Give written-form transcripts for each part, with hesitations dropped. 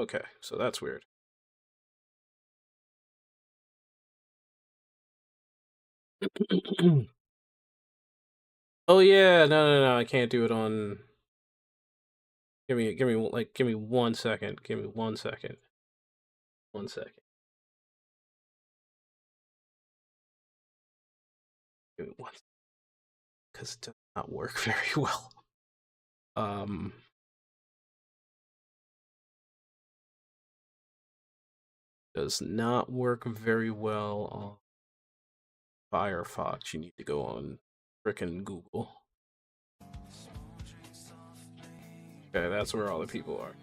Okay, so that's weird. Oh yeah, no, I can't do it on. Give me 1 second. Give me 1 second. 1 second. Give me one, because it does not work very well. Um, does not work very well on Firefox. You need to go on frickin' Google. Okay, that's where all the people are.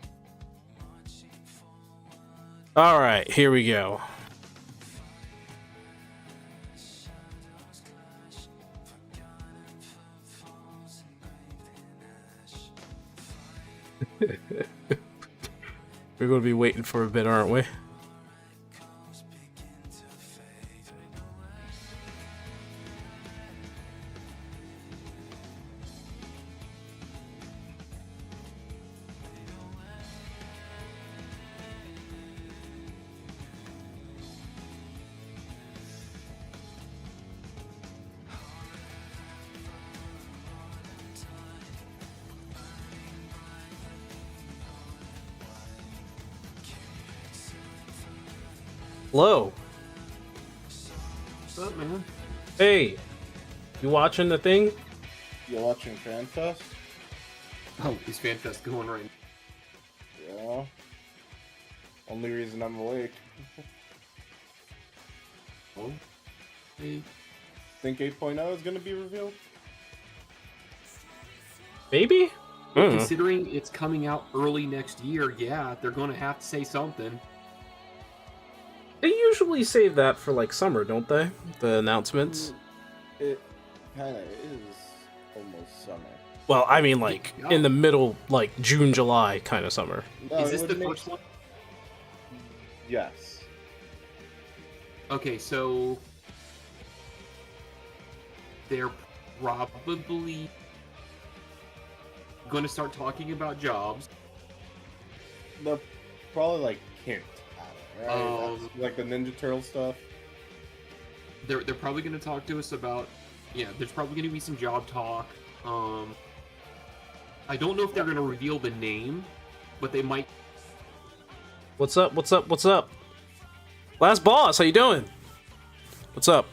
All right, here we go. We're going to be waiting for a bit, aren't we? Hello. What's up, man? Hey, you watching the thing? You watching FanFest? Oh, is FanFest going right now? Yeah. Only reason I'm awake. Oh, hey. Think 8.0 is gonna be revealed? Maybe? Considering it's coming out early next year, yeah, they're going to have to say something. They usually save that for like summer, don't they? The announcements. It kinda is almost summer. Well, I mean, like in the middle, like June, July kind of summer. No, Is this the first one? Yes. Okay, so they're probably going to start talking about jobs. They'll probably like hint at it, right? That's like the Ninja Turtle stuff. They're probably going to talk to us about, yeah, there's probably going to be some job talk. I don't know if they're going to reveal the name, but they might. What's up? What's up? What's up? Last boss, how you doing? What's up?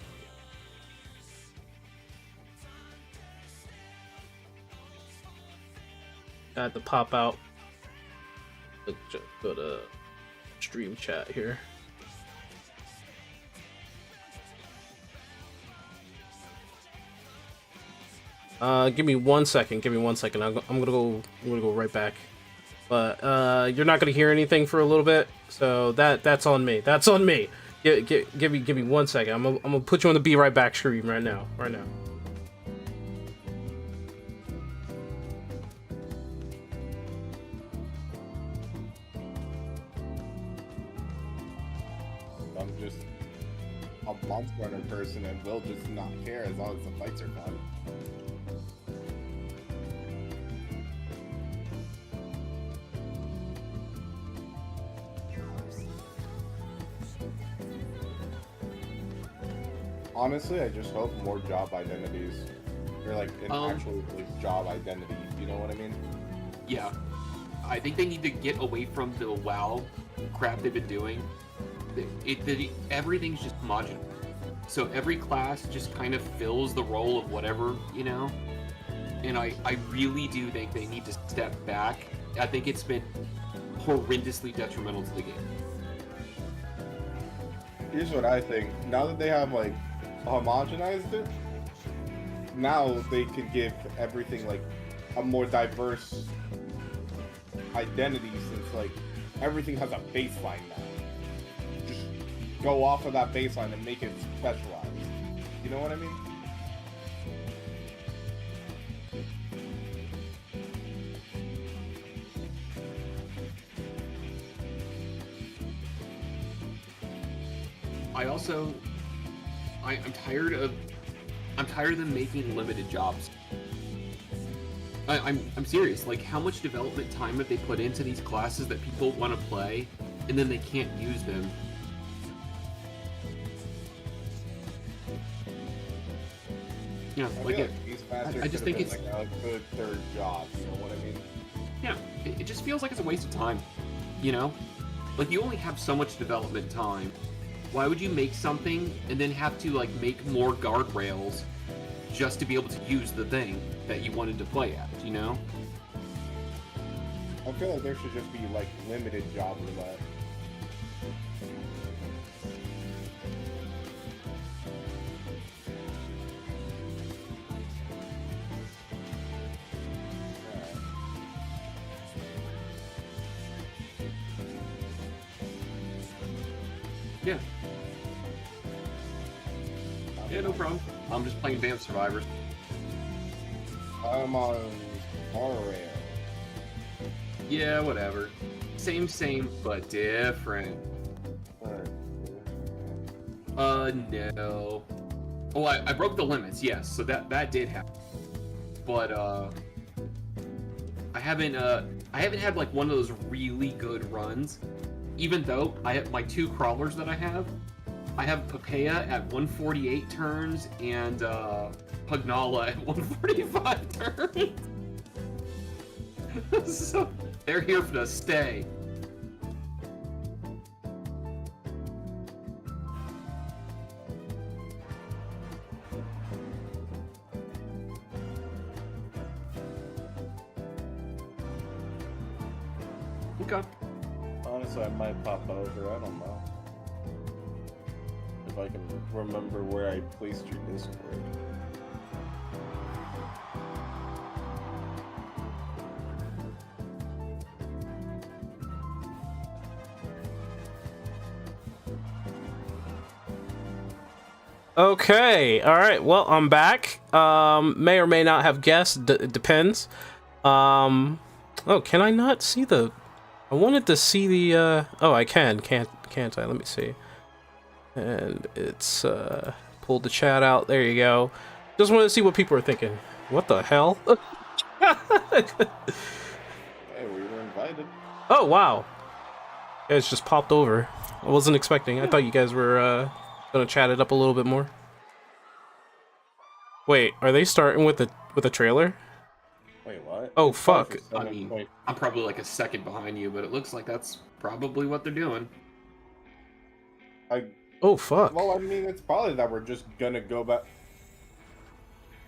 I had to pop out. Go to stream chat here. Give me 1 second. Give me 1 second. I'm gonna go right back. But you're not gonna hear anything for a little bit, so that's on me. That's on me. Give me 1 second. I'm gonna put you on the be right back screen right now. Right now. I'm just a monster runner person and will just not care as long as the fights are fun. Honestly, I just hope more job identities. Or like an actual like, job identity, you know what I mean? Yeah. I think they need to get away from the WoW crap they've been doing. Everything's just homogenous. So every class just kind of fills the role of whatever, you know? And I really do think they need to step back. I think it's been horrendously detrimental to the game. Here's what I think. Now that they have like homogenized it, now they can give everything like a more diverse identity since like everything has a baseline now. Just go off of that baseline and make it specialized. You know what I mean? I'm tired of them making limited jobs. I'm serious. Like, how much development time have they put into these classes that people want to play, and then they can't use them? Yeah, I like feel it. like Beastmaster I just think been, it's- like a good third job. You know what I mean? Yeah, it just feels like it's a waste of time. You know, like you only have so much development time. Why would you make something and then have to like make more guardrails just to be able to use the thing that you wanted to play at? You know? I feel like there should just be like limited job roulette. Yeah. Yeah, no problem. I'm just playing Vamp Survivors. I'm on monorail. Yeah, whatever. Same, but different. No. Oh, I broke the limits, yes, so that did happen. But, I haven't had, like, one of those really good runs. Even though I have my 2 crawlers that I have Papaya at 148 turns and, Pugnala at 145 turns. So, they're here to stay. Okay. Honestly, I might pop over. I don't know. If I can remember where I placed your Discord. Okay, all right. Well, I'm back. May or may not have guessed. It depends. Oh, can I not see the? I wanted to see the. Oh, I can. Can't I? Let me see. And it's pulled the chat out. There you go. Just wanted to see what people are thinking. What the hell? Hey, we were invited. Oh wow. You guys just popped over. I wasn't expecting. I thought you guys were gonna chat it up a little bit more. Wait, are they starting with a trailer? Wait, what? Oh It's probably fuck. for I 7 mean, point- I'm probably like a second behind you, but it looks like that's probably what they're doing. Oh fuck. Well, I mean, it's probably that we're just gonna go back.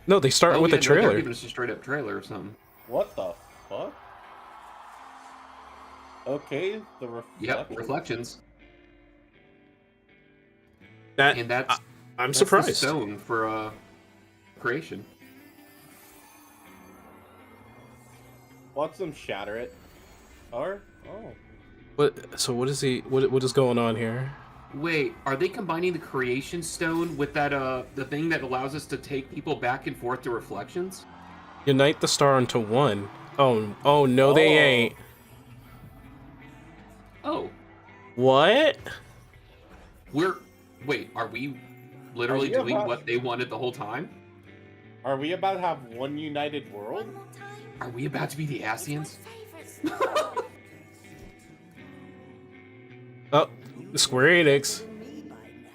No, they start with yeah, a no, they're trailer. giving us a straight up trailer or something. What the fuck? Okay, the Yep, reflection. reflections, That and that's I'm that's surprised. the stone for creation. Watch them shatter it. Or oh, What? So what is he? What is going on here? Wait, are they combining the creation stone with that the thing that allows us to take people back and forth to reflections? Unite the star into one. Oh no, they Oh. ain't. Oh, What? wait, are we literally Are we doing about- what they wanted the whole time? are we about to have one united world? One more time. Are we about to be the Asians? Oh, Square Enix. Me by now.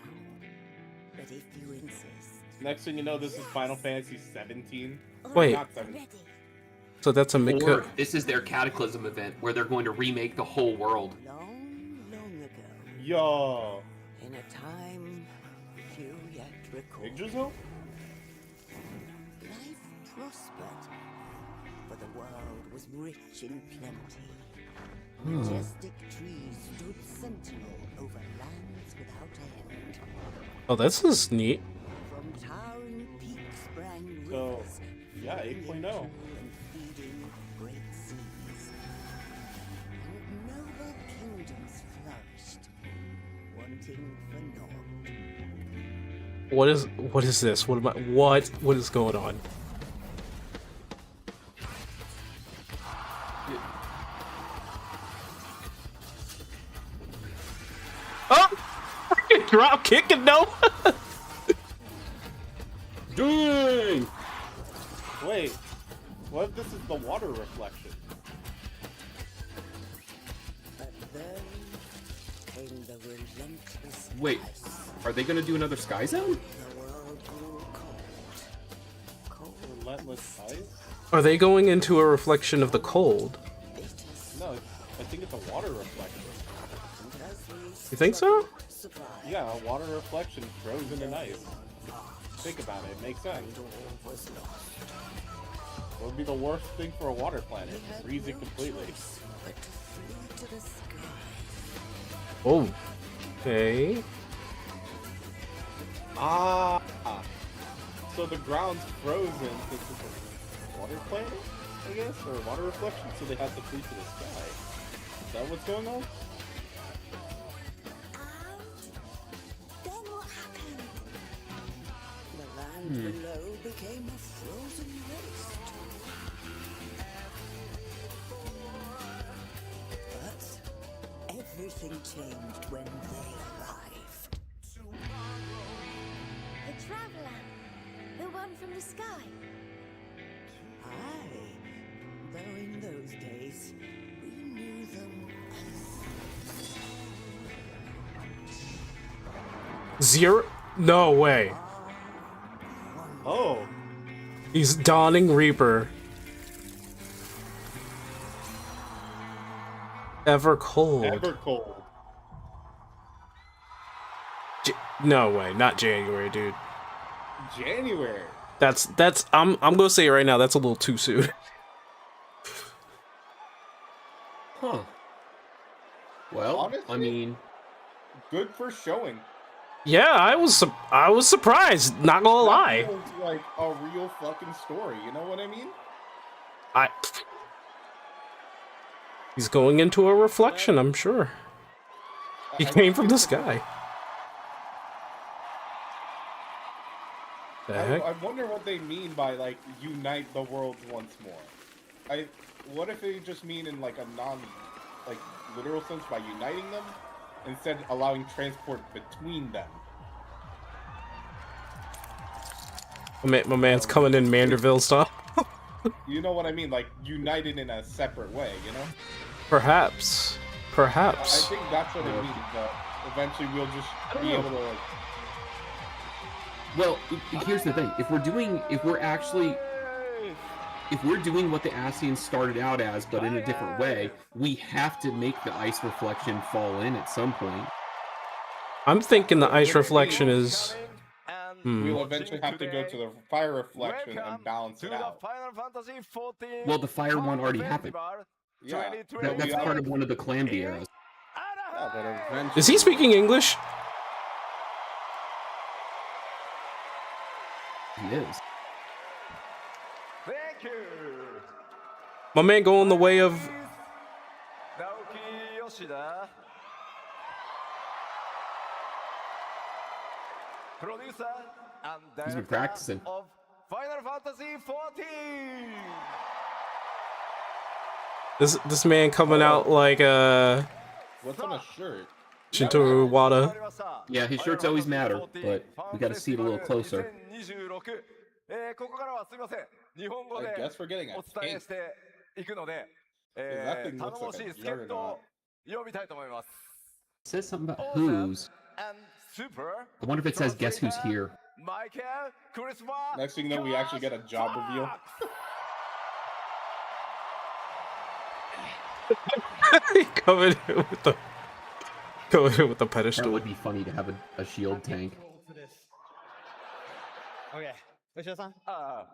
But if you insist. Next thing you know, this is Final Fantasy 17. Wait. Not 17. Ready. So that's a Or Miko. this is their Cataclysm event where they're going to remake the whole world. Long, long ago, Yo, in a time few yet recall, Big Drizzle? life prospered, for the world was rich in plenty. Majestic trees stood sentinel over lands without end. Oh, this is neat. From towering peaks sprang So, rivers, yeah, 8.0. and feeding great seas. And noble kingdoms flourished, wanting for naught. What is this? What is going on? Oh! Freaking drop kicking no. Dang! Wait, What if this is the water reflection? But then came the relentless Wait, ice. are they gonna do another Sky Zone? The world grew cold. Cold, Relentless ice? Are they going into a reflection of the cold? bitter, No, I think it's a water reflection. and as we You think so? survived, Yeah, a water reflection frozen in ice. Think about it, it makes sense. all was lost. What would be the worst thing for a water planet? We had Freeze it no completely. choice but to flee to the sky. Oh. Okay. Ah! So the ground's frozen because it's a water planet, I guess? Or water reflection, so they have to flee to the sky. Is that what's going on? And then what happened? The land below became a frozen waste. But everything changed when they arrived. The traveler. The one from the sky. Aye, though in those days we knew them as Zero? No way. Oh! He's Dawning Reaper. Ever cold. Ever cold. No way, not January, dude. January. That's I'm gonna say it right now, that's a little too soon. Huh. Well, I Honestly? mean, Good for showing. Yeah, I was surprised, not gonna lie. That feels like a real fucking story, you know what I mean? He's going into a reflection, I'm sure. He I came think from the it's a- sky. The heck? I wonder what they mean by like unite the worlds once more. What if they just mean in like a like literal sense by uniting them, instead allowing transport between them? My man's coming in Manderville style. You know what I mean? Like united in a separate way, you know? Perhaps. I Perhaps. think that's what it means. Eventually, we'll just be able to like. well, here's the thing. If we're doing what the Ascians started out as, but in a different way, we have to make the ice reflection fall in at some point. I'm thinking the ice reflection is. We'll eventually have to go to the fire reflection and balance it out. Well, the fire one already happened. Yeah, That's part of one of the Clamby eras. Yeah, but eventually. Is he speaking English? He is. Thank you. My man going the way of. Naoki Yoshida. Producer and He's been director practicing. of Final Fantasy 14. This man coming out like What's on a shirt? Shinto Wada. Yeah, his shirts always matter, but we gotta see it a little closer. ここからはすみません。日本語で I guess we're getting a お伝え tank. していくので、 that thing 頼 looks も like し a い助っ人を呼びたいと思います。 It says something about who's. And Super I wonder if it says guess who's here. Michael Christmas. Next thing you know, we actually get a job reveal. coming in with the That pedestal. would be funny to have a shield tank. Okay. Yoshida-san?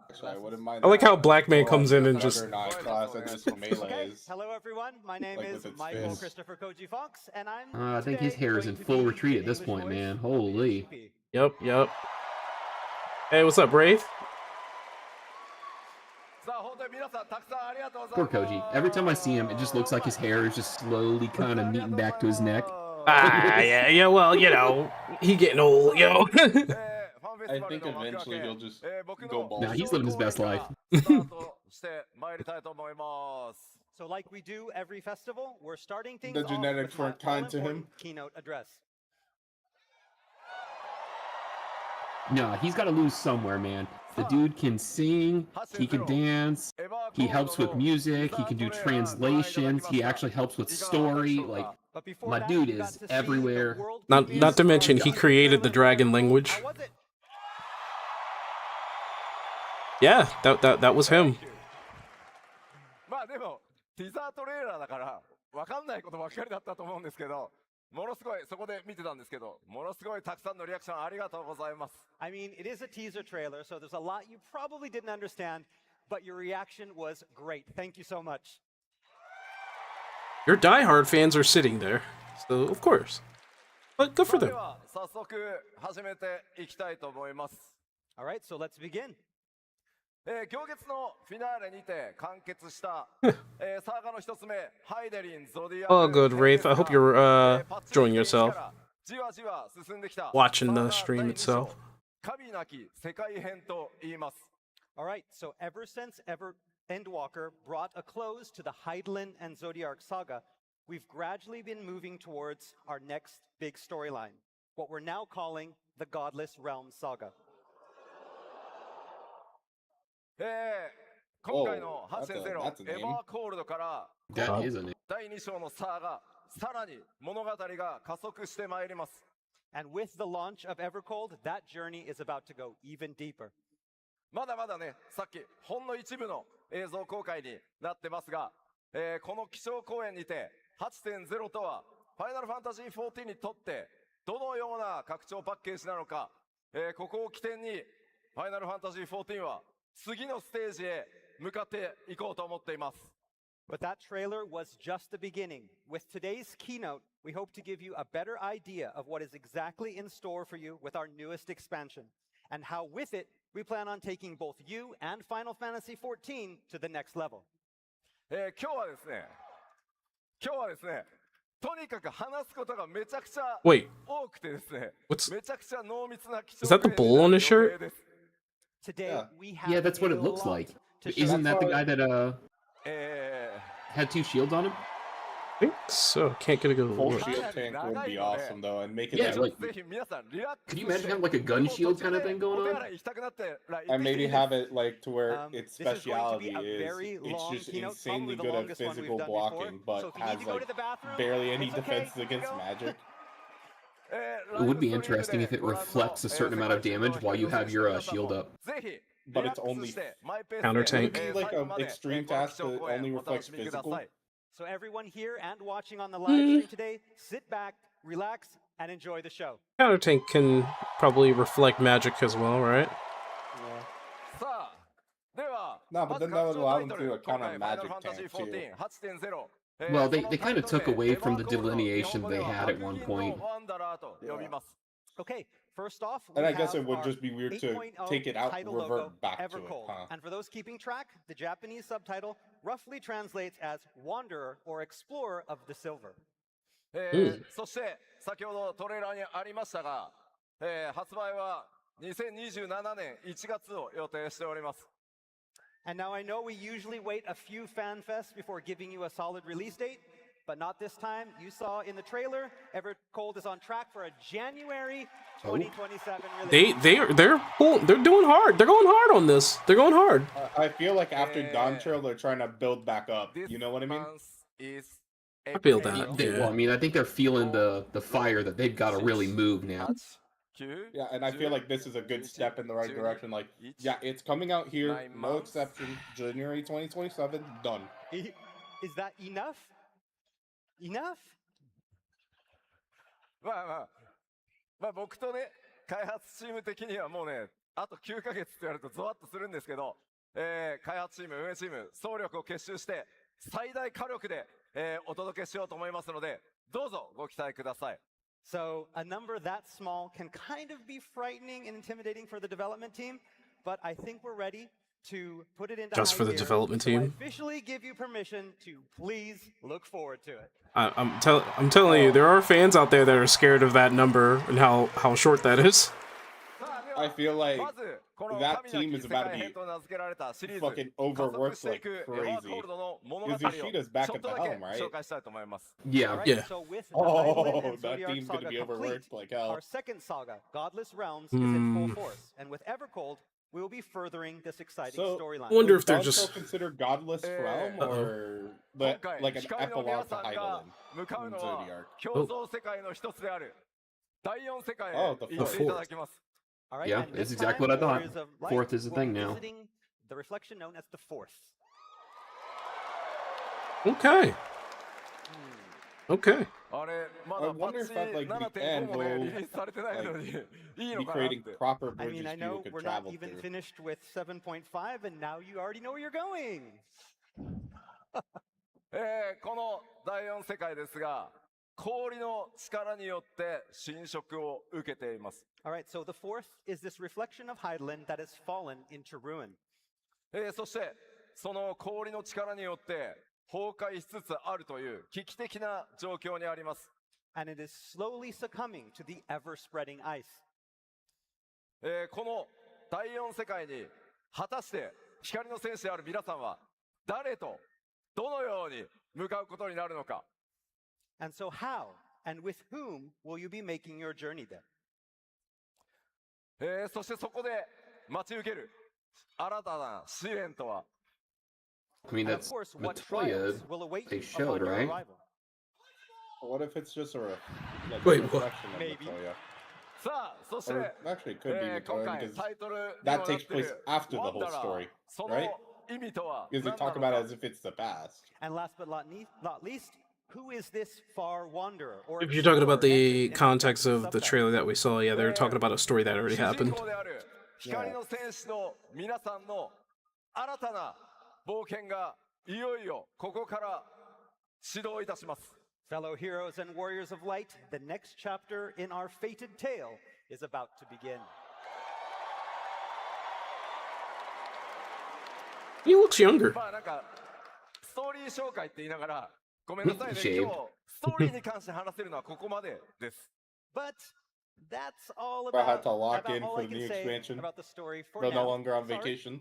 Actually, I wouldn't mind. I like that. how Black Man Well, comes in and another just. nine class and this one melee Okay. is. Hello, everyone. My name Like is with its Michael fist. Christopher Koji Fox, and I'm. I think his today hair is going in to full be retreat the at this English point, voice man. of Holy. HP. Yep. Hey, what's up, Brave? さあ、本当に皆さんたくさんありがとうござい Poor ます。 Koji. Every time I see him, it just looks like his hair is just slowly kind of meeting back to his neck. Yeah. Well, you know, he getting old, yo. I think eventually he'll just go bald. Nah, he's living his best life. スタートして参りたいと思います。 So, like we do every festival, we're starting things The off genetics with my weren't kind to him. all-important keynote address. No, he's got to lose somewhere, man. The dude can sing, he can dance, he helps with music, he can do translations, he actually helps with story. Like, But before my that, dude you got is to see the everywhere. world Not premiere to mention he teaser created the trailer dragon for Evercold. language. How was it? Yeah, that was him. まあでもティザートレーラーだから分かんないことばっかりだったと思うんですけど、ものすごいそこで見てたんですけど、ものすごいたくさんのリアクションありがとうございます。I mean, it is a teaser trailer, so there's a lot you probably didn't understand, but your reaction was great. Thank you so much. Your diehard fans are sitting there, so of course. But good for で them. は早速始めていきたいと思います。All right, so let's begin. 行月のフィナーレにて完結した、サーガの一つ目ハイデリンゾディア Oh, good, Wraith. I hope you're enjoying yourself, じわじわ進んできた watching the stream itself. 神なき世界編と言います。 All right, so ever since Endwalker brought a close to the Hydaelyn and Zodiark saga, we've gradually been moving towards our next big storyline, what we're now calling the Godless Realm Saga. 今回の that's 8.0 a name. エバーコールドから That is a name. 第2章のサーガ、さらに物語が加速してまいります。 And with the launch of Evercold, that journey is about to go even deeper. まだまだね、さっきほんの一部の映像公開になってますが、この基調講演にて 8.0 とはファイナルファンタジー14にとってどのような拡張パッケージなのか、ここを起点にファイナルファンタジー14は次のステージへ向かっていこうと思っています。 But that trailer was just the beginning. With today's keynote, we hope to give you a better idea of what is exactly in store for you with our newest expansion, and how with it, we plan on taking both you and Final Fantasy XIV to the next level. 今日はですね、とにかく話すことがめちゃくちゃ Wait, 多くてですね、 what's めちゃくちゃ濃密な基調 is that the bull on his shirt? です。 Today, Yeah. we have Yeah, that's what a it looks lot like. to show Isn't that the That's guy that え had two shields on him? I think so. Can't get a good Full look. shield tank would be awesome though, and make it Yeah, like, like- ぜひ皆さんリラックス Could you imagine having like a gun shield kind of thing going お手 on? 洗い行きたくなってら and maybe 行ってきていい have です it like to where its this is going to speciality be a is very it's long just keynote, insanely probably the good at longest one we've physical done blocking, before. So but if you need has to go like to the bathroom, barely any it's okay. defenses You against go. magic. It would be interesting if it reflects a certain amount of damage while you have your shield up. ぜひ But it's only Counter tank. Would it be like an extreme task that only reflects physical? So everyone here and watching on the live stream today, sit back, relax, and enjoy the show. Counter tank can probably reflect magic as well, right? さあ、では、 No, but まず then that would 拡張 allow タイ them ト to ル account 今 on 回 magic ファイナルファンタジ tank ー too. 14 8.0 Well, they kind of took away from the delineation they had at one point. Okay, first off, And we I guess have it would our just be weird to 8.0 take it out, title logo, revert back to it, Evercold. huh? And for those keeping track, the Japanese subtitle roughly translates as Wanderer or Explorer of the Silver. そして先ほどトレーラーにありましたが、発売は2027年1月を予定しております。 And now I know we usually wait a few FanFests before giving you a solid release date, but not this time. You saw in the trailer, Evercold is on track for a January 2027 release. They're doing hard. They're going hard on this. They're going hard. I feel like after Dawn Trail, they're trying to build back up. This You know what I mean? month is I feel April. that. Well, I mean, I think they're feeling the fire that they've got to really move now. 9 Yeah, and I feel like this is a good step in the right direction. Like, yeah, it's coming out here, 9 no months. exception. January 2027, done. Is that enough? Enough? まあ僕とね、開発チーム的にはもうね、あと9ヶ月って言われるとゾワッとするんですけど、開発チーム、運営チーム、総力を結集して最大火力で、お届けしようと思いますので、どうぞご期待ください。 So a number that small can kind of be frightening and intimidating for the development team, but I think we're ready to put it into Just for high the gear. development So I team? officially give you permission to please look forward to it. I'm telling you, there are fans out there that are scared of that number and how short that is. さあでは I feel like まず that team is about to be fucking overworked like crazy. Because Yoshida's back at the helm, right? Yeah. Alright, Yeah. so with the Oh, Hydaelyn and that Zodiark team's gonna saga be complete, overworked like hell. our second saga, Godless Realms, is in full force. And with Evercold, we will be furthering this exciting So, storyline. I wonder Would if they're Danzo just. consider Godless Realm or like an epilogue to Hydaelyn in Zodiark? 競争世界の一つである第四世界へ Oh, the 行っていただきます。 All right, Yeah, and it's this exactly time, what I thought. Warriors of Light Fourth is the will thing be now. visiting the reflection known as the Fourth. Okay. Okay. あれま I だパ wonder ッ if チ at like the 7.5 end もね we'll リリースされてないのにいい be のかなっ creating て。 proper I mean, bridges I people know could we're not travel even through. finished with 7.5, and now you already know where you're going. この第四世界ですが、氷の力によって侵食を受けています。 All right, so the Fourth is this reflection of Hydaelyn that has fallen into ruin. そしてその氷の力によって崩壊しつつあるという危機的な状況にあります。 And it is slowly succumbing to the ever-spreading ice. この第四世界に果たして光の戦士である皆さんは誰とどのように向かうことになるのか。 And so how and with whom will you be making your journey there? そしてそこで待ち受ける新たな試練とは。 I mean, And of that's course, what Matoya trials will await they you showed, upon your right? arrival. What if it's just a, like, Wait, a what? reflection of Maybe. Matoya? さあ、そして、 Or actually, it could be 今 Matoya 回 because タイトルにも that なっ takes て place る after the ワン whole ダラー story, その right? 意味とは Because 何 they な talk の about か it as if it's the past. And last but not least, who is this far wanderer? Or If you're talking about explorer the mentioned in context of the subtitles? trailer that we saw, yeah, they're talking about a story that already 主人 happened. 公である光の戦士の皆さんの新たな冒険がいよいよここから始動いたします。 Fellow heroes and warriors of light, the next chapter in our fated tale is about to begin. He looks younger. まあなんかストーリー紹介って言いながらごめんなさいね Shame. 今日ストーリーに関して話せるのはここまでです。 But that's all I had about, to lock about in all for I the can new say expansion. about the story for They're no now. longer on Sorry. vacation.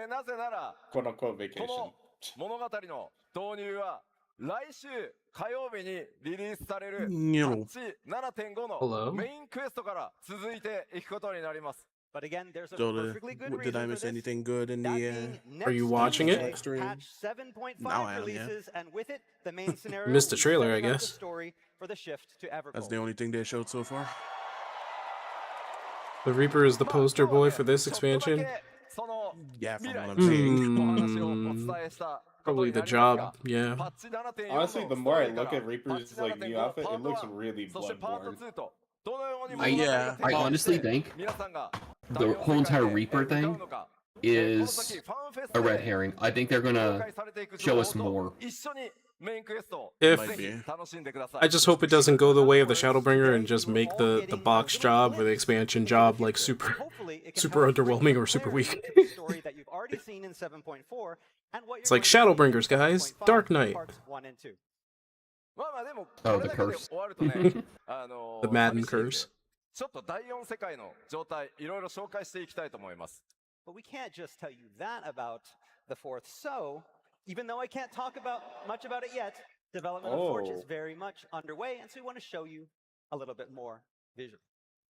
なぜなら Quote unquote こ vacation. の物語の導入は来週火曜日にリリースされるパッチ 7.5 の Hello? メインクエストから続いていくことになります。 But again, there's a So, perfectly good did I reason for miss this. anything good in That the? being Are you next watching it? Tuesday, Stream? Patch 7.5 Now I am, yeah. releases, and with it, the main scenario. Missed the will be trailer, I setting up guess. The story for the shift to Evercold. That's the only thing they showed so far. The Reaper is the まあ poster 今日は boy ね for this ちょっとだ expansion. けその Yeah, 未 from 来 what の I'm seeing. お話をお伝えしたこと Probably に the なりますが job, yeah. パッチ 7.4 Honestly, the の more I ストーリー look から at Reaper's パッチ like new 7.5 outfit, パー it ト looks 1 really そしてパート Bloodborne. 2とどのように I- 物語が Yeah. 展 I 開 honestly して think 皆さんが the 第四 whole 世界 entire へ Reaper 向かう thing のかこの is 先ファンフェス a ト red で herring. I think they're 公 gonna 開されていく show 情 us 報 more. と一緒にメインクエストを If- ぜひ楽しんでください。 I just hope it doesn't go the way of the Shadowbringer and just make the box job or the expansion job like super super underwhelming or super weak. It's like Shadowbringers, guys. Dark Knight. まあまあでも Oh, これ the だけで curse. 終わるとね The Madden 寂しいんで curse. ちょっと第4世界の状態いろいろ紹介していきたいと思います。 But we can't just tell you that about the Fourth. So, even though I can't talk about much about it yet, development of Forge is Oh. very much underway, and so we want to show you a little bit more visual.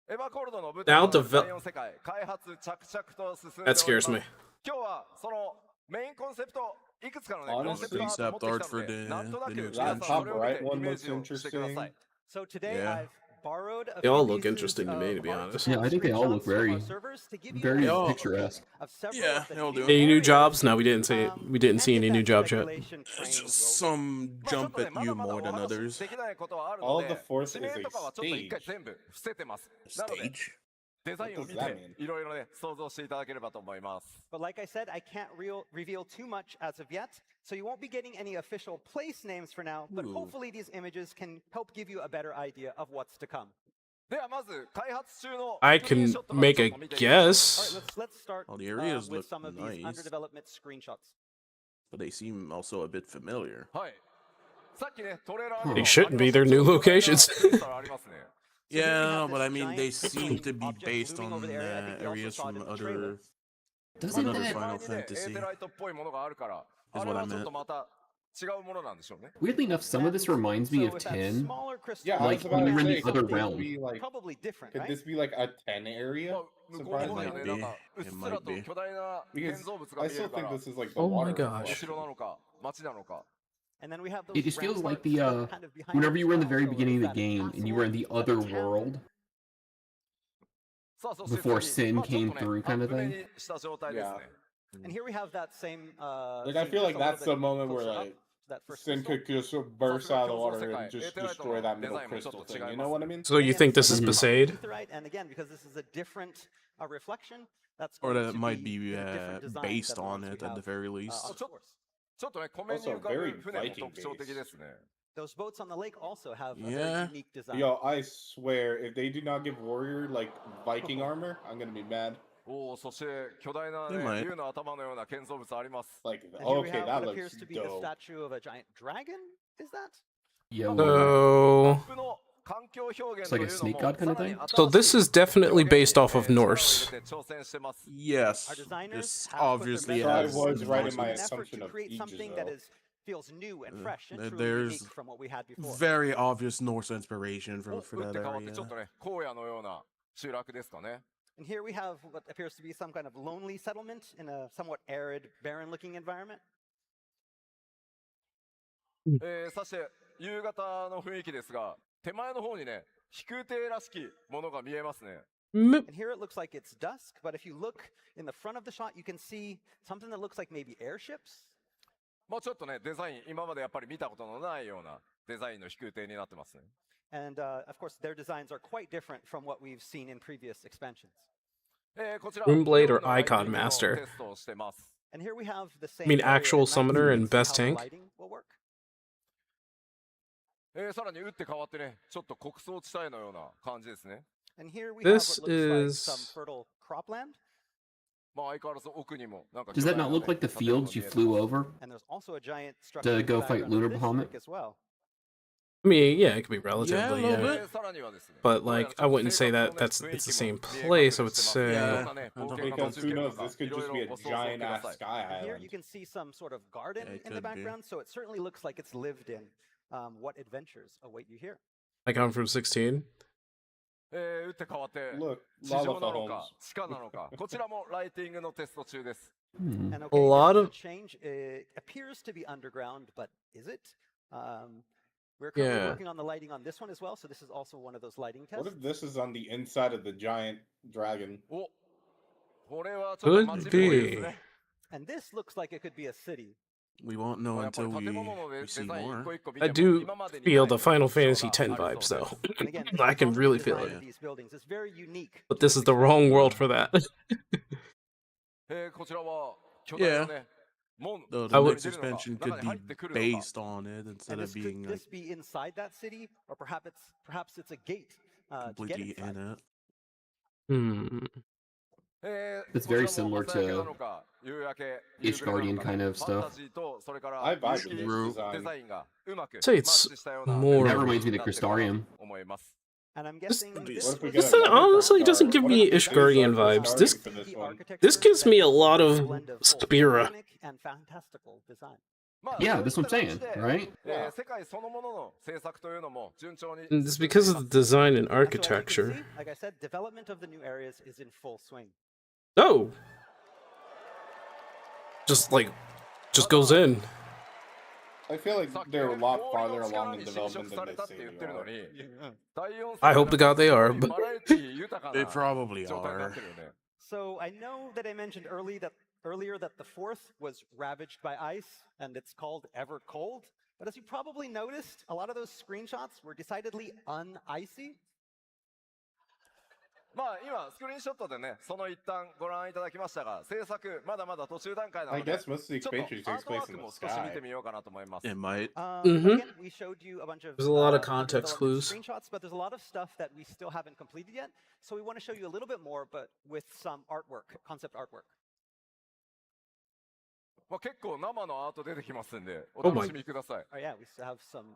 エヴァコルドの舞台 Now の devel- 第4世界開発着々と進んでおりま That す。 scares me. 今日はそのメインコンセプトいくつかのね Honestly, コンセプトアート持ってきたの concept art for で the- なんとなく the new 皆さん expansion. それを見 That て top right イメー one ジを looks してください。 So today Yeah. I've borrowed a They all few look pieces interesting to me, to be of honest. Yeah, I think they all look screenshots from our very- servers to give you very an idea picturesque. of several Yeah, of the they all do. Any new areas, jobs? No, we didn't see we didn't and see get any that new jobs yet. speculation train It's just rolling. some まあちょっ jump とね at まだ you まだ more お than 話 others. しできないことはある All の the で fourth 指 is 名 a とかはちょっと一回 stage. 全部伏せてます。なので Stage. デザインを見 What does that て mean? いろいろね想像していただければと思います。 But like I said, I can't reveal too much as of yet, so you won't be getting any official place names for now, but Ooh. hopefully these images can help give you a better idea of what's to come. ではまず開発中の I スクリーン can ショットから make ちょ a っと見てみましょう。 guess. All right, let's start Well, the areas with look some of these nice. under development screenshots. But they seem also a bit familiar. はい。さっきねトレーラーにも They shouldn't be, they're new locations. ありますね。So here we Yeah, have no, but this I mean, they giant seem to be object based looming on over the area. I think we also areas saw it from in the trailer. other Doesn't other that Final 手前にね、エー Fantasy. テライトっぽいものがあるから、is あれ what I はちょっ meant. とまた違うものなんでしょうね。 weirdly enough, some of this reminds me So of with that 10. smaller crystal, Yeah, I Like, was about when to you're in say, the could other this realm. be like, probably different, could right? this be like a 10 area? まあ、向こうの方には Surprisingly. ね、なんかうっ It す might らと be. 巨大な Because 建造物が I 見える still か think ら、 this is like the Oh my water. gosh. お城なのか、町なのか。 And then we have those It just feels like ramparts the kind of behind whenever it you were in the as well. very So beginning is of the that a game and you were in the castle? other A town? world さあ、そして before 次 sin まあちょっ came とね through ア kind ッ of プ目 thing. にした状態ですね。 And here we have that same. Like, I scene feel like just a little that's the bit moment where closer up like to that first Sin crystal. could just burst out of the water and just destroy that middle crystal thing. You know what I mean? So you Again, think this is some of Besaid? it's aetherite, and again, because this is a different reflection, that's Or going that to it might be in a different design based than the on ones we it at the have, very least. on the course. ちょっとね、湖面に Also 浮かぶ very 船も Viking 特徴的ですね。 Those boats on the lake also have a Yeah. very unique design. Yo, I swear, if they do not give Warrior like Viking armor, I'm gonna be mad. おお、そして巨大な、ね、 They might. 竜の頭のような建造物あります。 Like, And here we okay, have that what looks appears to be the dope. statue of a giant dragon. Is that? Yeah, well, マ So ップの環境表現 It's と like い a うの snake も god kind of さらに thing? 新しい So this is definitely based off of 力を Norse. 入れて挑戦してます。 Yes, Our designers this have put their obviously best I has was efforts right in into my an effort assumption to of create Aegis, something though. that feels new and fresh and truly there's unique from what we had before. very obvious Norse inspiration お for 打っ that て変わってちょっ area. とね、荒野のような集落ですかね。 And here we have what appears to be some kind of lonely settlement in a somewhat arid, barren-looking environment. さして夕方の雰囲気ですが、手前の方にね、飛空艇らしきものが見えますね。 Mip. And here it looks like it's dusk, but if you look in the front of the shot, you can see something that looks like maybe airships. まあちょっとね、デザイン、今までやっぱり見たことのないようなデザインの飛空艇になってますね。 And of course, their designs are quite different from what we've seen in previous expansions. こちら、 Moonblade or 夜のライティン Icon グの Master? テストをしてます。 And here we have the same. I mean, area at actual night, so summoner you and can best see how the tank? lighting will work. さらに打って変わってね、ちょっと穀倉地帯のような感じですね。 And here we This have what looks like is- some fertile cropland. まあ相変わらず奥にもなんか does that not look like the fields you flew over? And there's also a giant structure To in the go fight background Lunar of this Bahamut? lake as well. I mean, yeah, it could be relatively, a little yeah. bit. さらにはですね。 But like, I wouldn't say that it's the same place. I would say, Yeah. Because who knows, this could just be a giant ass sky And here island. you can see some sort of garden Yeah, it in the could be. background, so it certainly looks like it's lived in. What adventures await you here? like I'm from 16. 打って変わって Look, 地上 Lava なの Holmes. か地下なのかこちらもライティングのテスト中です。 Hmm. And okay, lot this is of- a change. It appears to be underground, but is it? We're currently Yeah. working on the lighting on this one as well, so this is also one of those lighting tests. What if this is on the inside of the giant dragon? お、これはちょっと Could 街っぽいです be. ね。 And this looks like it could be a city. We won't know まあやっぱり until 建物の we デ see ザイン一 more. 個一個見 I ても do 今までに feel ない the Final 特徴 Fantasy が X ありそう vibes, です though. And again, I can the really design feel of it. these buildings is very unique. But this is the wrong world for that. こちらは巨大な Yeah. ね、門 The, I the would- next expansion 中 could に入 be ってくるのか based on it instead And of this, could being like this be inside that city, or perhaps it's a gate to get completely inside? in it. Hmm. It's very similar to Ishgardian kind of stuff. I vibe with this True. design. Say it's more- That reminds me of the Crystarium. And I'm This- guessing What this, if we This get another honestly Crystarium? doesn't give What me if this is Ishgardian our vibes. This- Crystarium for this the one? architecture This gives me a lot of blend both Spira. organic and fantastical design. Yeah, that's what I'm saying, right? 世界そのものの制作というのも順調に It's because of the design and And so as you can architecture. see, like I said, development of the new areas is in full swing. Oh! Just like, just goes in. I feel like they're a lot farther along in development than they say they are. are. I hope to God they are, but- They probably 状態にな are. ってるよね。 So I know that I mentioned earlier that the fourth was ravaged by ice, and it's called Ever Cold. But as you probably noticed, a lot of those screenshots were decidedly un-icy. まあ今スクリーンショットでね、その一旦ご覧いただきましたが、制作まだまだ途中段階な I ので、 guess most of the ちょっと expansion ア takes ートワ place ーク in the も少し見て sky. みようかなと思います。 It might. But Mhm. again, we showed you a bunch of There's a lot of development context clues. screenshots, but there's a lot of stuff that we still haven't completed yet. So we want to show you a little bit more, but with some artwork, concept artwork. まあ結構生のアート出てきますんで、お Oh my- 楽しみください。 Oh yeah, we still have some.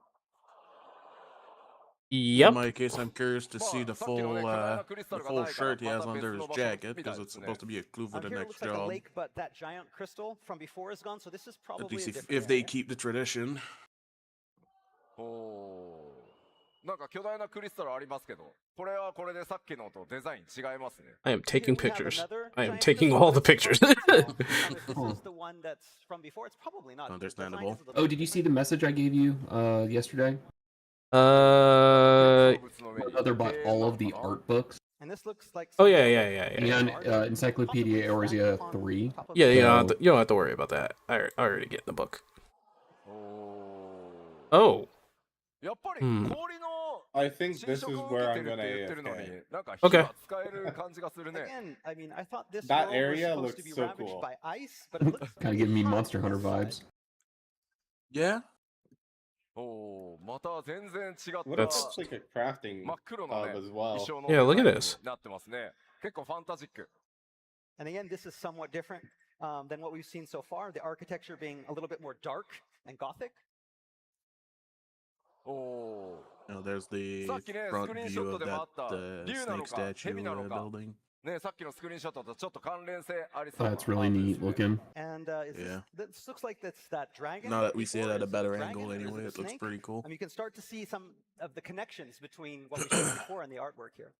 Yep. In my case, I'm curious to see the full shirt he has under his jacket, because it's supposed to be a clue for the Here it next looks like a job. lake, but that giant crystal from before is gone, so this is probably At least a if different they area. keep the tradition. なんか巨大なクリスタルありますけど、これはこれでさっきのとデザイン違いますね。I am taking Here we have pictures. another I am giant taking crystal, all the but it's pictures. hard to tell, if this is the one that's from before. It's probably not. The design Understandable. is a little Oh, did you see the message I gave you yesterday? Other bought all of the art books. And this looks like Oh yeah. And Encyclopedia Eorzea 3. Yeah, you don't, So- you don't have to worry about that. I already get in the book. Oh. やっぱり Hmm. 氷の I think 侵 this 食 is を受 where け I'm てるって gonna 言ってるのに AFK. なんか火 Okay. が使える感じがするね。 Again, I mean, I thought this That world area was supposed to looks be so ravaged cool. by ice, but it looks Kind of giving me hot Monster on Hunter this side. vibes. Yeah? おお、また全然違った What if That's- it's like a crafting 真っ黒の hub ね as well? 衣装の Yeah, look at デザイン this. になってますね。結構ファンタジック。 And again, this is somewhat different than what we've seen so far. The architecture being a little bit more dark and gothic. おお。 No, there's the さっきね、 front スクリーンショ view ット of でもあっ that た竜なの snake か statue 蛇なのか building. ね、さっきのスクリーンショットとちょっと関連性ありそうな That's really neat looking. And Yeah. this looks like that's that dragon. Now that we see it before. at a Is better a dragon angle or is anyway, a it looks snake? pretty cool. I mean, you can start to see some of the connections between what we showed before and the artwork here.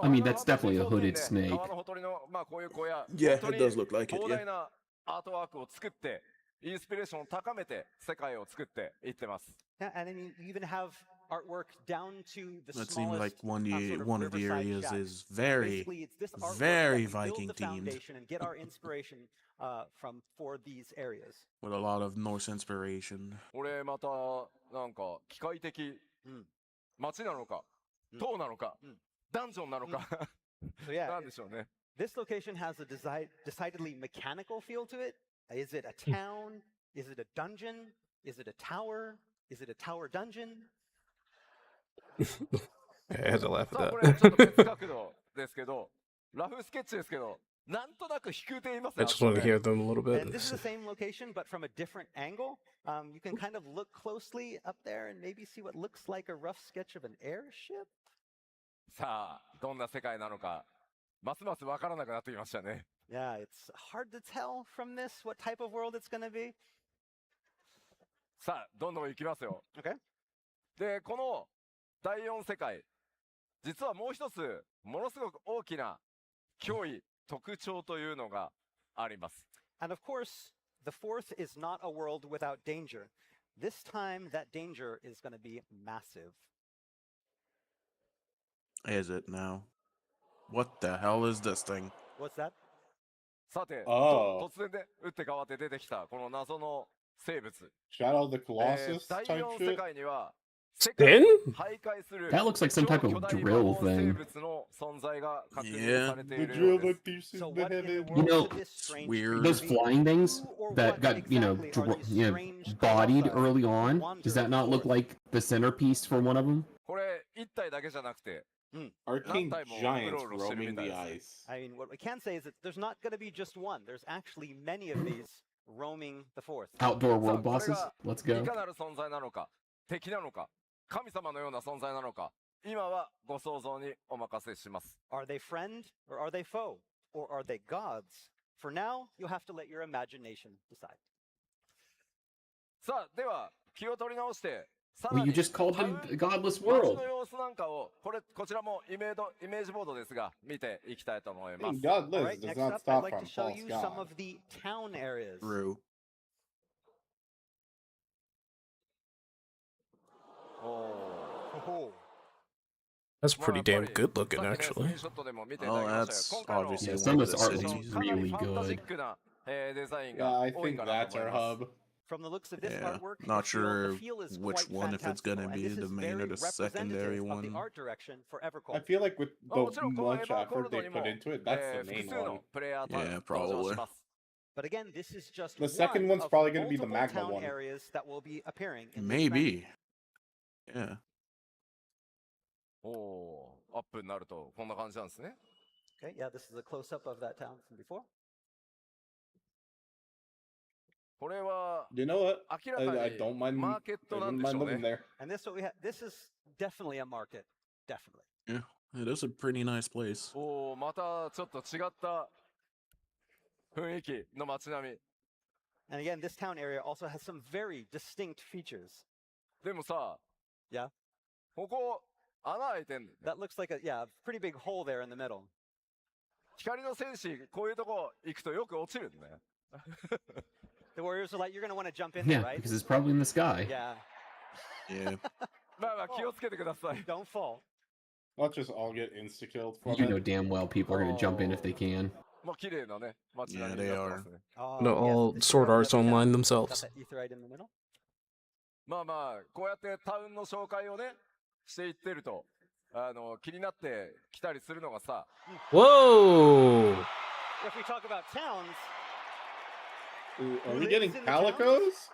I mean, that's definitely a hooded snake. 川のほとりのまあこういう小屋 Yeah, 本当 it に does look like it, 膨 yeah. 大なアートワークを作ってインスピレーションを高めて世界を作っていってます。 Yeah, and I mean, you even have artwork down to the It seemed like smallest one sort of the riverside areas shack. is very, Basically, it's this artwork very that we build Viking the themed, foundation and get our inspiration for these areas. with a lot of Norse inspiration. これまたなんか機械的うん街なのかうん塔なのかうんダンジョンなのか So yeah, なんでしょうね。 this location has a decidedly mechanical feel to it. Is it a town? Is it a dungeon? Is it a tower? Is it a tower dungeon? I had to laugh さあ at これちょっと that. 別角度ですけどラフスケッチですけどなんとなく飛空艇います I ね。 just want to hear them a little bit. And this is the same location, but from a different angle. You can kind of look closely up there and maybe see what looks like a rough sketch of an airship. さあどんな世界なのかますますわからなくなってきましたね。 Yeah, it's hard to tell from this what type of world it's going to be. さあどんどん行きますよ。 Okay. でこの第4世界実はもう一つものすごく大きな脅威特徴というのがあります。 And of course, the fourth is not a world without danger. This time, that danger is going to be massive. Is it now? What the hell is this thing? What's that? さて、あー突然で打って変わって出てきたこの謎の生物。 Shadow of the Colossus 第 type 4世 shit? 界には世 Spin? 界を徘徊する That looks like some type of 超巨大 drill 魔法生 thing. 物の存在が確認されてい The るよ drill うです。 that pierces So the what in the heaven. world You know, could this strange weird. creature Those be? flying things Who or that what got, exactly are these strange bodied colossi early who on, wander does that not look forth? like the centerpiece for one of them? これ1体だけじゃなくて Arcane Nantai mo giants uro-uro roaming the shiru ice. I mean, what we can say is that there's not going to be just one. There's actually many of these roaming the fourth. Outdoor さあ world これ bosses? が Let's い go. かなる存在なのか敵なのか神様のような存在なのか今はご想像にお任せします。 Are they friend or are they foe? Or are they gods? For now, you'll have to let your imagination decide. さあでは気を取り直してさら Well, に you just called タウ them ン a godless 街 world. の様子なんかをこちらもイメージボードですが見ていきたいと思い I ます mean,。godless All right, does next not up, I'd stop like from to show false you some god. of the town areas. True. Oh. That's まあ pretty やっ damn ぱり good looking, さっきねスクリ actually. ーンショットでも見ていただき Oh, ましたよ。 that's 今回の obviously Yeah, one some of of this the art motion looks cities. かなり really ファンタジ good. ックなデザイン Yeah, が I 多い think かな that's と思 our います。 hub. From the looks of this Yeah, artwork, not the sure feel is which quite one, if it's gonna fantastical, and be this the is main or very the secondary representative of the one. art direction for I Evercore. feel like with もちろん the このエ much ヴァーコー effort ルド they に put も into it, that's the 複 main 数の one. プレイヤー Yeah, 登場 probably. します。 But again, this is just The second one one's of probably gonna be the multiple magma town one. areas that will be appearing in this Maybe. Yeah. おおー、アップになるとこんな感じなんですね。 Okay, yeah, this is a close-up of that town from before. これは You know what? 明らか I に don't mind. マーケット I なん wouldn't でし mind ょう living ね。 there. And this what we have. This is definitely a market. Definitely. Yeah, it is a pretty nice place. おお、またちょっと違った雰囲気の街並み。 And again, this town area also has some very distinct features. でもさ、 Yeah. ここ穴開いてんの。 That looks like a pretty big hole there in the middle. 光の戦士、こういうとこ行くとよく落ちるんだね。 The warriors are like, you're gonna want to jump in there, Yeah, right? because it's probably in the sky. Yeah. Yeah. まあまあ気をつけてください。 Don't fall. Let's just all get insta-killed from You know it. damn well people are gonna jump in if they can. まあ綺麗なね、街 Yeah, 並みに they なってますね。 Oh, No, all yes, this is sword our arts other town. online Got themselves. that etherite in the middle. まあまあ、こうやってタウンの紹介をね、していってると、気になって来たりするのがさ、 Whoa! If we talk about towns, Ooh, are Who we lives getting in the town? calicos?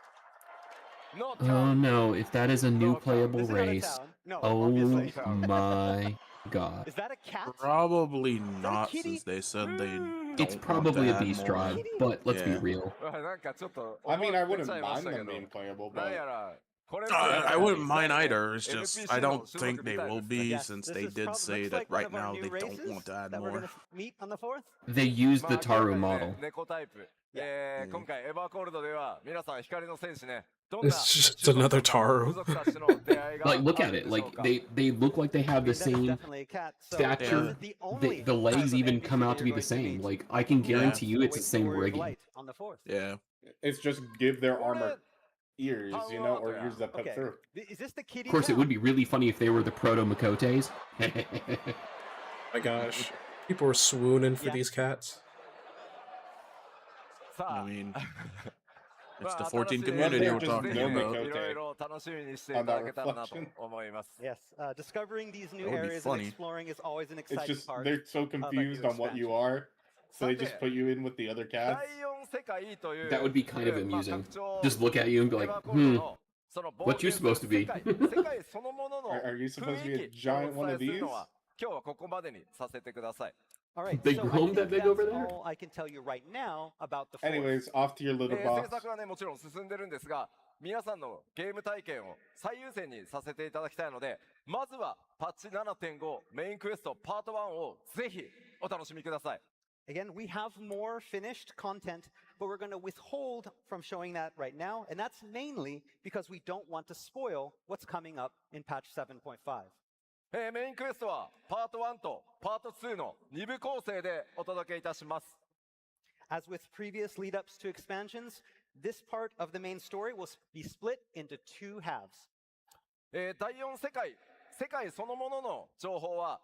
No Oh town. no, if that is a new No, playable this is not a race. town. No, Oh obviously. my god. Is that a cat? Probably a not, kitty? since they said they don't It's want probably to a add beast more. tribe, but let's be Yeah. real. なんかちょっと I mean, I 思っ wouldn't ちゃいまし mind たけ them ど、 being playable, なん but やら、これ I wouldn't mind either. It's just I don't think they will be, Yes, since this they is did say looks that like one right of our now new they don't races want to add that we're more. gonna meet on the 4th. They used ま the あ明らか Taru にね model. 猫タイプ。うん今回エヴァーコールドでは皆さん光の戦士ね、どん It's な just another 種 Taru. 族たちとの出会いが Like, look あ at る it. んでしょ Like うか。 they look like they I have mean, the that is same definitely a cat. So stature. this is the only The legs type of even NPC come out that to you're be the going same. meet. Like I can guarantee you, it's the Wait, same Warriors of rigging. Light on the 4th. Yeah. it's just give their これ armor ears, you know, or ears that put Okay. through. Is this the kitty? Of course, it town? would be really funny if they were the proto Makotes. My gosh. People are swooning for Yeah. these cats. さ I あ、 mean, ま it's あ the 14 新しい community we're Just talking no about. Makote. いろいろ楽しみにしていただけたらなと思います。 Yes. Discovering these new That would be areas and funny. exploring is always an It's exciting just part. they're so a new confused on what you expansion. are, so they just put you in with the other 第 cats. 4世界という That would be kind of まあ amusing. 拡張 Just look at you and be エ like, ヴァーコールド hmm, のその what you 冒険 supposed す to る be? 世界そのものの Are you supposed to be 雰 a 囲気をお giant one 伝え of する these? のは今日はここまでにさせてください。 All right. They so I grown think that big that's over there? all I can tell you right now about the 4th. Anyways, off to your little 制 box. 作はねもちろん進んでるんですが、皆さんのゲーム体験を最優先にさせていただきたいので、まずはパッチ 7.5 メインクエストパート1をぜひお楽しみください。 Again, we have more finished content, but we're going to withhold from showing that right now, and that's mainly because we don't want to spoil what's coming up in patch 7.5. メインクエストはパート1とパート2の2部構成でお届けいたします。 As with previous lead-ups to expansions, this part of the main story will be split into 2 halves. 第4世界そのものの情報は、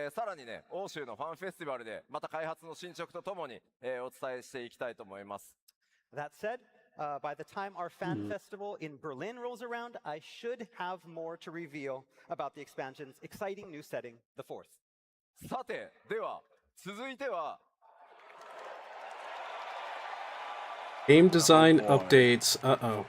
さらにね、欧州のファンフェスティバルでまた開発の進捗とともに、お伝えしていきたいと思います。 That said, by the time our fan festival in Berlin rolls around, I should have more to reveal about the expansion's exciting new setting, the 4th. さて、では続いては Game design updates. Uh-oh.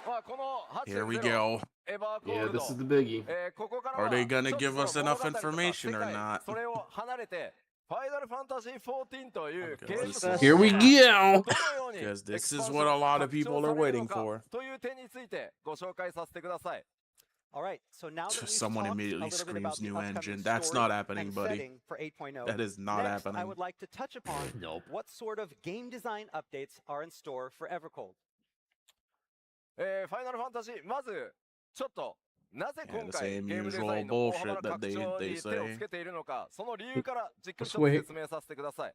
まあこの Here we 8.0 go. エヴァーコー Yeah, ルド this is the biggie. ここからは Are they gonna ちょっと give us その enough 物語とか information or 世界 not? それを離れてファイナルファンタジー14という Okay, ゲーム this シ is- 。Here we go! どのように Because this is エクスパンション what a lot of 拡張 people さ are れるの waiting か for. という点についてご紹介させてください。 All right, so now that we've Someone talked immediately a little bit about screams the new upcoming engine. That's story not happening, and buddy. setting for 8.0, That is not next, I happening. would like to touch upon Nope. what sort of game design updates are in store for Evercold. ファイナルファンタジーまずちょっとなぜ Yeah, 今 the 回 same ゲームデザイ usual ンの大幅な bullshit that 拡張 they に手を say. つけているのかその理由からじっくり Just ちょっと wait. 説明させてください。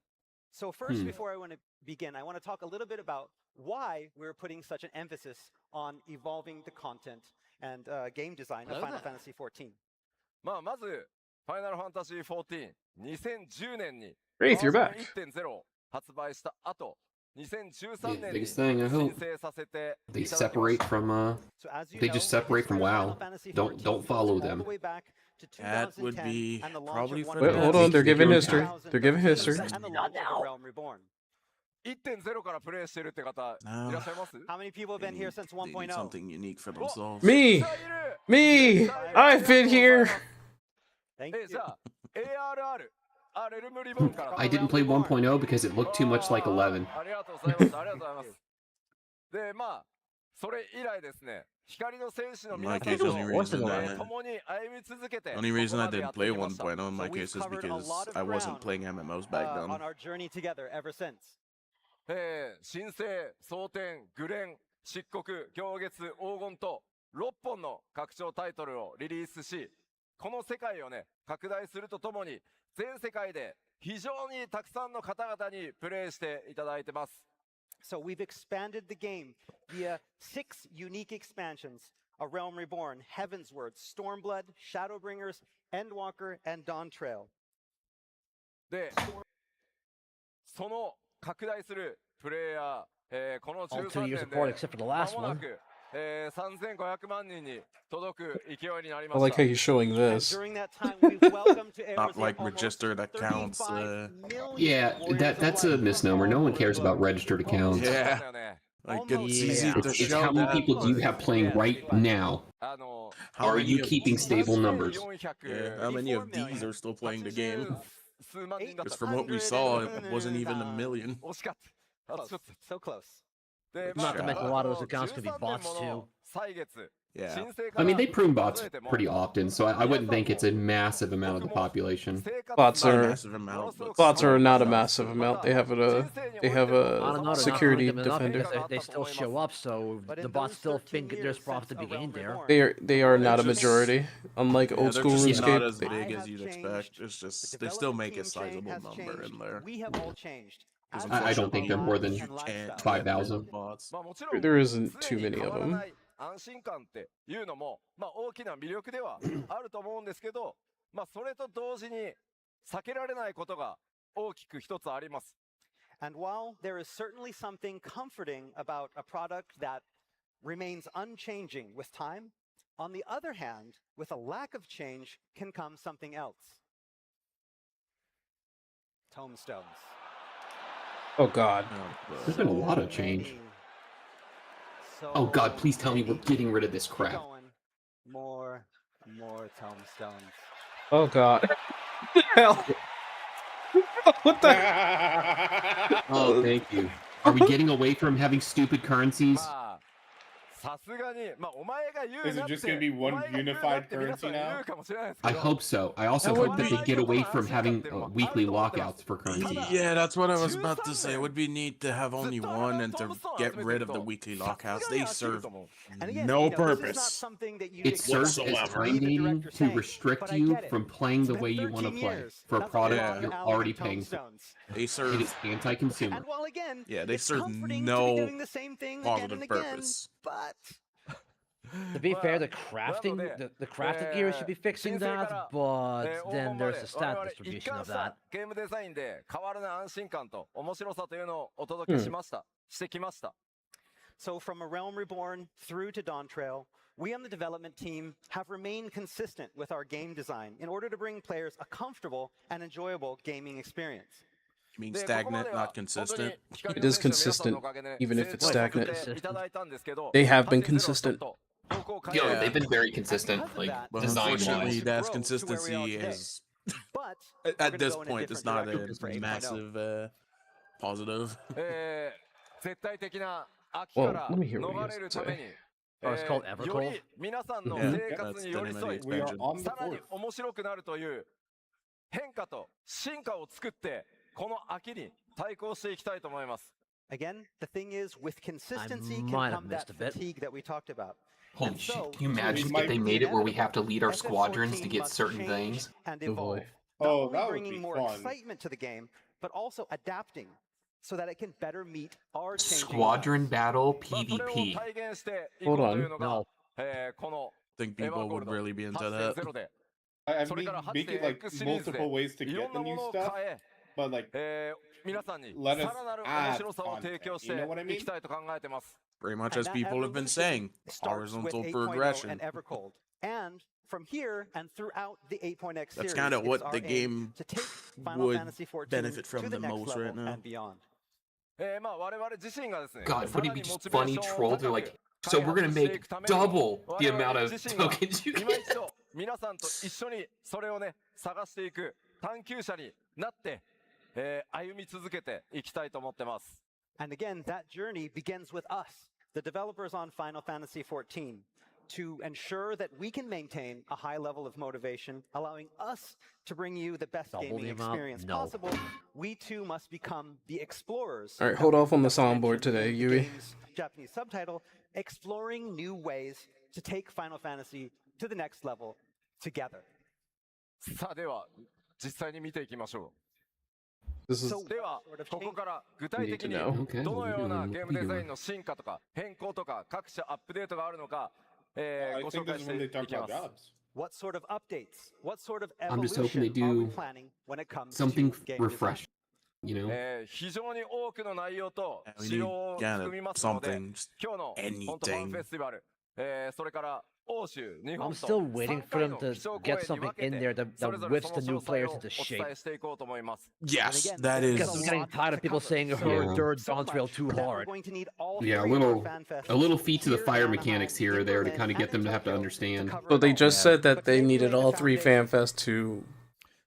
So first, before I want to begin, I want to talk a little bit about why we're putting such an emphasis on evolving the content and game design of Final Fantasy XIV. まずファイナルファンタジー14 2010年に Wraith, you're バー back. ジョン 1.0 を発売した後2013 Yeah, 年に biggest thing, I 申 hope 請させて they いただきま separate した。 from So as you They know, just the separate history from of WoW. Final Fantasy Don't- XIV don't follow goes all them. the way back to That would 2010 be and the launch probably of for one Wait, of hold the on. They're giving Not history. They're giving history. and the launch of the Realm Reborn. 1.0 からプレイしてるって方いらっしゃいます？ How many people have been here since They need 1.0? something unique for themselves. Me! Me! I've been here! Thank じ you. ゃあ ARR レルムリボンから I didn't play 1.0 because it looked too much like 11. ありがとうございます。ありがとうございます。で、まあ、それ以来ですね、光の戦士の In 皆 my さん case, と the only reason 共に歩み続けて、 only reason I ここまでや didn't って play きました 1.0 in my So we've case is covered a because lot of I wasn't ground, playing MMOs back then. on our journey together ever since. 神聖、蒼天、グレン、漆黒、行月、黄金と6本の拡張タイトルをリリースし、この世界をね、拡大するとともに、全世界で非常にたくさんの方々にプレイしていただいてます。So we've expanded the game via 6 unique expansions: A Realm Reborn, Heavensward, Stormblood, Shadowbringers, Endwalker, and Dawntrail. で、その拡大するプレイヤー、この All 13 2 years 年で apart except for the 間 last もな one. く、3500万人に届く勢いになり I まし like た。 how he's showing And this. during that time, we've welcomed to Not Erised like almost registered accounts. 35 million Yeah, warriors that's of a light misnomer. from No all one over cares the about globe. registered accounts. Yeah. Like, it's Almost easy Yeah. to It's show how many that, people do you but have playing right now? how Are many you of keeping stable numbers? Yeah, how many of these are still playing the game? 数万人だった Because from what we saw, it wasn't even a million. 惜しかった。あとちょっと So close. で、 Not to mention a lot of those この accounts could be 13 bots 年も too. の歳月、 Yeah. 申請か I ら mean, they prune bots 数えても pretty often, so I wouldn't think it's a massive amount of the population. 生活 Bots が are Massive amount, but bots are not a still. massive amount. They have a I don't know, they're not security putting them enough defender. because they still show up, so But in the bots those still 13 think there's years profit to since be A Realm gained there. Reborn, They are not a just- majority, unlike Yeah, old they're school just not RuneScape. as They- big I as have you'd changed. expect. It's The just they still make a development team sizable has number changed. in there. We have all changed. Because I don't think they're more than you can't 5,000. bots. まあもちろん There isn't 常 too に many 変 of わら them. ない安心感っていうのも、まあ大きな魅力ではあると思うんですけど、まあそれと同時に避けられないことが大きく一つあります。 And while there is certainly something comforting about a product that remains unchanging with time, on the other hand, with a lack of change can come something else. Tomestones. Oh God. There's been a lot of change. Oh god, please tell me we're getting rid of this Keep crap. going. More tomestones. Oh God. Hell. What the? Oh, thank you. Are we getting away from having stupid currencies? まあさすがに、まあお前が言う Is it なって just gonna be one お前が言うな unified って皆さん currency 言 now? うかもしれないですけ I ど hope so. I also That hope would that be they get away from having nice. weekly lockouts for currencies. Yeah, that's what I was about to say. It would be neat to have only one and to get rid of the weekly lockouts. They serve And again, no you know, this is not purpose. something that you'd It serves expect as whatsoever. to be the time director to saying, restrict but I you get it. from playing the It's way been you want to 13 play years. for a That's product long you're alley already of paying for. tomestones. They It serve is anti-consumer. And while again, Yeah, they it's serve comforting no to be doing the same thing again positive and again, purpose. but To be fair, the な crafting, ので、 the crafting gear should be fixing 申請から that, but 黄 then 金ま there's で the 我 stat 々一 distribution 貫 of した that. ゲームデザインで変わらない安心感と面白さというのをお届けしました、してきました so from A Realm Reborn through to Dawntrail, we on the development team have remained consistent with our game design in order to bring players a comfortable and enjoyable gaming experience. You mean で stagnant, ここま not では本当に consistent? 光 It の is 戦士の皆さん consistent, のおかげで even if it's 成長さ stagnant. せていただいたんですけど They have been 8.0 consistent. ちょっと方向を変え Yo, て they've been very consistent, Because of like that, But design unfortunately, wise. that's Grow to where we are consistency today. is But we're at gonna this go in a point it's different not direction for a 8.0. massive positive. 絶対的な秋 Well, から let me hear what he 逃 has れ to るために Oh, it's called よ Evercold? り皆さんの Yeah, 生活 that's に the 寄り name 添 of the い We are expansion. on the さらに fourth. 面白くなるという変化と進化を作ってこの秋に対抗していきたいと思います Again, the thing is, with consistency can might have come that missed a bit. fatigue that we talked about. Holy And shit, so, can you to imagine might if they be made it where we inevitable, have to lead our FF squadrons to 14 get must certain change things? and Oh, boy. evolve. Oh, Not only that would bringing be more fun. excitement to the game, but also adapting so that it can better meet our changing Squadron lives. battle まあそれを PvP. 体現していこう Hold という on. のが No. この I think people would really be into that. 8.0で I それ mean, から make it like8.x シリーズで multiple ways to いろ get ん the なも new のを stuff, 変え but like 皆さんに Let us さらなる面 add 白さを提供し content. You て know what I mean? いきたいと考えてます Very much And as that people have been evolution saying, starts with horizontal 8.0 progression. and Evercold. And from here and throughout the 8.x That's series, kinda it's what our the aim game to take Final would Fantasy 14 benefit from to the the next most level right now. and beyond. まあ我々自身がですね God, さ would ら it be にモ just チベー funny ション troll? を They're 高 like, く so 開 we're gonna 発してい make くために double the 我々 amount of 自身が tokens you 今 get. 一度皆さんと一緒にそれをね探していく探求者になって、歩み続けていきたいと思ってます And again, that journey begins with us. the developers on Final Fantasy XIV, to ensure that we can maintain a high level of motivation, allowing us to bring you the best Double gaming the amount? experience No. possible, we too must become the explorers. All right, hold off on the soundboard mentioned today, in the Yui. game's Japanese subtitle, exploring new ways to take Final Fantasy to the next level together. さあでは実際に見ていきましょ This is う。ではここから具体的に Okay, どの what are よ you うな doing? ゲー What ム are you デザイ doing? ンの進化とか変更とか各種アップデートがあるのか、I ご紹 think 介 this し is when they てい talk きま about す。 jobs. What sort of updates, what sort of I'm just hoping they evolution are we do planning when it comes Something to game refreshing, you know? 非常に多くの内容と We 仕 need 様を kind 含 of みますので、 something, just 今日の本当ファンフェ anything. スティバル、それから欧州、日 I'm 本 still と waiting 3 for 回 them の to 基調講 get 演に something 分け in て there that, そ that れぞれ whips その the new 詳細 players を into お伝 shape. えしていこうと思います。 Yes, again, that there's is. a Because I'm getting lot tired of to people cover. saying So her Yeah. dirt so bounce rail much too that we're hard. going to need all Yeah, a three of our little fan fests a little feet to the here fire in mechanics Anaheim, here or in there to Berlin, kind of get and in them to have to Tokyo understand. cover So it they all. just Yeah. said that But they today we're needed laying the all three foundation. FanFests to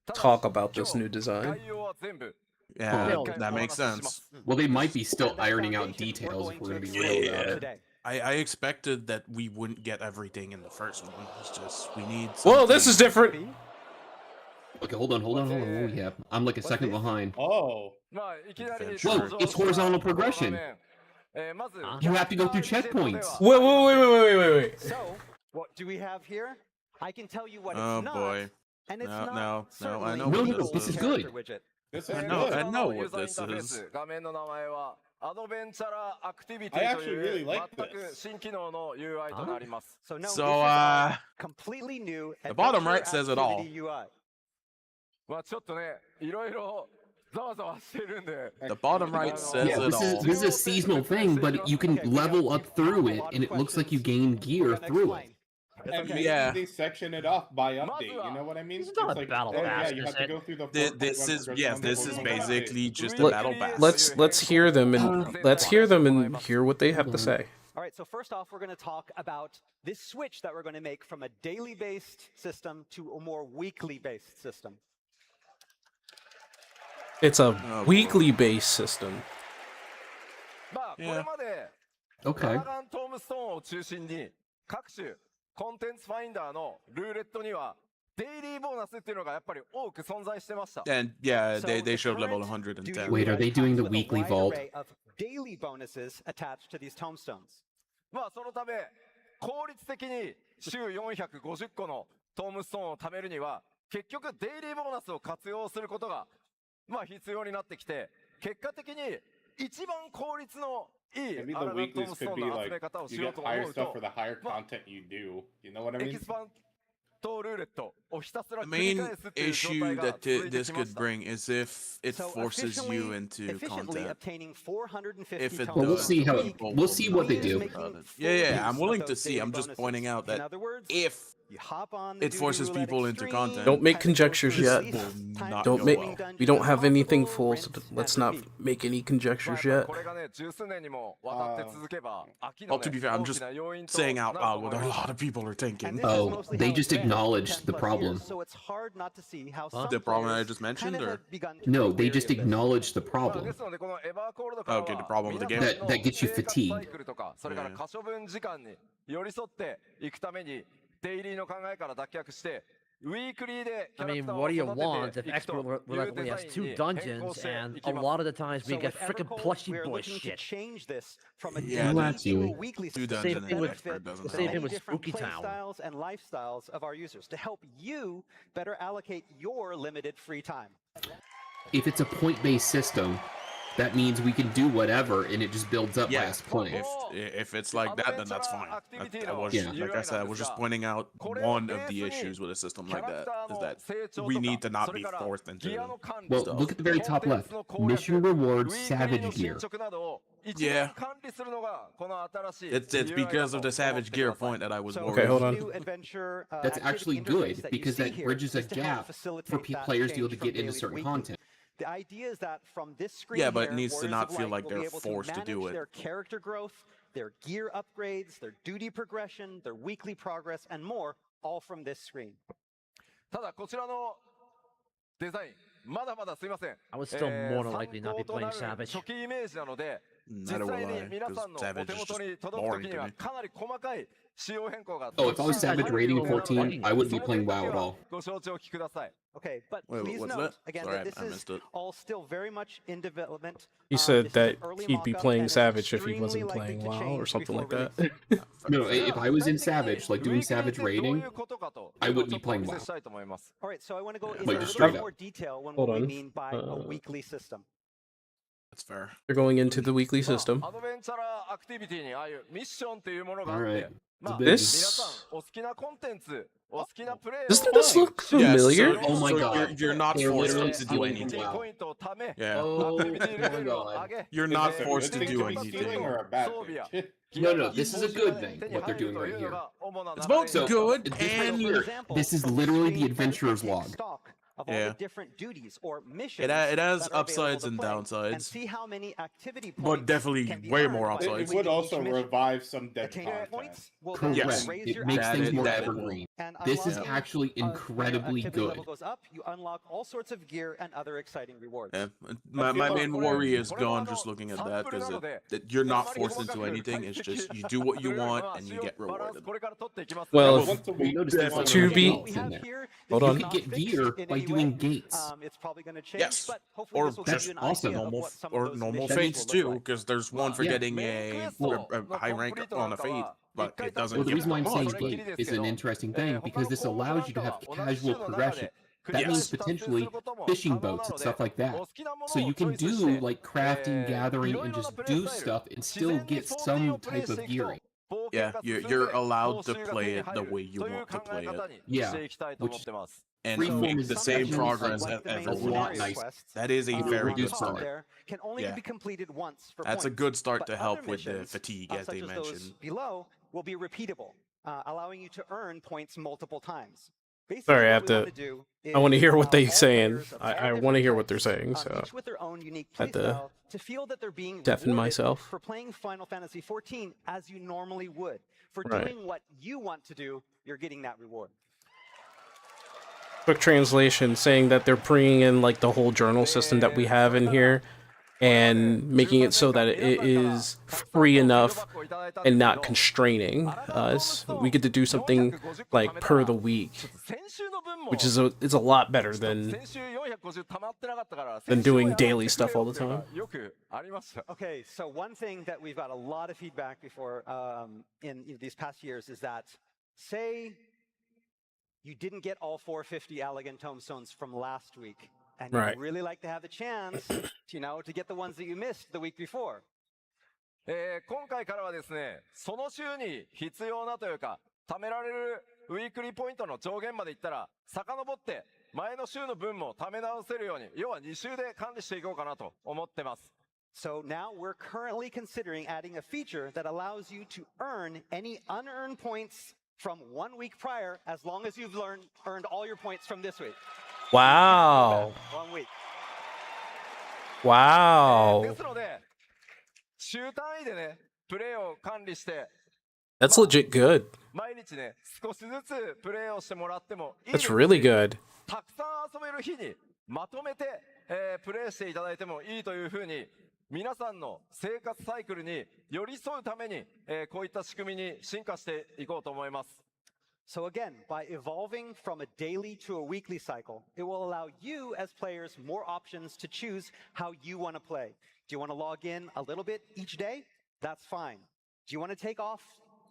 ただし talk about this 今 new 日 design. 概要は全部 Yeah, Well, that makes お話ししま sense. す。 Well, they might be still And that ironing out foundation we're details going if we're to going to be explore real about it. today. I expected that we wouldn't get everything in the first one. It's just we need. Whoa, this is something- different. Okay, hold on. Oh, yeah. I'm like a second behind. Oh, まあいきなり Whoa, 登場 it's した horizontal この画 progression. 面まず You have to go through キャラクターウィジェットで checkpoints. は Wait, wait. So, what do we have here? I can tell you what Oh, it's not, boy. and it's No, not no, certainly I know what the this is. character Good. widget. this is I good. know, こちら I の know ユー what ザーイン this ターフェー is. ス画面の名前はアドベンチャラーアクティビテ I ィと actually いう really like 全く this. 新機能の UI となります。 So no, So, this is our completely new the bottom adventure right says it all. activity UI. まあちょっとね、いろいろざわざわしてるんで。 The bottom right says Yeah, it this is all. this is a seasonal thing, but you can Okay, we level have- up through we it, have a lot and of it looks like you questions gain gear we're gonna through it. explain. And Okay. maybe Yeah. they section it off by update. You know what I mean? This is not It's a like, battle oh, pass, yeah, you is have to it? go through the This is yes, this is 4.1 basically just a Let- battle pass. Let's hear them and hear what they have to say. All right, so first off, we're going to talk about this switch that we're going to make from a daily-based system to a more weekly-based system. It's a boy. weekly based system. まあこ Yeah. れまで Okay. ガラガントームストーンを中心に各種コンテンツファインダーのルーレットにはデイリーボーナスっていうのがやっぱり多く存在してました。 And yeah, So they the showed level current 110. Wait, are they doing the weekly comes with a wide vault? array of daily bonuses attached to these tomestones. まあそのため効率的に週450個のトームストーンを貯めるには結局デイリーボーナスを活用することがまあ必要になってきて結果的に一番効率のいい Maybe ア the ラガントー weeklies ムスト could ーン be の集 like め方をし you よう get と思 higher う stuff と for the higher Well- content you do. You know what I エ mean? キスパントルーレットをひたすら The 繰り main 返すっていう状態 issue が that 続いて this きま could した。 bring is if it So forces you efficiently into content. obtaining 450 If it tomes Well, we'll does, see how people we'll see what they will do. make making about it. Yeah, full I'm use willing of to those see. daily I'm just bonuses. pointing out In that other words, if you hop on the it forces Doodoo Roulette people into Extreme, content, Don't make kind of go conjectures through yet. the Will least time not Don't go make. well. dungeons We don't have anything possible, full, so rinse let's and not repeat. make any まあ conjectures やっ yet. ぱこれがね、十数年にもわたって続けば、飽き Well, の to ね be fair, I'm 大 just きな要因と saying な out ると loud 思 what い a ます。 lot of people are And thinking. this is Oh, mostly they how just it's been acknowledged the 10+ problem. years, so it's hard not to see how Huh? some The problem I players just mentioned, kind of or- have begun to No, grow they weary just of this. acknowledged the まあ problem. ですのでこのエバーコールドからは Okay, the problem with the game. 皆さんの That gets you 生活 fatigued. サイクルとかそれから可処分時間に寄り添っていくためにデイリーの考えから脱却してウィークリーでキ I ャラク mean, ターを what do you 育 want て if ていく Expert と Roulette いうデ only ザ has イン two に変更 dungeons, してい and き a ます。 lot of the times we So get with freaking Evercold, plushy we're boy looking to shit. change this from a Yeah, daily that's to a you. weekly Two system dungeons Same that thing with- would fit doesn't the same thing many with different Spooky play Town. styles and lifestyles of our users to help you better allocate your limited free time. If it's a point-based system, that means we can do whatever, and it just builds up by Yeah, us playing. if it's like that, then that's fine. I was Yeah. like I said, I was just pointing out one of the issues with a system like that is that we need to not be forced into Well, stuff. look at the very top left. Mission rewards Savage Gear. Yeah. It's because of the Savage Gear point that I was So worried. Okay, hold on. new adventure, That's activity actually interface good that you because see that here bridges a is to help gap facilitate for that players to be able change to from get into daily to certain weekly. content. The idea is that from this screen Yeah, but it here, needs to Warriors not of feel Light like will be they're able forced to do manage it. their character growth, their gear upgrades, their duty progression, their weekly progress, and more, all from this screen. ただこちらのデザインまだまだすいません I would still more than 参 likely not be 考とな playing る Savage. 初期イメージなので Neither will I, because Savage is just boring to me. Oh, if I was Savage rating 14, I wouldn't be playing WoW at all. Okay, but Wait, please what's note that? again Sorry, that this I is missed it. all still very much in development. He This said is that an early he'd be mock-up playing and it's Savage if he extremely wasn't likely playing to WoW or change something before like release. that. No, if I was in Savage, like doing Savage raiding, I wouldn't be playing WoW. All right, so I want to go into Like, a little straight bit up. more detail on Hold what we on. mean by a weekly system. That's fair. They're going into the weekly system. All right. It's a biggie. This doesn't Oh, this look Yes, familiar? so, Oh my so God. you're not They're forced literally to do stealing from anything. WoW. Yeah, Oh my God. you're Is not this a forced good to thing do be stealing anything. or a bad thing? No, this is a good thing, what they're doing right here. It's both So, good this right and here, this is literally the adventurer's log. Of all Yeah. the different duties or missions it has that are available upsides to and play, and downsides, see how many activity points but definitely can be way earned more by It upsides. would completing also each mission. revive some dead Attaining content. points will then Correct. Yes. raise It your makes That things is- more that is- evergreen. and This is unlocking actually when your incredibly activity good. level goes up, you unlock all sorts of gear and other exciting rewards. Yeah, I my feel main like- worry is gone just looking at that because you're not forced into anything. It's just you do what you want and you get rewarded. Well, Well, But you notice there's like to be- gates in there. Hold You on. could get gear by doing gates. It's probably going to change, Yes. but hopefully Or this will give that's you an awesome. idea of normal what some or of those normal missions fates will look too, like. because there's one for Yeah. getting a high rank on a fate, but it doesn't. Well, the give reason why I'm saying cost. gate is an interesting thing because this allows you to have casual progression. That means potentially fishing boats and stuff like that. So you can do like crafting, gathering, and just do stuff and still get some type of gearing. Yeah, you're allowed to play it the way you want to play it, Yeah, which and Freeform make is the same actually progress Like the main every a lot week. scenario nice. quests, That is a It very reduced good start. start. there can only Yeah. be completed once for That's a points. good start But to help other with the missions, fatigue, as such they as those mentioned. below, will be repeatable, allowing you to earn points multiple times. Basically, Sorry, I what have we to- wanna do I want to is hear what allow they're all saying. players of all I want to different hear what they're types, saying, so each with their own unique had to playstyle, to feel that they're being deafen rewarded myself. for playing Final Fantasy XIV as you normally would. For Right. doing what you want to do, you're getting that reward. quick translation saying that they're bringing in like the whole journal system that we have in here and making it so that it is free enough and not constraining us. We get to do something like per the week, which is it's a lot better than doing daily stuff all the time. Okay, so one thing that we've got a lot of feedback before in these past years is that, say you didn't get all 450 Allegan tomestones from last week, and Right. you'd really like to have the chance, to get the ones that you missed the week before. 今回からはですね、その週に必要なというか、貯められるウィークリーポイントの上限までいったら、遡って前の週の分も貯め直せるように、要は2週で管理していこうかなと思ってます。So now we're currently considering adding a feature that allows you to earn any unearned points from 1 week prior, as long as you've earned all your points from this week. Wow. 1 week. Wow. ですので、週単位でね、プレイを管理して、 That's legit good. 毎日ね、少しずつプレイをしてもらってもいいです That's really good. たくさん遊べる日にまとめて、プレイしていただいてもいいというふうに、皆さんの生活サイクルに寄り添うために、こういった仕組みに進化していこうと思います。So again, by evolving from a daily to a weekly cycle, it will allow you as players more options to choose how you want to play. Do you want to log in a little bit each day? That's fine. Do you want to take off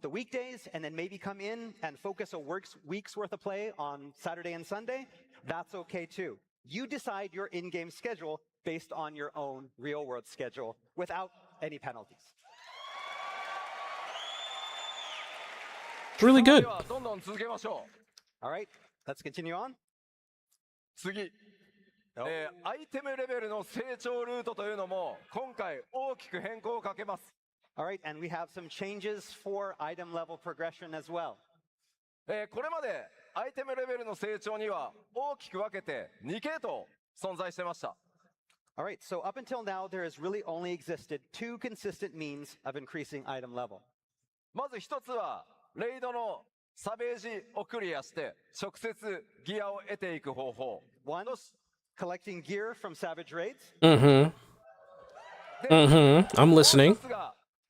the weekdays and then maybe come in and focus a week's worth of play on Saturday and Sunday? That's okay too. You decide your in-game schedule based on your own real-world schedule without any penalties. It's really good. ではどんどん続けましょう。 All right, let's continue on. 次、アイテムレベルの成長ルートというのも今回大きく変更をかけます。 All right, and we have some changes for item level progression as well. これまでアイテムレベルの成長には大きく分けて2系統存在してました。 All right, so up until now, there has really only existed 2 consistent means of increasing item level. まず一つはレイドのサベージをクリアして直接ギアを得ていく方法。 One, collecting gear from Savage Raids. Mm-hmm. I'm listening.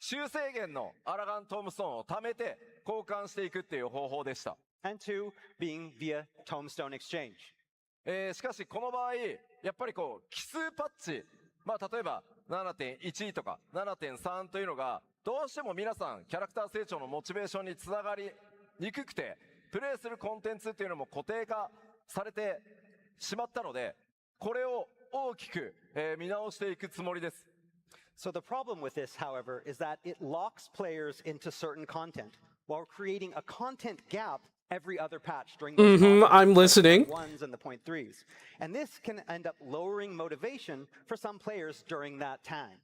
修正源のアラガン・トムストーンを貯めて交換していくっていう方法でした。And two, being via Tombstone Exchange. しかしこの場合、やっぱりこう奇数パッチ、まあ例えば 7.1 とか 7.3 というのがどうしても皆さんキャラクター成長のモチベーションにつながりにくくて、プレイするコンテンツっていうのも固定化されてしまったので、これを大きく、見直していくつもりです。So the problem with this, however, is that it locks players into certain content while creating a content gap every other patch during those I'm listening. ones and the point threes. And this can end up lowering motivation for some players during that time.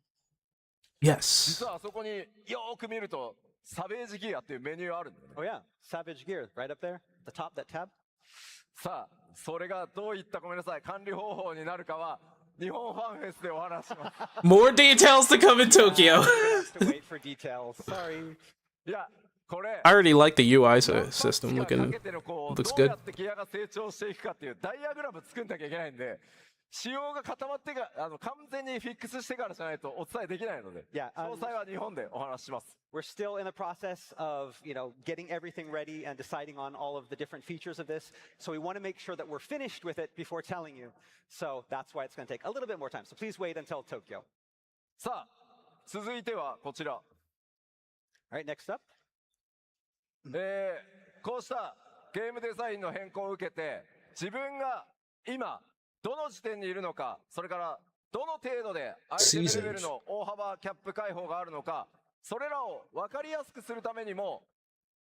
Yes. 実はあそこによーく見るとサベージギアっていうメニューあるんだよね。Oh yeah, Savage Gear, right up there, the top, that tab. さあ、それがどういったごめんなさい管理方法になるかは日本ファンフェスでお話しします。More details to come in Tokyo. Have to wait for details. Sorry. いや、これ I already like the UI system. Looks どう good. やってギアが成長していくかっていうダイアグラム作んなきゃいけないんで、仕様が固まってから完全にフィックスしてからじゃないとお伝えできないので、Yeah, 詳細は日本でお話しします。we're still in the process of, getting everything ready and deciding on all of the different features of this. So we want to make sure that we're finished with it before telling you. So that's why it's going to take a little bit more time. So please wait until Tokyo. さあ、続いてはこちら。All right, next up. こうしたゲームデザインの変更を受けて、自分が今どの時点にいるのか、それからどの程度で相手レベルの大幅キャップ解放があるのか、それらを分かりやすくするためにも、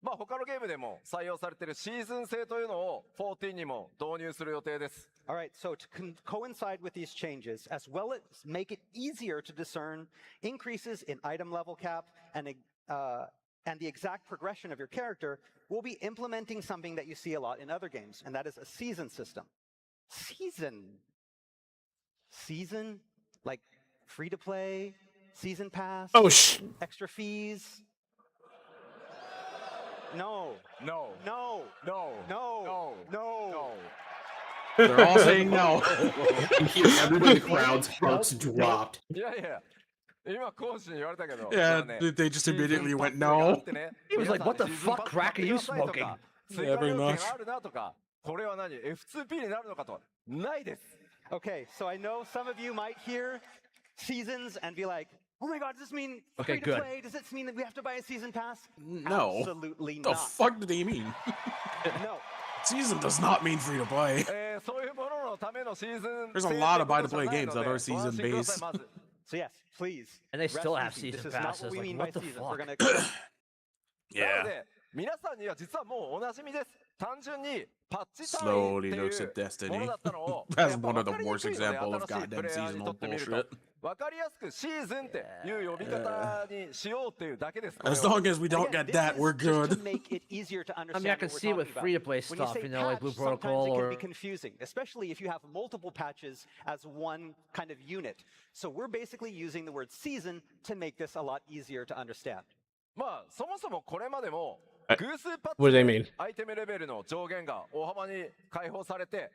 まあ他のゲームでも採用されているシーズン制というのを14にも導入する予定です。All right, so to coincide with these changes, as well as make it easier to discern increases in item level cap and the exact progression of your character, we'll be implementing something that you see a lot in other games, and that is a season system. Season? Like free to play, season pass, extra fees? No. No. No. No. No. No. No. They're all saying no. And here, everyone in the crowd's hearts dropped. いやいや、今講師に言われたけど、 Yeah, ね they just immediately went no. He was like, "What the fuck crack are you smoking?" 追加料金があるなとか、これは何 F2P になるのかとないです。Okay, so I know some of you might hear seasons and be like, oh my god, does this mean Okay, free to good. play? Does it mean that we have to buy a season pass? No. Absolutely The not. fuck do they mean? No. Season does not mean free to play. そういうもののためのシーズン There's a lot of buy-to-play games that are season based. So yes, please. And they still rest have easy. season This is not passes. what we Like, mean what by the season. fuck? We're gonna なの Yeah. で、皆さんには実はもうおなじみです。単純にパッチ単位 Slowly ってい looks う at もの Destiny. だったのを That's one of the worst やっぱ example of 分かりにくいの goddamn で新しいプレイヤーに seasonal とってみると bullshit. 分かりやすくシーズンっていう呼び方にしようっていうだけです。 As long as we don't Again, get this that, is we're just to good. make it easier to I understand mean, I can what we're see with talking about. free-to-play When you stuff, say you know, like Blue patch, sometimes Protocol it can or be confusing, especially if you have multiple patches as one kind of unit. So we're basically using the word season to make this a lot easier to understand. まあそもそもこれまでもえ偶数パ What do ッ they チ mean? でアイテムレベルの上限が大幅に解放されて、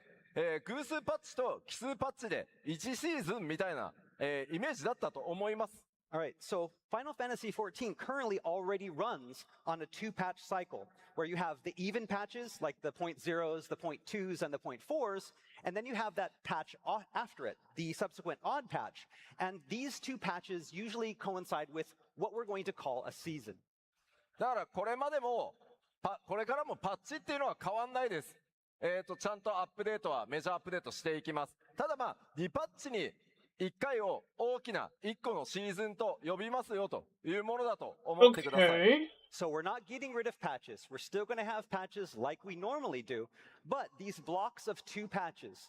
偶数パッチと奇数パッチで1シーズンみたいな、イメージだったと思います。All right, so Final Fantasy XIV currently already runs on a two-patch cycle, where you have the even patches, like the point zeros, the point twos, and the point fours, and then you have that patch after it, the subsequent odd patch. And these two patches usually coincide with what we're going to call a season. だからこれまでもこれからもパッチっていうのは変わんないです。ちゃんとアップデートはメジャーアップデートしていきます。ただまあ2パッチに1回を大きな1個のシーズンと呼びますよというものだと思ってください。So we're not getting rid of patches. We're still going to have patches like we normally do, but these blocks of two patches,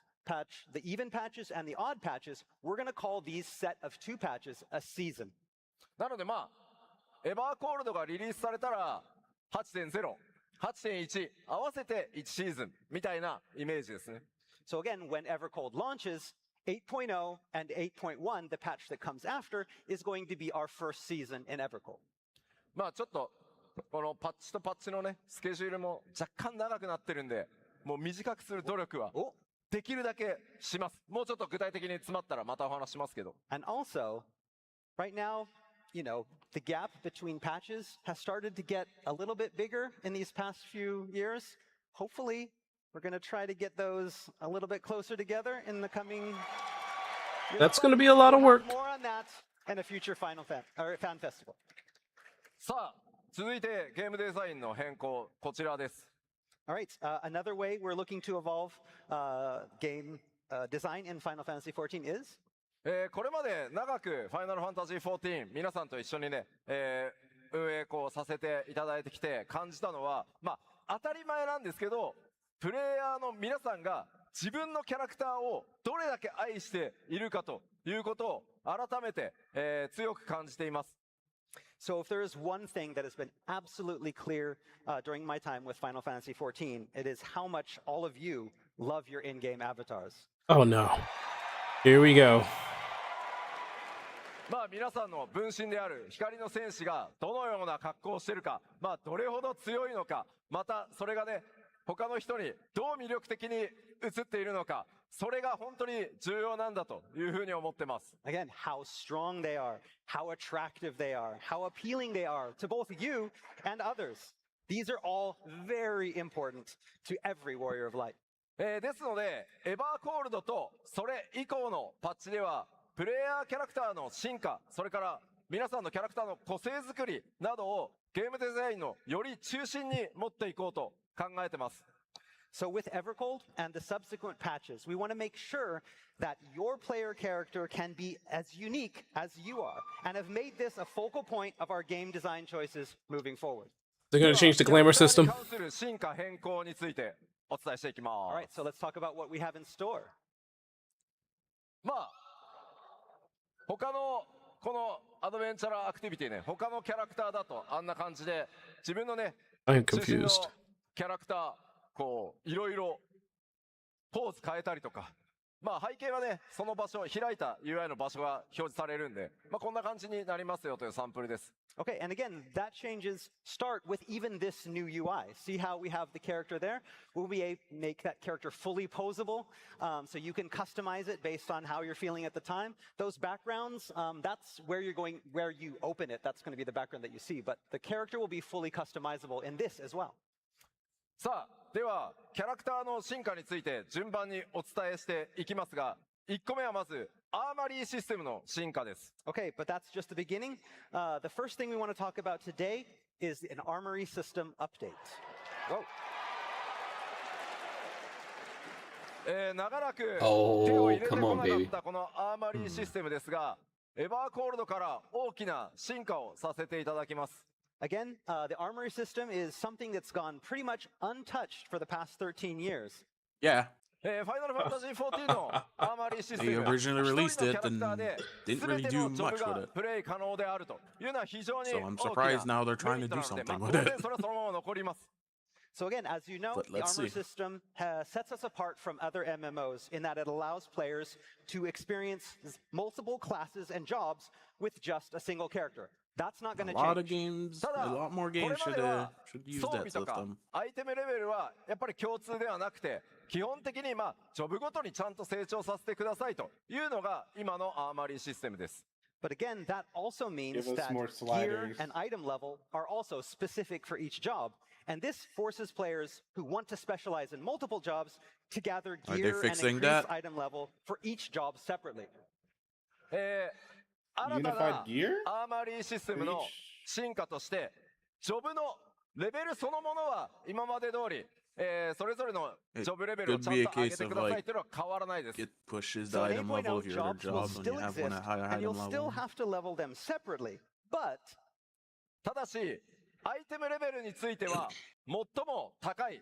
the even patches and the odd patches, we're going to call these set of two patches a season. なのでまあエバーコールドがリリースされたら 8.0、8.1 合わせて1シーズンみたいなイメージですね。So again, when Evercold launches, 8.0 and 8.1, the patch that comes after, is going to be our first season in Evercold. まあちょっとこのパッチとパッチのねスケジュールも若干長くなってるんで、もう短くする努力はできるだけします。もうちょっと具体的に詰まったらまたお話しますけど。And also, Right now, you know, the gap between patches has started to get a little bit bigger in these past few years. Hopefully, we're going to try to get those a little bit closer together in the coming years. That's going to be a lot of work. More on that in a future Fan Festival. さあ、続いてゲームデザインの変更、こちらです。All right, another way we're looking to evolve game design in Final Fantasy XIV is? これまで長くファイナルファンタジー14皆さんと一緒にね、運営こうさせていただいてきて感じたのは、まあ当たり前なんですけど、プレイヤーの皆さんが自分のキャラクターをどれだけ愛しているかということを改めて、強く感じています。So if there is one thing that has been absolutely clear during my time with Final Fantasy XIV, it is how much all of you love your in-game avatars. Oh no. Here we go. まあ皆さんの分身である光の戦士がどのような格好をしているか、まあどれほど強いのか、またそれがね、他の人にどう魅力的に映っているのか、それが本当に重要なんだというふうに思ってます。Again, how strong they are, how attractive they are, how appealing they are to both you and others. These are all very important to every warrior of light. ですので、エバーコールドとそれ以降のパッチでは、プレイヤーキャラクターの進化、それから皆さんのキャラクターの個性作りなどをゲームデザインのより中心に持っていこうと考えてます。So with Evercold and the subsequent patches, we want to make sure that your player character can be as unique as you are, and have made this a focal point of our game design choices moving forward. They're going to change the glamour system. 関する進化変更についてお伝えしていきます。All right, so let's talk about what we have in store. まあ他のこのアドベンチャーアクティビティね、他のキャラクターだとあんな感じで自分のね、 I'm 中心の confused. キャラクターこういろいろポーズ変えたりとか、まあ背景はね、その場所開いた UI の場所が表示されるんで、まあこんな感じになりますよというサンプルです。Okay, and again, that changes start with even this new UI. See how we have the character there? We'll be able to make that character fully posable, so you can customize it based on how you're feeling at the time. Those backgrounds, that's where you're going, where you open it, that's going to be the background that you see. But the character will be fully customizable in this as well. さあ、ではキャラクターの進化について順番にお伝えしていきますが、1個目はまずアーマリーシステムの進化です。Okay, but that's just the beginning. The first thing we want to talk about today is an armory system update. Whoa. 長らく Oh, 手を入れて come こ on, なかっ baby. たこのアーマリーシステムですが、エバーコールドから大きな進化をさせていただきます。Again, the armory system is something that's gone pretty much untouched for the past 13 years. Yeah. ファイナルファンタジー14のアーマリーシステ They ムは originally 一人 released のキ it ャラクター and で didn't 全 really て do のジョ much ブ with が it. プレイ可能であるというのは非常に So I'm 大き surprised な now they're メ trying リ to ット do なので、まあ something 当 with 然 it. それはそのまま残ります。So again, as you know, But the let's armor see. system sets us apart from other MMOs in that it allows players to experience multiple classes and jobs with just a single character. That's not going A to lot of change. games, a lot more これ games までは should use 装 that 備とか system. アイテムレベルはやっぱり共通ではなくて、基本的にまあジョブごとにちゃんと成長させてくださいというのが今のアーマリーシステムです。But again, that also means Give us that more gear sliders. and item level are also specific for each job. And this forces players who want to specialize in multiple jobs to gather Are they gear and fixing increase that? item level for each job separately. 新た Unified な gear? アーマリーシステムの進化としてジョブのレベルそのものは今まで通り、それぞれのジョブレベルをちゃんと上げてくださいというのは変わらないです。 It pushes the So item level of your other jobs will jobs when you still have exist, one at higher and you'll item still level. have to level them separately. But ただし、アイテムレベルについては最も高い、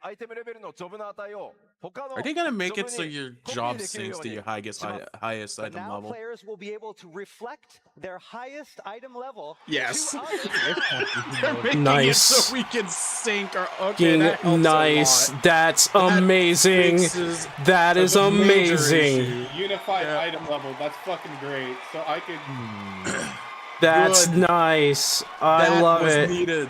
アイテムレベルのジョブの値を他の Are they gonna make it ジ so ョブに your コピー job できるよ syncs う to に your highest But item now level? players will be able to reflect their highest item level Yes. to others. They're making it Nice. so we can sync our okay. That helps Nice. a lot. That's amazing. Fixes That is a major amazing. issue. Unified Yeah. item level. That's fucking great. So I could. That's Good. nice. I That love was it. needed.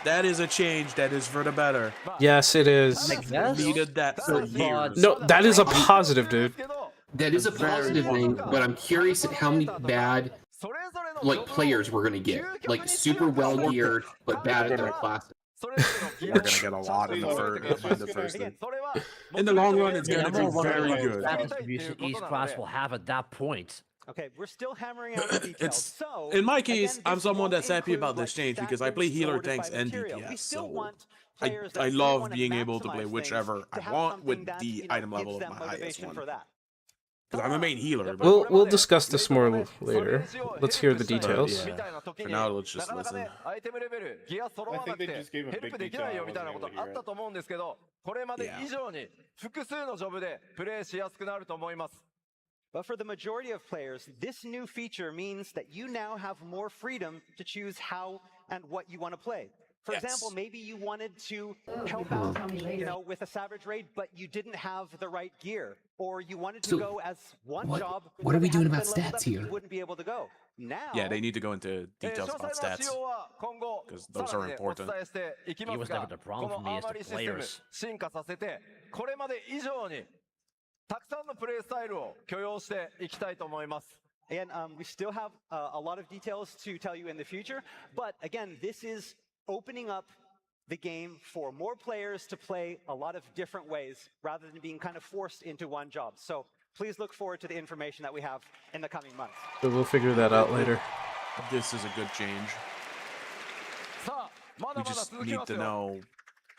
That is a change that is for the better. Yes, it is. I guess. Needed that for years. No, that is a positive, dude. Oh, That is a positive thing, but I'm curious at how many bad like players we're gonna get, like super well geared but bad at their classes. We're gonna get a lot in the first. In the long run, it's gonna be very good. Distribution each class will have at that point. Okay, we're still hammering out the details. So, In my case, again, I'm this someone won't that's happy about include, this change like, because I play stat-based healer, sorted tanks, by and material. We DPS. still So want players that I really love wanna being able to maximize play things, whichever to I have want something with that, the you know, item level gives of them my highest motivation one. for that. Because I'm a main healer. But We'll discuss this more later. Let's hear the details. yeah. For now, let's just listen. アイテムレベル、ギア揃わなくて I think they just gave a ヘル big プできないよみたいなことあ detail ったと思うんですけど、これまで以上に複数のジョブでプレイしやすくなると思います。 But for the majority of players, this new feature means that you now have more freedom to choose how and what you want to play. For example, maybe you wanted to help out, you know, with a Savage Raid, but you didn't have the right gear, or you wanted to So, go as one job. what are we but doing hadn't about been leveled stats up, you here? wouldn't be able to go. Now, Yeah, they need to go into details 詳 about 細な仕 stats. 様は今後 'Cause さ those ら are にお important. 伝えしていきま He す was が、 never the こ problem の for me アー as マ the リーシステム players. 進化させて、これまで以上にたくさんのプレイスタイルを許容していきたいと思います。 and we still have a lot of details to tell you in the future, but again, this is opening up the game for more players to play a lot of different ways rather than being kind of forced into one job. So please look forward to the information that we have in the coming months. So we'll figure that out later. This is a good change. さあ、まだ We まだ just 続き need ます to よ。 know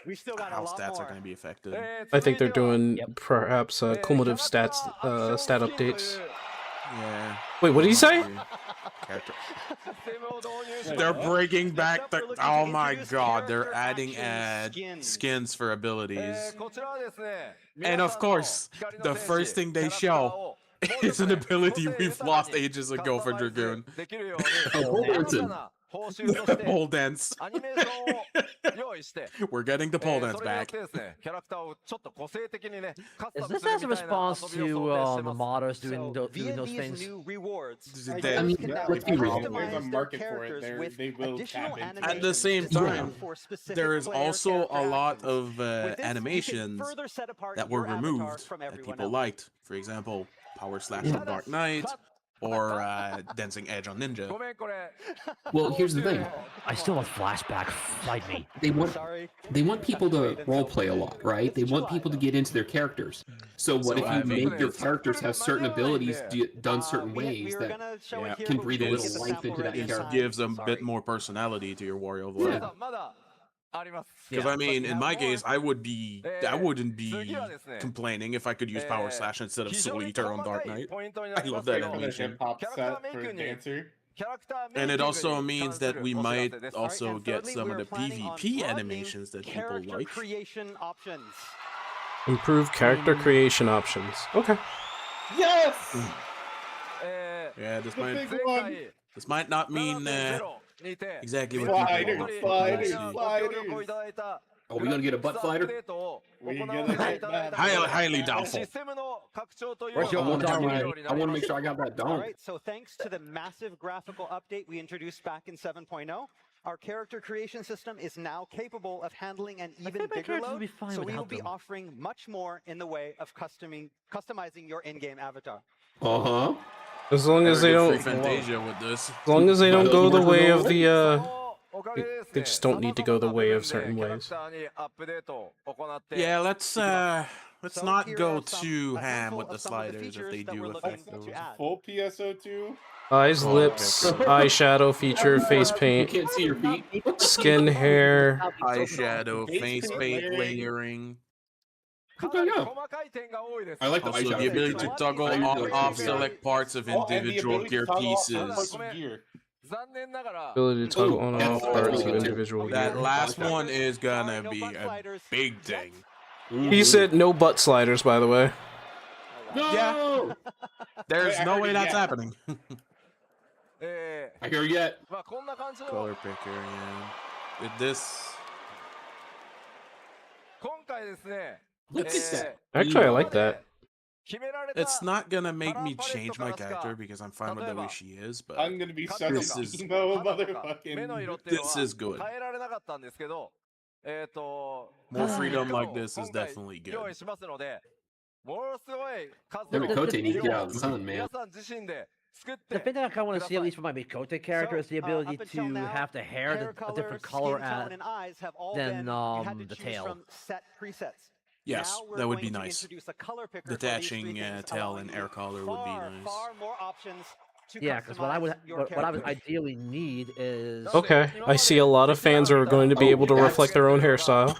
We still got a how lot stats are more. going to be affected. I think they're 続いては doing perhaps cumulative stats, stat キャラクターアクションスキルという updates. Yeah. Wait, what did he say? Character. システムを導入し They're breaking back the. Oh my introduce god, they're character adding action skins for abilities. こちらはですね、 And of course, the first thing they show is an ability we've lost ages ago for Dragoon. できるよう Oh, に、 Bolton. 新たな報酬として Pole dance. アニメーションを用意して、 We're getting the pole そ dance れによっ back. てですね、キャラクターをちょっと個性的にね、カスタ Is ム this する as a みたいな response 遊び to を想定して the ます。 modders So doing via those these things? new rewards, They- players I mean, can now let's be real. There's a customize their market for it. characters They're- with they will additional tap into it. At the animations same designed time, for specific there is player also character a lot actions. of With this, you can animations further set apart that were your avatar removed from that everyone people else. liked. For example, Power Slash on Dark Knight or Dancing Edge on Ninja. ごめんこれ。 Well, here's the thing. I still want flashback. Fight me. Sorry. They want people to roleplay a lot, right? They want people to get into their characters. So what if I you mean, make your characters have certain abilities done certain We ways were that gonna show yeah, it here, can but breathe we a didn't little get the life sample into that ready in character. time. Gives a Sorry. bit more personality to your Warrior of ま Light. だまだあります。 Because I mean, But in my now case, more. I wouldn't be 次はですね、 complaining if I could use Power Slash instead of 非常 Soul に Eater 細 on か Dark い Knight. ポイントにな I りま love すけ that ど、 For the animation. hip hop キャラクタ set ーメイ for クに dancer. キャラクターメイ And キ it ングに also 関 means する that we お知ら might せです。 also And get thirdly, some of we're the planning on PvP broadening animations that people character like. creation options. Improve character creation options. Okay. Yes! Yeah, this The might big 前 one! 回 this might not mean 7.0にて exactly what Sliders, people 本 want. 当に sliders, ご協力をいただいた Are we gonna get a butt アッ slider? プデートを We 行 gonna わせて get いただいた that. Highly シ doubtful. ステムの拡張という Where's の your が dog, できる man? ようにな I り want ま to す make sure I got that All done. right, so thanks to the massive graphical update we introduced back in 7.0, our character creation system is now capable of handling an even think my bigger characters will load, be fine so we will without be them. offering much more in the way of customizing your in-game avatar. Uh-huh. As long as they Better don't, get free Fantasia with this. as long as they don't go the way of the そのおかげでですね、 they just don't need to go the way of 様 certain 々な部分で ways. キャラクターにアップデートを行って Yeah, let's So not here go are some- too a ham handful with the of some of the sliders if features they that we're do looking affect to those. add. Full PSO2? Eyes, Oh, lips, okay. eyeshadow feature, face You paint, can't see your feet. skin, hair. Eyeshadow, Face face paint paint layering. layering. かなり細かい点が多いです。 I like the Also, the eyeshadow. ability to toggle off select parts of Oh, and the individual ability gear to toggle off parts pieces. of gear. 残念ながら、 Ability to toggle on and that's off parts really of good too. individual That gear. last one is gonna No be butt a sliders. big thing. He said no butt sliders, by the way. No! There's Wait, I no heard way it, that's yeah. happening. I hear yet. まあこんな感じの Color picker, yeah. With this, 今回ですね、 Look at that. Actually, I like that. 決められた it's not gonna make me change my character because I'm fine with the way she is, but I'm gonna be such This a is- emo 肌とか目の motherfucking... 色っていうの this は is good. 変えられなかったんですけど、More freedom 結果 like を this is 今回 definitely 用 good. 意しますので、ものすごい数 Damn の it, Kote needs to get out of the 色を sun, man. 皆さん自身で The thing that I kind of want to see, at least for my Mikote character, is the ability to have the hair a different color than the tail. Yes, that would be nice. Detaching tail and hair color would be nice. Yeah, because what I would ideally need is... Okay, I see a lot of fans are going to be able to reflect their own hairstyle.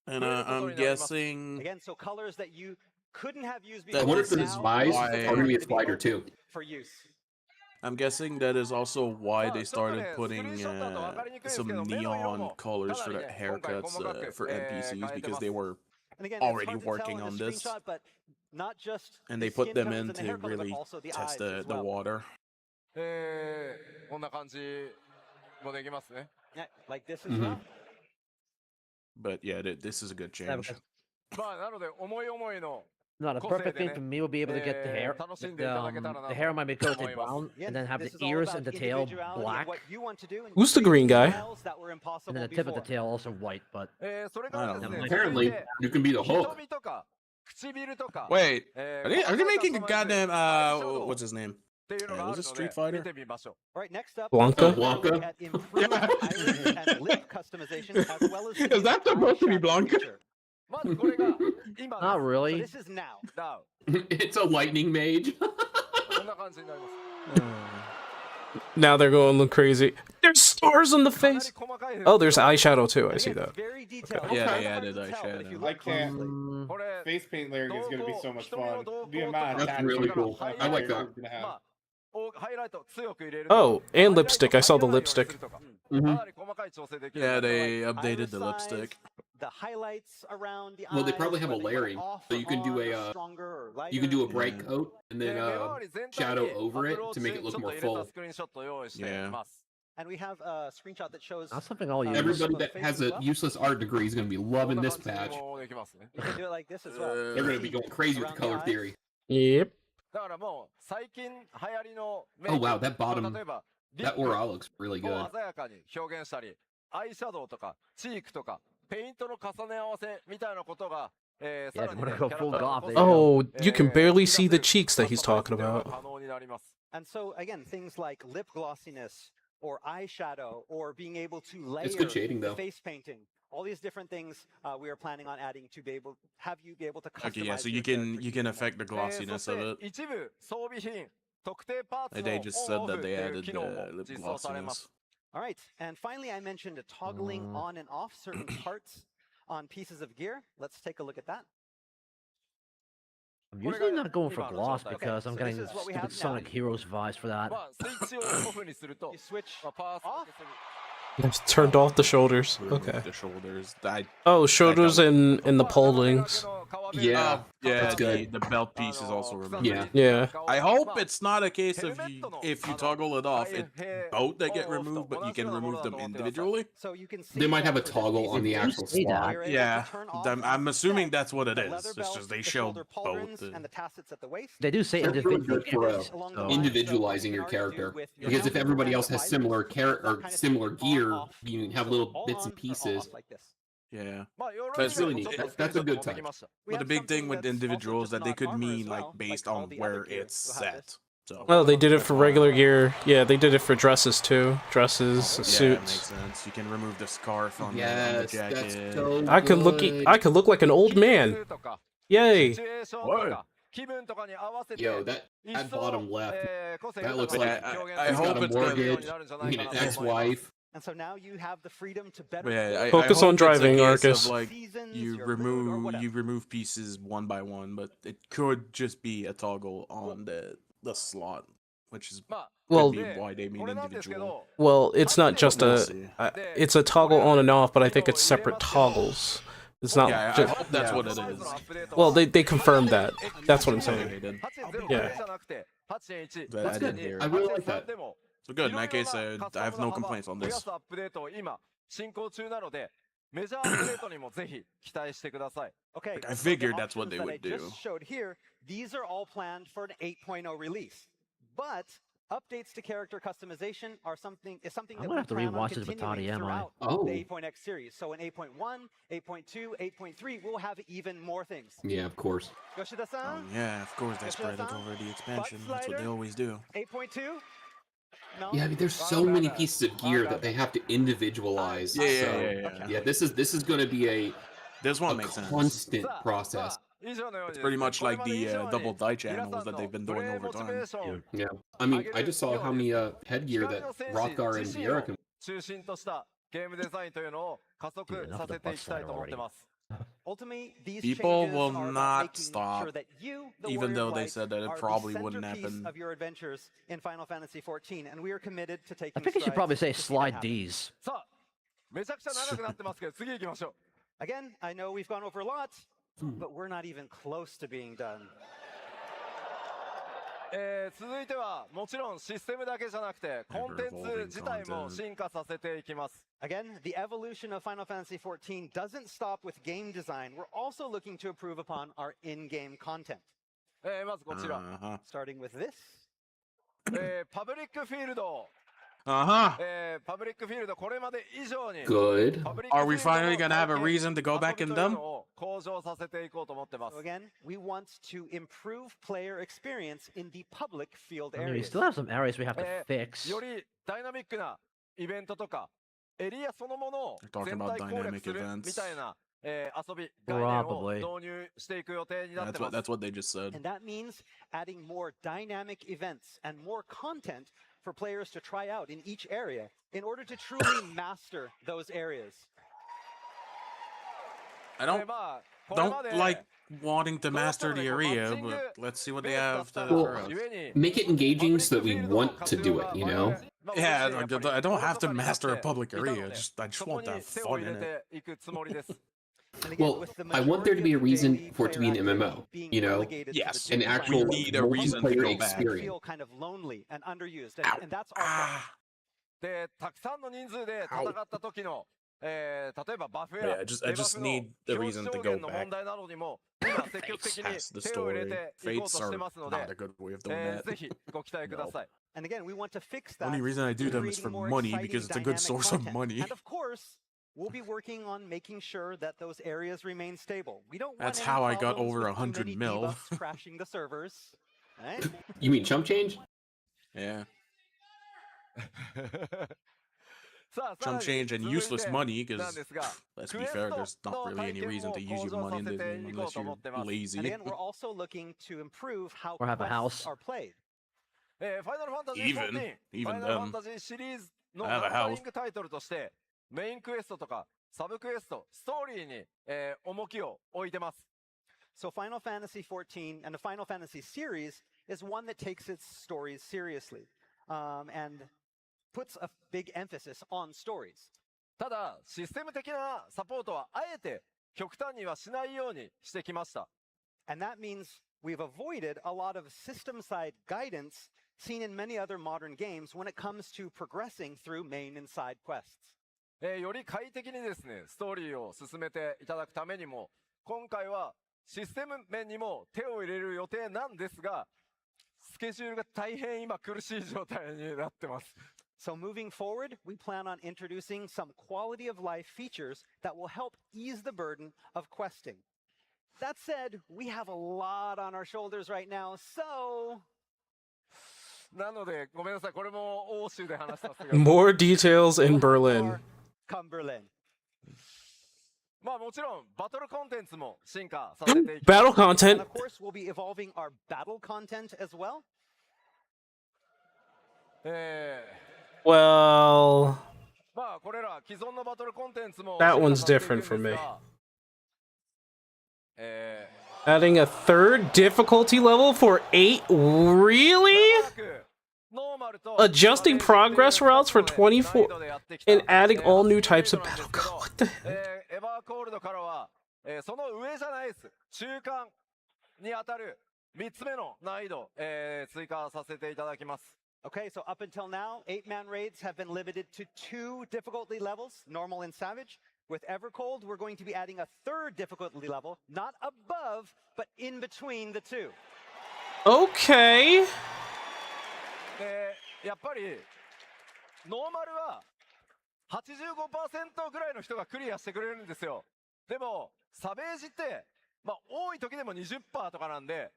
And I'm guessing... Again, so colors that you couldn't have used I wonder if this Vi's are going to be a slider too. For use. I'm guessing that is also why they started putting some neon colors for the haircuts for NPCs, because they were already working on this. And they put them in to really test the water. Yeah, like this as well. But yeah, this is a good change. No, the perfect thing for me would be able to get the hair on my Mikote brown, and then have the ears and the tail black. Who's the green guy? And then the tip of the tail also white, but... Apparently, you can be the Hulk. Wait, are they making a goddamn, what's his name? Was it Street Fighter? Right, next up, Blanca? Blanca? Is that supposed to be Blanca? Not really. So this is now. It's a lightning mage. Now they're going crazy. There's stars on the face. Oh, there's eyeshadow too. I see that. Okay. Yeah, they added eyeshadow. I can't. Face paint layering is going to be so much fun. The amount of That's really cool. I like that. Oh, and lipstick. I saw the lipstick. Yeah, they updated the lipstick. The highlights around the Well, they probably have a layering, so you can do a bright coat and then shadow over it to make it look more full. Yeah. And we have a screenshot that shows That's something I'll use. Everybody that has a useless art degree is going to be loving this patch. You can do it like this as well. They're going to be going crazy with the color theory. Yep. Oh wow, that bottom, that aura looks really good. Yeah, if you want to go full goth. Oh, you can barely see the cheeks that he's talking about. And so again, things like lip glossiness or eyeshadow or being able to layer It's good shading, though. face painting. All these different things we are planning on adding to be able to customize. Okay, yeah, so your you can affect the glossiness of it. They just said that they added lip glossiness. All right, and finally I mentioned toggling on and off certain parts on pieces of gear. Let's take a look at that. I'm usually not going for gloss because I'm getting stupid Sonic Heroes vibes for that. You switch off. It's turned off the shoulders. Okay. The shoulders. Oh, shoulders in the pollings. Yeah, yeah, that's good. The belt piece is also removed. Yeah. Yeah. I hope it's not a case of if you toggle it off, it's both that get removed, but you can remove them individually. So you can see They might have a toggle on the actual slot. Yeah, I'm assuming that's what it is. It's just they show both. And the tassets at the waist. They do say That's really individual. good for individualizing your character. Because if everybody else has similar similar gear, you can have little bits and pieces. Yeah, That's really neat. That's a good touch. But the big thing with individuals that they could mean like based on where it's set. So. Oh, they did it for regular gear. Yeah, they did it for dresses too. Dresses, Yeah, suits. that makes sense. You can remove the scarf on, the jacket. That's so I could look like an old man. Yay! What? Yo, that bottom left, that looks like I he's got hope a it's mortgage, an ex-wife. And so now you have the freedom to better I Focus hope on it's a driving, case Arcus. of, like, seasons, you your mood, or whatever. remove pieces one by one, but it could just be a toggle on the slot, which is Well, could be why they mean individual. Well, it's not just We'll a. see. It's a toggle on and off, but I think it's separate toggles. It's not. Yeah, I just, hope that's what it is. well, they confirmed that. That's what I'm saying. They did. Yeah. But I didn't hear I it. really like that. So good. In that case, I have no complaints on this. Okay, I so figured the that's what they options would that I do. just showed here, these are all planned for an 8.0 release. But Updates to character customization are something I'm that gonna we have to plan on rewatch this with continuing Toddy, am I? throughout Oh. the 8.x series. So in 8.1, 8.2, 8.3, we'll have even more things. Yeah, of course. Yoshida-san, Yeah, of course they spread it Yoshida-san, over the butt expansion. That's what they slider, always do. 8.2. No. Yeah, I mean, there's so many pieces of gear that they have to individualize. Yeah, so, yeah. yeah, this is going to be a This one makes sense. constant process. It's pretty much like the double die channels that they've been doing over time. Yeah, I mean, I just saw how many headgear that Rothgar and Vieira can. 中心としたゲームデザインというのを加速 Dude, enough さ of the せてい butt きたい slider と思って already. ます。 Ultimately, these People changes will are about not making stop, sure that you, the even warrior though of they light, said that it are the probably wouldn't centerpiece happen. of your adventures in Final Fantasy XIV, and we are committed to taking I think you should strides probably say to see that slide happen. D's. さあ、めちゃくちゃ長くなってますけど、次行きましょう。 Again, I know we've gone over a lot, but we're not even close to being done. 続いてはもちろんシステムだけじゃなくてコンテンツ自体も進化させていきます。 Again, the evolution of Final Fantasy XIV doesn't stop with game design. We're also looking to improve upon our in-game content. まずこちら、 Starting with this. パブリックフィールド。 パブリックフィールドこれまで以上に Good. Are we finally gonna have a reason to go back in them? 向上させていこうと思ってます。 So again, we want to improve player experience in the public field I mean, we areas. still have some areas we have to fix. よりダイナミックなイベントとかエリアそのものを Talking 全 about 体攻略 dynamic する events. みたいな、遊び概念を Probably. 導入していく予定になって That's ま what す。 that's what they just said. And that means adding more dynamic events and more content for players to try out in each area in order to truly master those areas. I don't まあこれま don't で like wanting to master the area, but let's see what they have to Well, for us. Make it engaging so that we want to do it, you know? Yeah, like, I don't have to master a public area. I just want to have fun in it. いくつもりです。 And again, Well, with the I want there to be a majority of reason daily for it to be an player MMO, activity being you know? relegated to Yes. the An different actual We need a reason to multiplayer go back. I experience. feel kind of lonely and underused, and that's our fault. で、たくさんの人数で戦った時の、例えばバフ Yeah, や I デ just バフ need the の reason 表 to 示 go 上限の back. 問題などにも今積極的に That's the 手を入れ story. ていこうと Fates して are ますので、 not a good way of doing ぜ that. ひご期待ください。 And again, we want to fix that. Only reason I do them is creating for more money exciting because it's a good dynamic source of content. money. And of course, we'll be working on making sure that those areas remain stable. We don't want That's any how I got problems over with 100 too many mil. debuffs crashing the servers. Right? You mean chump change? Yeah. さあ、 Chump change and 続いて useless money なん because ですが、 let's be fair, there's not really any reason to use your money in this game unless you're And lazy. again, we're also looking to improve how Or have a quests house. are played. ファイナルファンタジー Even 14、ファイ them. ナルファンタジーシリーズの I have ナ a ンバ house. リングタイトルとしてメインクエストとかサブクエスト、ストーリーに、重きを置いてます。 So Final Fantasy XIV and the Final Fantasy series is one that takes its stories seriously and puts a big emphasis on stories. ただ、システム的なサポートはあえて極端にはしないようにしてきました。 And that means we've avoided a lot of system-side guidance seen in many other modern games when it comes to progressing through main and side quests. より快適にですね、ストーリーを進めていただくためにも、今回はシステム面にも手を入れる予定なんですが、スケジュールが大変今苦しい状態になってます。 So moving forward, we plan on introducing some quality of life features that will help ease the burden of questing. That said, we have a lot on our shoulders right now, so なので、ごめんなさい、これも欧州で話したんですけど。 More details in Berlin. come Berlin. まあもちろんバトルコンテンツも進化させていき Battle And content. of course, we'll be evolving our battle content as well. Well, まあこれら既存のバトルコンテンツも That one's 進化させていくん different for です me. が adding a third difficulty level for 8? Really? ノーマルと Adjusting progress routes for 24 and adding all new types of battle. What the heck? エバーコールドからは、その上じゃないです中間に当たる3つ目の難易度、追加させていただきます。 Okay, so up until now, 8-man raids have been limited to 2 difficulty levels, normal and savage. With Evercold, we're going to be adding a 3rd difficulty level, not above, but in between the two. Okay. でやっぱりノーマルは85% ぐらいの人がクリアしてくれるんですよ。でもサベージって多い時でも 20% とかなんで、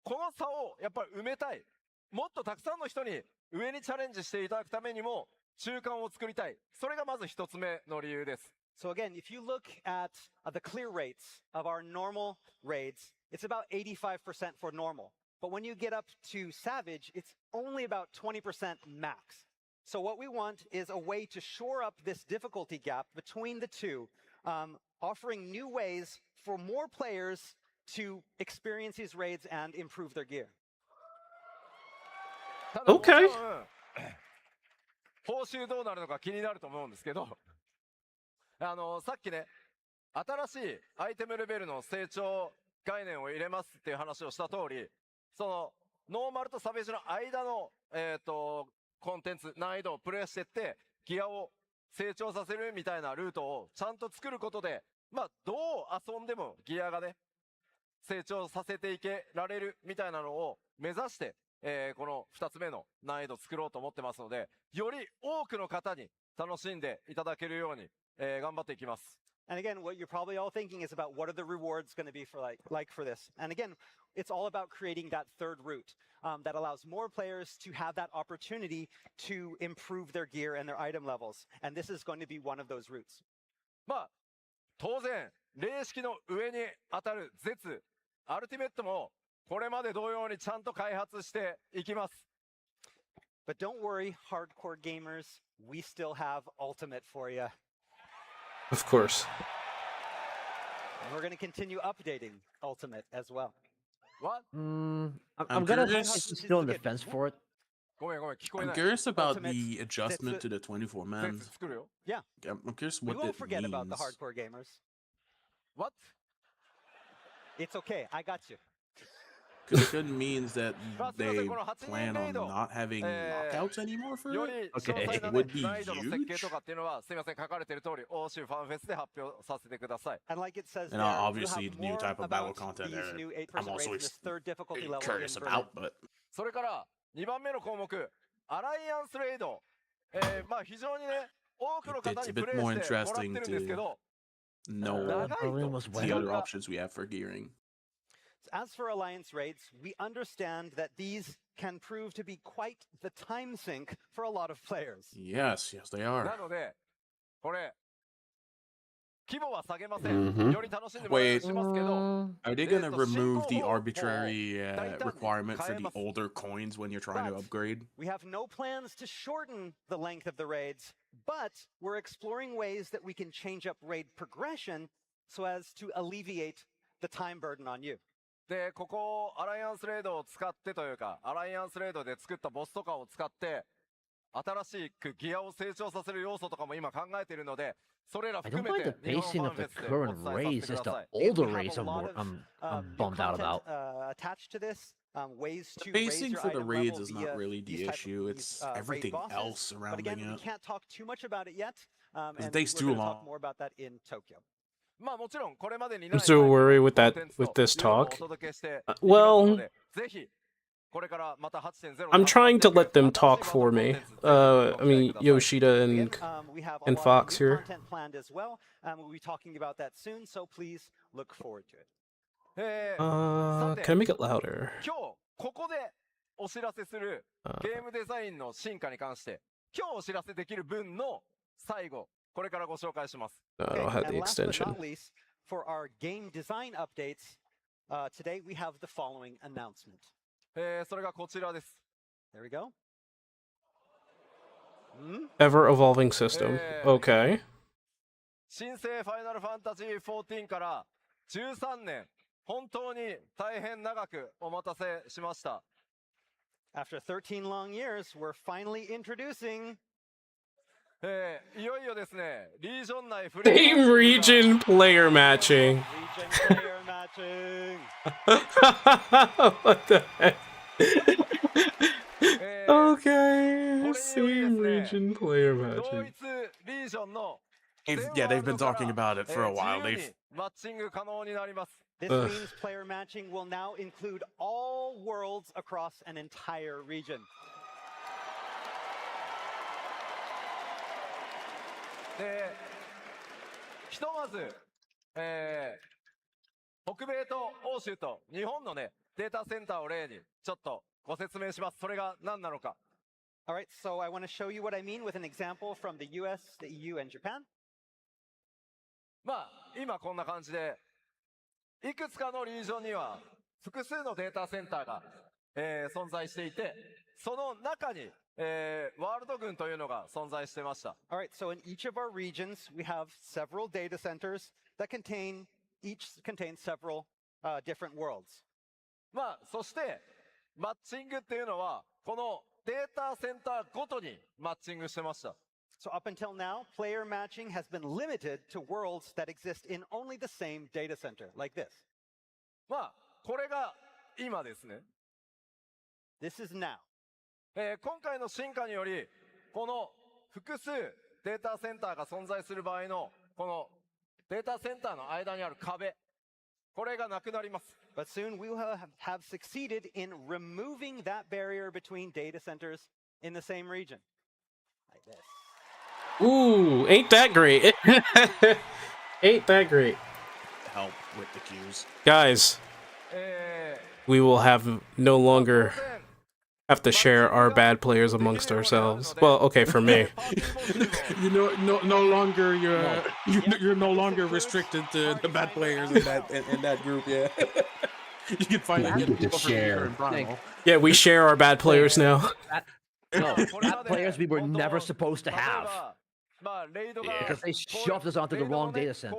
この差をやっぱり埋めたい。もっとたくさんの人に上にチャレンジしていただくためにも中間を作りたい。それがまず一つ目の理由です。So again, if you look at the clear rates of our normal raids, it's about 85% for normal. But when you get up to Savage, it's only about 20% max. So what we want is a way to shore up this difficulty gap between the two, offering new ways for more players to experience these raids and improve their gear. Okay. 報酬どうなるのか気になると思うんですけど、さっきね、新しいアイテムレベルの成長概念を入れますっていう話をした通り、そのノーマルとサベージの間のコンテンツ難易度をプレイしてってギアを成長させるみたいなルートをちゃんと作ることで、どう遊んでもギアがね成長させていけられるみたいなのを目指して、この2つ目の難易度を作ろうと思ってますので、より多くの方に楽しんでいただけるように、頑張っていきます。And again, what you're probably all thinking is about what are the rewards going to be for like for this. And again, it's all about creating that third route that allows more players to have that opportunity to improve their gear and their item levels. And this is going to be one of those routes. 当然、霊式の上に当たる絶、アルティメットもこれまで同様にちゃんと開発していきます。But don't worry, hardcore gamers, we still have Ultimate for you. Of course. And we're going to continue updating Ultimate as well. What? I'm I'm gonna curious- still on the fence for it. ごめん聞こえ I'm ない。 curious about Ultimate the adjustment to the 24 man. 絶作るよ。 Yeah, I'm curious we what won't it forget about the means. hardcore gamers. What? It's okay, I got you. Because it could means that すいません they この8 plan 人レイ on ド not having knockouts anymore for より it. 詳細な、ね Would be 難易度の設計 huge. とかっていうのはすいません書かれている通り欧州ファンフェスで発表させてください。 And like it says And there, we'll obviously have new more type of battle about content these there. new 8-person I'm also raids in this third difficulty level in curious Berlin. about, but それから2番目の項目アライアンスレイド、非常にね多くの方 it's a にプ bit レイ more してもらって interesting るんですけど know Berlin was the when? other options we have for gearing. As for Alliance raids, we understand that these can prove to be quite the time sink for a lot of players. Yes, they な are. のでこれ規模は下げません、 Mhm. より楽しんでもらえるようにしますけど Are they gonna so remove the Shinko arbitrary Daitan requirement for the Kaemasu. older coins when you're trying to But- upgrade? We have no plans to shorten the length of the raids, but we're exploring ways that we can change up raid progression so as to alleviate the time burden on you. でここアライアンスレードを使ってというかアライアンスレードで作ったボスとかを使って新しくギアを成長させる要素とかも今考えているのでそれら I 含 don't め mind て the 日本 pacing ファ of ンフェ the スでお current 伝えさせ race. てく Just だ the さい。 older We have race a I'm lot more of, I'm new bummed out content, about. Attached to this, ways The to raise pacing your for the item raids level is via not really these the type of- issue. these, It's raid everything bosses. else But surrounding again, we it. can't talk too much about it yet, and It takes we're too going to talk long. more about that in Tokyo. もちろんこれまでにない I'm still worried with コン that テンツと with this いうのもお talk. 届けしていき Uh, ます well- のでぜひこれからまた 8.0 I'm trying to let them talk for me. I mean, Yoshida Again, and we have a and lot Fox of new here. content planned as well. We'll be talking about that soon, so please look forward to it. Can I make it louder? 今日ここでお知らせするゲームデザインの進化に関して今日お知らせできる分の最後これからご紹介します。 No, I Okay, don't have and the last but extension. not least, for our game design updates, today we have the following announcement. それがこちらです。 There we go. Ever evolving system. Okay. 新生ファイナルファンタジー14から13年本当に大変長くお待たせしました。 After 13 long years, we're finally introducing いよいよですね、リージョン内フレー Team region player matching. region player matching. What the heck? え Okay. これにより Team ですね、 region player 同 matching. 一リージョンの Yeah, they've been talking about it for a while. 自由 They've にマッチング可能になります。 This Ugh. means player matching will now include all worlds across an entire region. で、ひとまず、北米と欧州と日本のね、データセンターを例にちょっとご説明します。それが何なのか。Alright, so I want to show you what I mean with an example from the US, the EU, and Japan. まあ、今こんな感じで、いくつかのリージョンには複数のデータセンターが、存在していて、その中に、ワールド軍というのが存在してました。Alright, so in each of our regions, we have several data centers that each contain several different worlds. まあ、そして、マッチングっていうのは、このデータセンターごとにマッチングしてました。So up until now, player matching has been limited to worlds that exist in only the same data center, like this. まあ、これが今ですね。This is now. 今回の進化により、この複数データセンターが存在する場合の、このデータセンターの間にある壁、これがなくなります。But soon we will have succeeded in removing that barrier between data centers in the same region. Like this. Ooh, ain't that great? Ain't that great? Help with the queues. Guys, we will have no longer have to share our bad players amongst ourselves. Well, okay, for me. You know, no longer you're no longer restricted to the bad players in that group. Yeah, you can finally get people share. Yeah, we share our bad players now. No, bad players we were never supposed to have. Because they shoved us onto the wrong data center.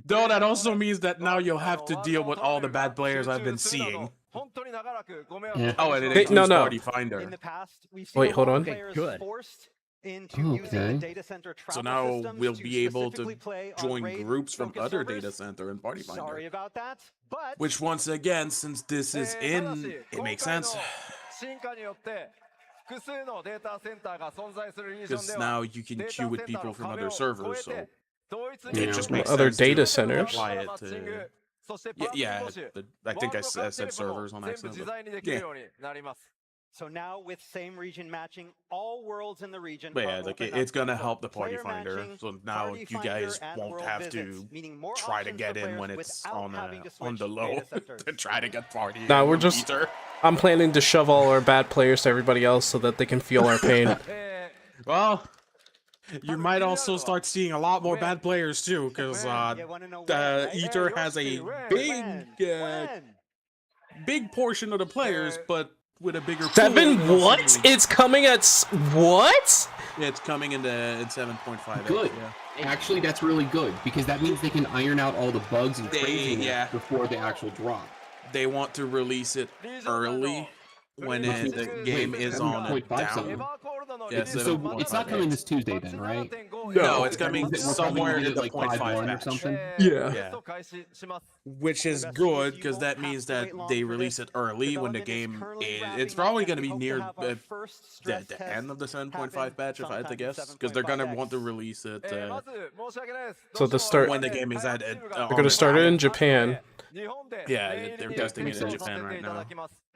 Though that also means that now you'll have to deal with all the bad players I've been seeing. Yeah. Oh, and Hey, it no, includes no. Party Finder. In the past, we've seen Wait, a hold lot of on. players Good. forced into using the data center travel So now systems we'll to be able to specifically play on join raid groups from focus other servers. data center and Party Sorry Finder. about that, but Which once again, since this is in, it makes sense. Because now you can queue with people from other servers, so it just makes Other sense data to centers. apply it to. Yeah, I think I said servers on accident. But yeah. so now with same region matching, all worlds in the region. But yeah, are like open it's up gonna to help the Party player Finder. matching, So now Party you Finder, guys and won't world have visits, to meaning more try to options get for in players when it's without on having to on the switch low data centers. to try to get Party. Nah, we're and just. Ether. I'm planning to shove all our bad players to everybody else so that they can feel our pain. Well, you might also start seeing a lot more bad players too, because You wanna know when, right? Ether has a big portion of the players, but with a bigger pool, 7 they'll what? suddenly- It's coming at what? It's coming in 7.5. Good. Yeah. Actually, that's really good because that means they can iron out all the bugs and craziness yeah. before the actual drop. They want to release it early when the game is on a 7.5 down. something. Yeah, So 7.5. it's not coming this Tuesday then, right? No, it's coming We're probably somewhere gonna in get the like 0.5 5.1 or batch. something. Yeah. Which is good because that means that they release it early when the game is. It's probably going to be near the end of the 7.5 batch, if I had to guess, because they're going to want to release it. So the start. When the game is at it. They're gonna start it in Japan. Yeah, they're testing it in Japan right now.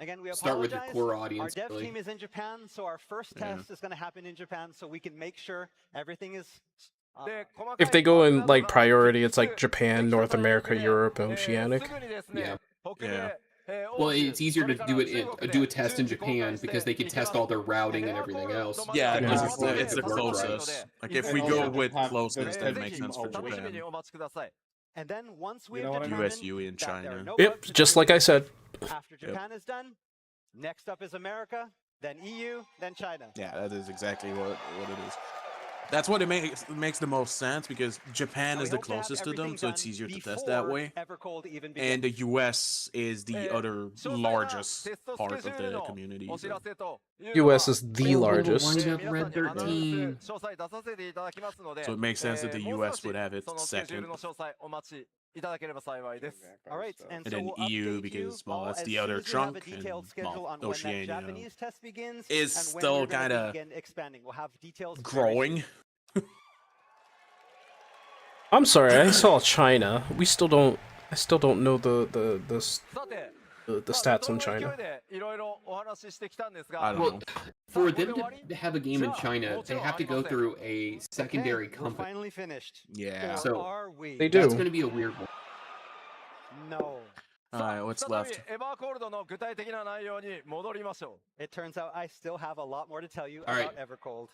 Again, we Start with your apologize. core Our audience, dev really. team is in Japan, so our first test is going to happen in Japan, so we can make sure everything is. If they go in like priority, it's like Japan, North America, Europe, and Oceanic. Yeah. Yeah. Well, it's easier to do a test in Japan because they can test all their routing and everything else. Yeah, because Yeah. it's the closest. Like if we go with closest, then it makes sense for Japan. And then once we You know have what I mean? US, determined UE, and that there are China. no Yep, bugs just like I said. after Japan is done, next up is America, then EU, then China. Yeah, that is exactly what it is. That's what it makes the most sense because Japan is the closest to them, so it's easier to test that way. And the US is the other largest part of the community. So. US is the largest. Red 13. So it makes sense that the US would have it second. All right, And so then we'll EU update because, you well, all that's as the soon other as we have a chunk, detailed and, schedule well, on when that Oceania Japanese test begins is and when still we're gonna kinda begin expanding. We'll have details very soon. growing. I'm sorry, I saw China. I still don't know the stats on China. I don't Well, know. for them to have a game in China, they have to go through a secondary company. We're finally finished. Yeah. So are we? They do. That's going to be a weird one. No. Alright, what's left? It turns out I still have a lot more to tell you All right. about Evercold.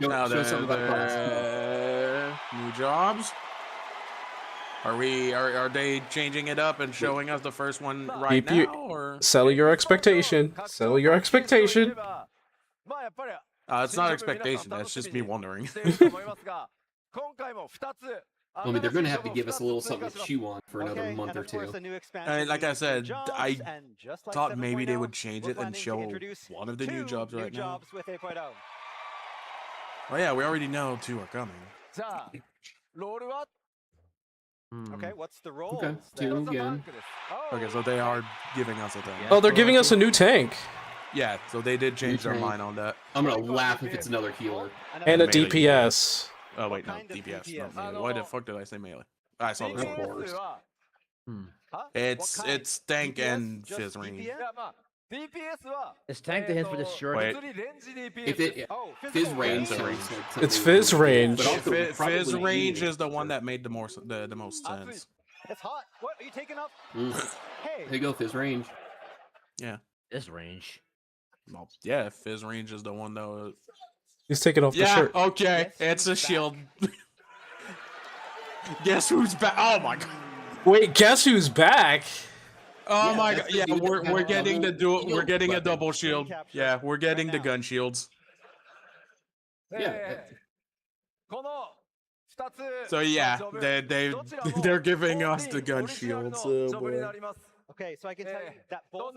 Show something about class. New jobs? Are they changing it up and showing us the first one right Keep now, or Settle your expectation. Settle your expectation. it's not expectation, that's just me wondering. I mean, they're going to have to give us a little something to chew on for another month and or of course, two. a new expansion And like I features said, new jobs, I and just like thought maybe they 7.0, would change we're it and planning to show introduce one of the new 2 jobs new right now. jobs with 8.0. Oh yeah, we already know 2 are coming. Okay, what's the role? Okay, 2 again. Okay, so they are giving us a thing. Oh, they're giving us a new tank Yeah, so they did change their mind on that. I'm going to laugh if it's another healer. and a Melee. DPS. Oh wait, no, kind of DPS, DPS? not melee. Why the fuck did I say melee? I saw this Of one. course. It's tank DPS? and Just fizz range. DPS? Is tank the hint for the shirt? Wait. If it, Oh, Fizz physical range Fizz sounds range. like something It's we fizz would do, range. but also Fizz probably range need is the one that made the most sense. It's hot. What are you taking up? Hey. There you go, Fizz range. Yeah. This range. Well, yeah, fizz range is the one though. He's taking off the Yeah, shirt. okay, Guess it's a who's shield. Guess who's back? Oh my god. Wait, guess who's back? Oh Yeah, my that's god. the Yeah, dude that we're had getting the double dual. We're shield getting a weapon. double shield. Capture Yeah, we're getting right the now. gun shields. Yeah. So yeah, they're giving us the gun shields. Oh boy. Okay, so I can tell you that both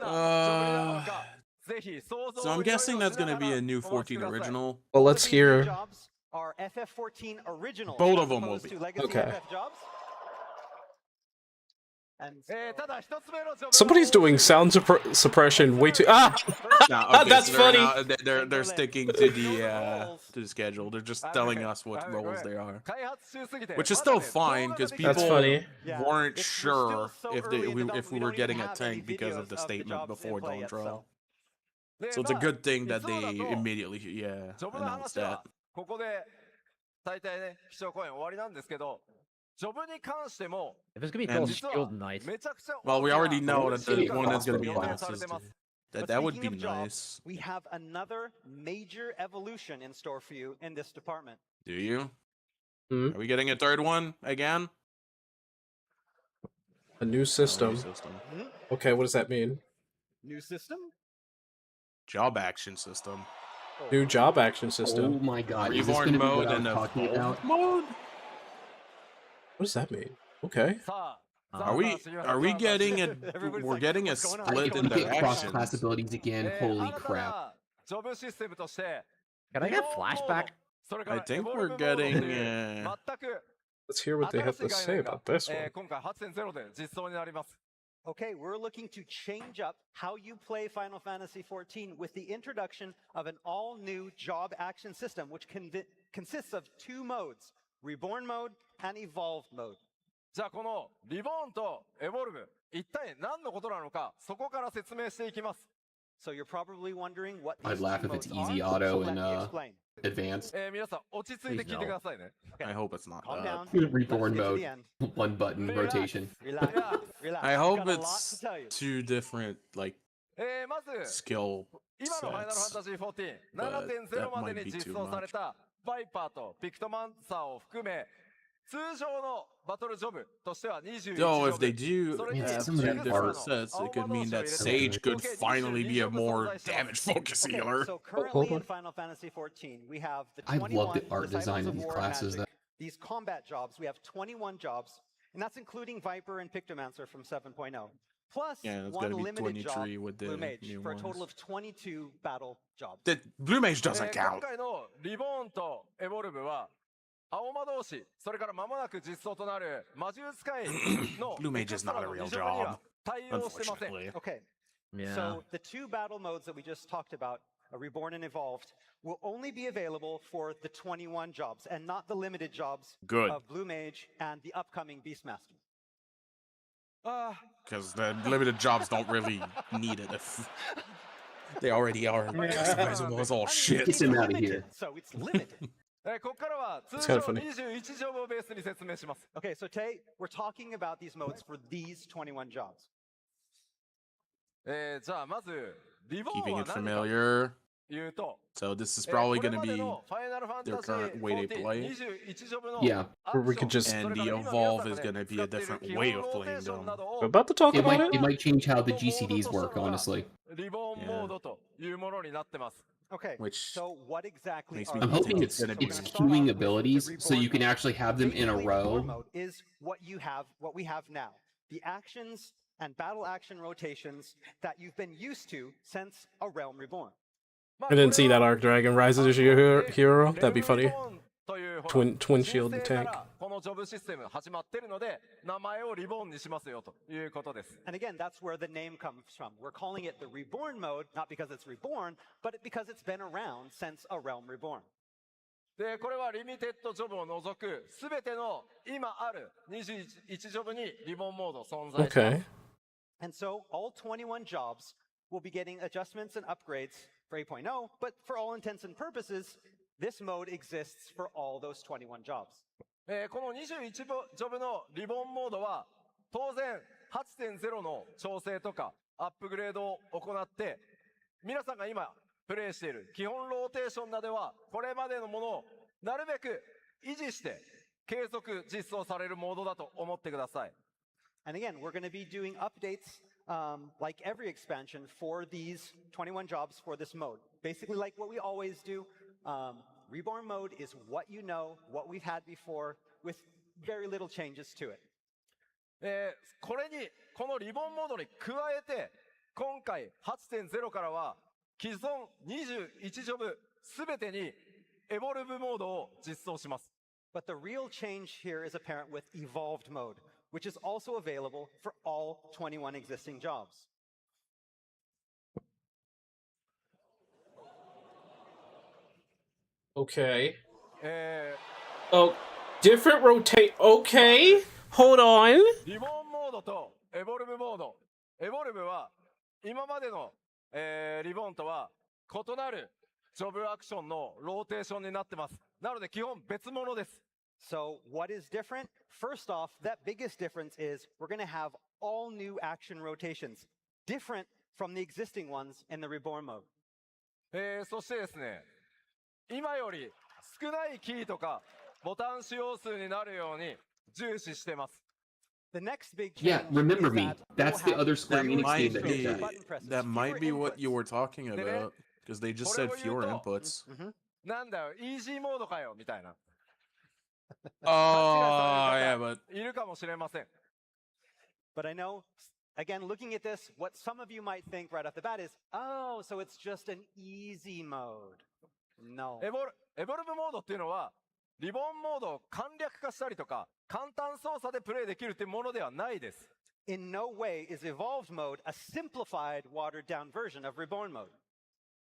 So I'm guessing that's gonna be a new 14 original. Well, let's both of these new hear. jobs are FF14 original. Both as of them will opposed be. to legacy Okay. FF jobs. And Somebody's doing sound suppression way too. Ah! Nah, okay, That's so funny. they're sticking to the schedule. They're just telling us what roles they are, which is still fine because people That's funny. weren't We're sure still so if early in if we development, were don't even getting a have any tank because videos of the the statement jobs in before play Dawn Trial. itself. So it's a good thing that they immediately announced that. ここで大体ね、基調講演終わりなんですけど、ジョブに関しても、 If it's gonna be And- called Shield Knight, めちゃくちゃ Well, we already know that the Yeah. one that's gonna be Yeah. announced is But that would be speaking of jobs, nice. we have another major evolution in store for you in this department. Do you? Hmm? Are we getting a third one again? A new system. System. Okay, what does that mean? New system? Job action system. New job action Oh system. my god, is this Reborn going to be mode what I'm and a talking about? mode. What does that mean? Okay. さあ、 Are we getting a Everybody's we're like, getting a "What's going on? split If in we get cross directions? class abilities again, あ holy なた crap. がジョブシステムとして、 can I get flashback? それか I ら think エボ we're ルブモード getting という全く Let's hear what they have to say about this one. 今回8.0で実装になります。 Okay, we're looking to change up how you play Final Fantasy XIV with the introduction of an all-new job action system, which consists of 2 modes, Reborn mode and Evolved mode. じゃあこのリボーンとエボルブ、一体何のことなのか、そこから説明していきます。 So you're probably wondering what I'd these laugh two if it's modes easy are, auto so and, let me explain. Advanced. 皆さん落ち着いて聞いてくださいね。 I hope it's not Calm that. down. Reborn Let's get to mode. the end. One button rotation. Relax, relax. I I've hope got a lot it's to tell you. 2 different like まず skill 今のファイナルファン sets. タジー14 But 7.0 ま that で might に be 実 too 装されたバイパーとピクトマンサーを含め通常のバトルジョブとしては21ジ So ョ if they ブ do それに Yeah, have some of 2 that different art- sets, it could mean that 青魔導士を入れて Sage could Okay, finally be a 22 more 存在します。 damage focus Okay, healer. so hold currently on. in Final Fantasy XIV, we have the I 21 love the art Disciples design of of these War classes, Magic. These combat jobs, we have 21 jobs, and that's including Viper and Pictomancer from 7.0. Plus Yeah, it's 1 gotta be limited job, 23 with the Blue Mage, new for a total ones. of 22 battle jobs. The Blue Mage 今 doesn't count. 回のリボーンとエボルブは青魔導士、それから間もなく実装となる魔獣使いの Blue Mage is not a エ real クストラの2ジョブには job, 対応してません。 unfortunately. Okay, Yeah. so the 2 battle modes that we just talked about, Reborn and Evolved, will only be available for the 21 jobs and not the limited jobs Good. of Blue Mage and the upcoming Beastmaster. あ Because the limited jobs don't really need it. If They already are customizable as all shit. Get them out of here. So it's limited. ここからは通 It's kind 常 of funny. 21ジョブをベースに説明します。 Okay, so Tay, we're talking about these modes for these 21 jobs. じゃあまずリボン Keeping は it 何か familiar. というと、 So this is こ probably れ going to まで be のファイナルファン their タジー current way they 14 play. 21ジョブの Yeah. ア Where ク we シ could ョン just- そ And れ the から今 evolve 皆 is さん going が to ね be a 使っている different 基本 way of ローテ playing ーション them. など We're を about to talk about it. It might change how the GCDs work, 元々 honestly. リボンモードというものになってます。 Okay, Which so what exactly makes are me I'm these hoping modes? it's gonna be- So we're it's gonna start queuing off with the abilities, so reborn you can mode. actually have them in a Basically, reborn row. mode is what we have now. The actions and battle action rotations that you've been used to since A Realm Reborn. I didn't see that Arc Dragon rises as your hero. That'd be funny. というほら Twin shield 申請 tank. からこのジョブシステム始まってるので名前をリボンにしますよということです。 And again, that's where the name comes from. We're calling it the Reborn mode, not because it's reborn, but because it's been around since A Realm Reborn. でこれはリミテッドジョブを除くすべての今ある21ジョブにリボンモード存在します。 Okay. And so all 21 jobs will be getting adjustments and upgrades for 8.0, but for all intents and purposes, this mode exists for all those 21 jobs. この21ジョブのリボンモードは当然 8.0 の調整とかアップグレードを行って皆さんが今プレイしている基本ローテーションなどはこれまでのものをなるべく維持して継続実装されるモードだと思ってください。 And again, we're going to be doing updates like every expansion for these 21 jobs for this mode. Basically like what we always do. Reborn mode is what you know, what we've had before, with very little changes to it. これにこのリボンモードに加えて今回 8.0 からは既存21ジョブすべてにエボルブモードを実装します。 But the real change here is apparent with evolved mode, which is also available for all 21 existing jobs. Okay. Oh, different rotate. Okay. Hold on. リボンモードとエボルブモード。エボルブは今までの、リボンとは異なるジョブアクションのローテーションになってます。なので基本別物です。 So what is different? First off, that biggest difference is we're going to have all new action rotations, different from the existing ones in the reborn mode. そしてですね、今より少ないキーとかボタン使用数になるように重視してます。 The next big Yeah, change remember is me. that That's we'll the have other Square That Enix might game that be did that. button presses, that might be fewer what you inputs. were talking about because they just said fewer inputs. なんだよ、イージーモードかよみたいな。 Oh yeah, but いるかもしれません。 But I know, again, looking at this, what some of you might think right off the bat is, oh, so it's just an easy mode. No. エボルブモードっていうのはリボンモードを簡略化したりとか簡単操作でプレイできるっていうものではないです。 In no way is evolved mode a simplified, watered down version of reborn mode.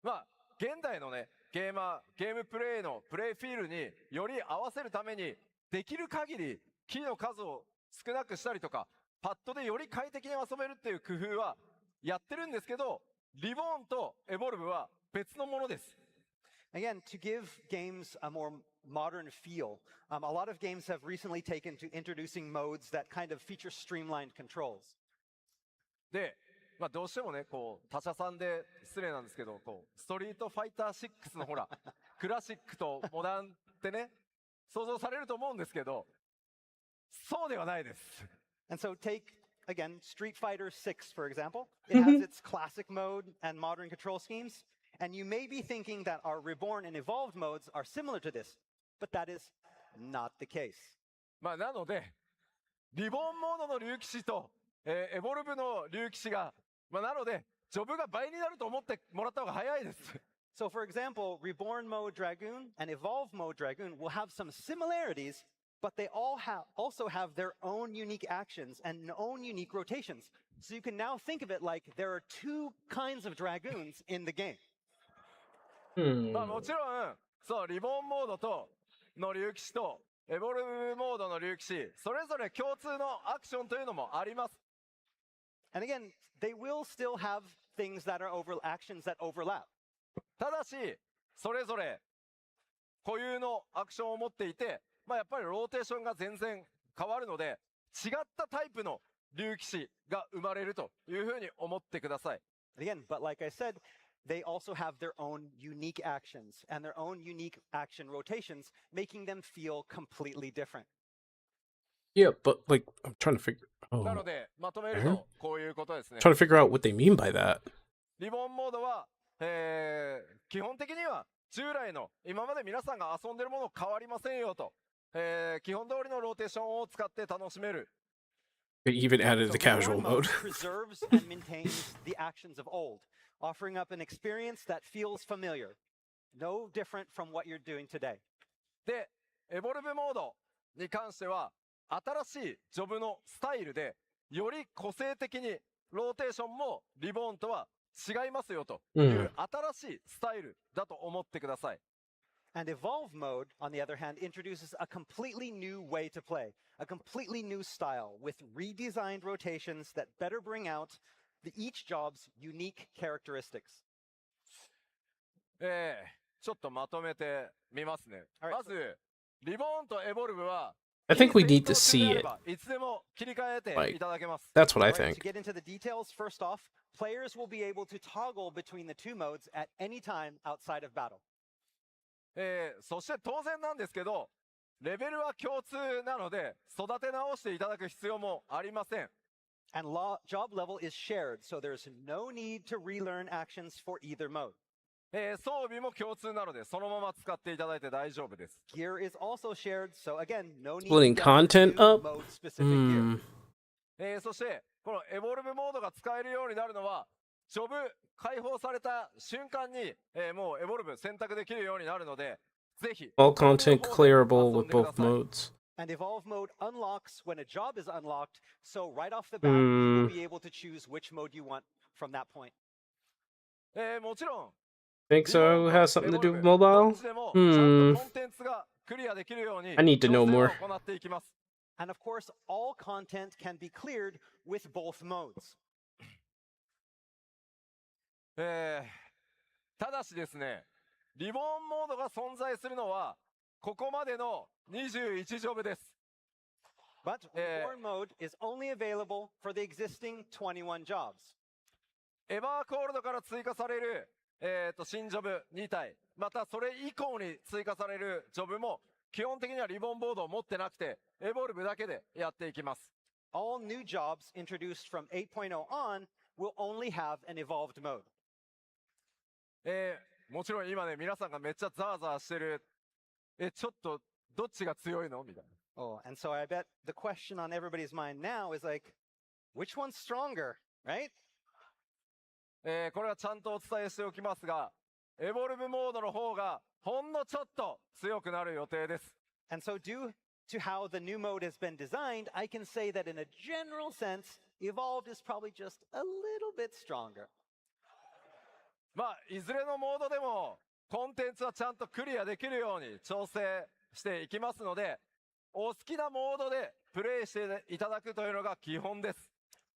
まあ現代のねゲームプレイのプレイフィールにより合わせるためにできる限りキーの数を少なくしたりとかパッドでより快適に遊べるっていう工夫はやってるんですけど、リボンとエボルブは別のものです。 Again, to give games a more modern feel, a lot of games have recently taken to introducing modes that kind of feature streamlined controls. で、まあどうしてもね、こう他社さんで失礼なんですけど、こうストリートファイター6のほらクラシックとモダンってね想像されると思うんですけど、そうではないです。 And so take, again, Street Fighter 6, for example. It has its classic mode and modern control schemes. And you may be thinking that our reborn and evolved modes are similar to this, but that is not the case. まあなので、リボンモードの竜騎士と、エボルブの竜騎士が、まあなので、ジョブが倍になると思ってもらった方が早いです。 So for example, reborn mode Dragoon and evolved mode Dragoon will have some similarities, but they all also have their own unique actions and own unique rotations. So you can now think of it like there are two kinds of Dragoons in the game. まあもちろん、そう、リボンモードとの竜騎士とエボルブモードの竜騎士、それぞれ共通のアクションというのもあります。 And again, they will still have things that are actions that overlap. ただし、それぞれ固有のアクションを持っていて、やっぱりローテーションが全然変わるので、違ったタイプの竜騎士が生まれるというふうに思ってください。Again, but like I said, they also have their own unique actions and their own unique action rotations, making them feel completely different. Yeah, but like I'm trying to figure. なので、まとめるとこういうことですね。Trying to figure out what they mean by that. リボンモードは、基本的には従来の今まで皆さんが遊んでるもの変わりませんよと、基本通りのローテーションを使って楽しめる。They even added the casual mode. Preserves and maintains the actions of old, offering up an experience that feels familiar, no different from what you're doing today. で、エボルブモードに関しては、新しいジョブのスタイルで、より個性的にローテーションもリボーンとは違いますよという新しいスタイルだと思ってください。And Evolve mode, on the other hand, introduces a completely new way to play, a completely new style with redesigned rotations that better bring out each job's unique characteristics. ちょっとまとめてみますね。まず、リボーンとエボルブは I think we need to see it. いつでも切り替えていただけます。That's what I To think. get into the details, first off, players will be able to toggle between the two modes at any time outside of battle. そして当然なんですけど、レベルは共通なので、育て直していただく必要もありません。And job level is shared, so there's no need to relearn actions for either mode. 装備も共通なので、そのまま使っていただいて大丈夫です。Gear is also shared, so again, no need Splitting to content up? mode-specific gear. そして、このエボルブモードが使えるようになるのは、ジョブ解放された瞬間に、もうエボルブ選択できるようになるので、ぜひ。All content clearable with both modes. And Evolve mode unlocks when a job is unlocked, so right off the bat, you'll be able to choose which mode you want from that point. もちろん。Think so? It has something to do with mobile? I need to know more. And of course, all content can be cleared with both modes. ただしですね、リボンモードが存在するのはここまでの21ジョブです。But Reborn mode is only available for the existing 21 jobs. エバーコールドから追加される新ジョブ2体、またそれ以降に追加されるジョブも基本的にはリボンボードを持ってなくて、エボルブだけでやっていきます。All new jobs introduced from 8.0 on will only have an evolved mode. もちろん今ね、皆さんがめっちゃザーザーしてる。ちょっとどっちが強いのみたいな。Oh, and so I bet the question on everybody's mind now is like, which one's stronger, right? これはちゃんとお伝えしておきますが、エボルブモードの方がほんのちょっと強くなる予定です。And so due to how the new mode has been designed, I can say that in a general sense, Evolved is probably just a little bit stronger. いずれのモードでもコンテンツはちゃんとクリアできるように調整していきますので、お好きなモードでプレイしていただくというのが基本です。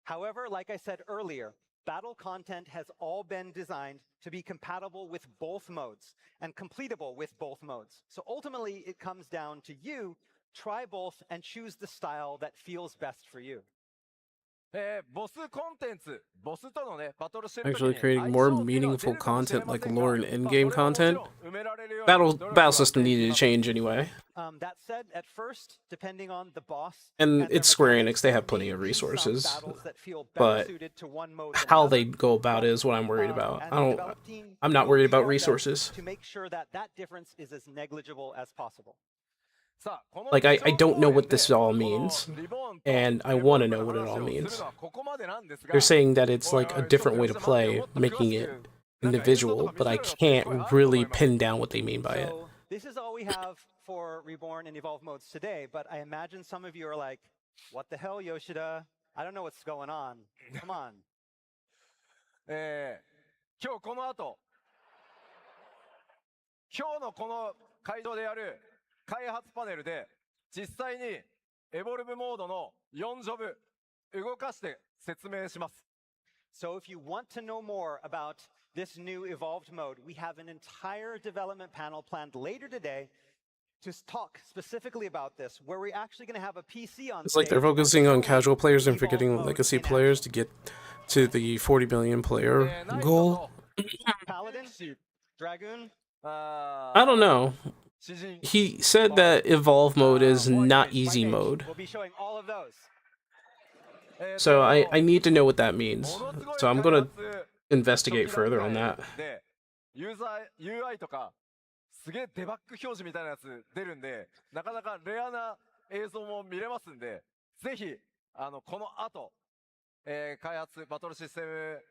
However, like I said earlier, battle content has all been designed to be compatible with both modes and completable with both modes. So ultimately, it comes down to you. Try both and choose the style that feels best for you. ボスコンテンツ、ボスとのね、バトルしてる時 Actually に creating more meaningful content like lore and in-game content. Battle system needed to change anyway. That said, at first, depending on the boss And it's Square Enix, they have plenty of resources. But how they go about it is what I'm worried about. I'm not worried about resources. To make sure that that difference is as negligible as possible. Like, I don't know what this all means, and I want to know what it all means. They're saying that it's like a different way to play, making it individual, but I can't really pin down what they mean by it. So this is all we have for Reborn and Evolve modes today, but I imagine some of you are like, what the hell, Yoshida? I don't know what's going on. Come on. 今日この後、今日のこの会場でやる開発パネルで実際にエボルブモードの4ジョブ動かして説明します。So if you want to know more about this new evolved mode, we have an entire development panel planned later today to talk specifically about this, where we're actually going to have a PC on It's like they're focusing on casual players and forgetting legacy players to get to the 40 million player goal. Paladin, Dragoon. I don't know. He said that evolve mode is not easy mode. We'll be showing all of those. So I need to know what that means. So I'm gonna investigate further on that. すげえデバッグ表示みたいなやつ出るんで、なかなかレアな映像も見れますんで、ぜひこの後、開発バトルシステム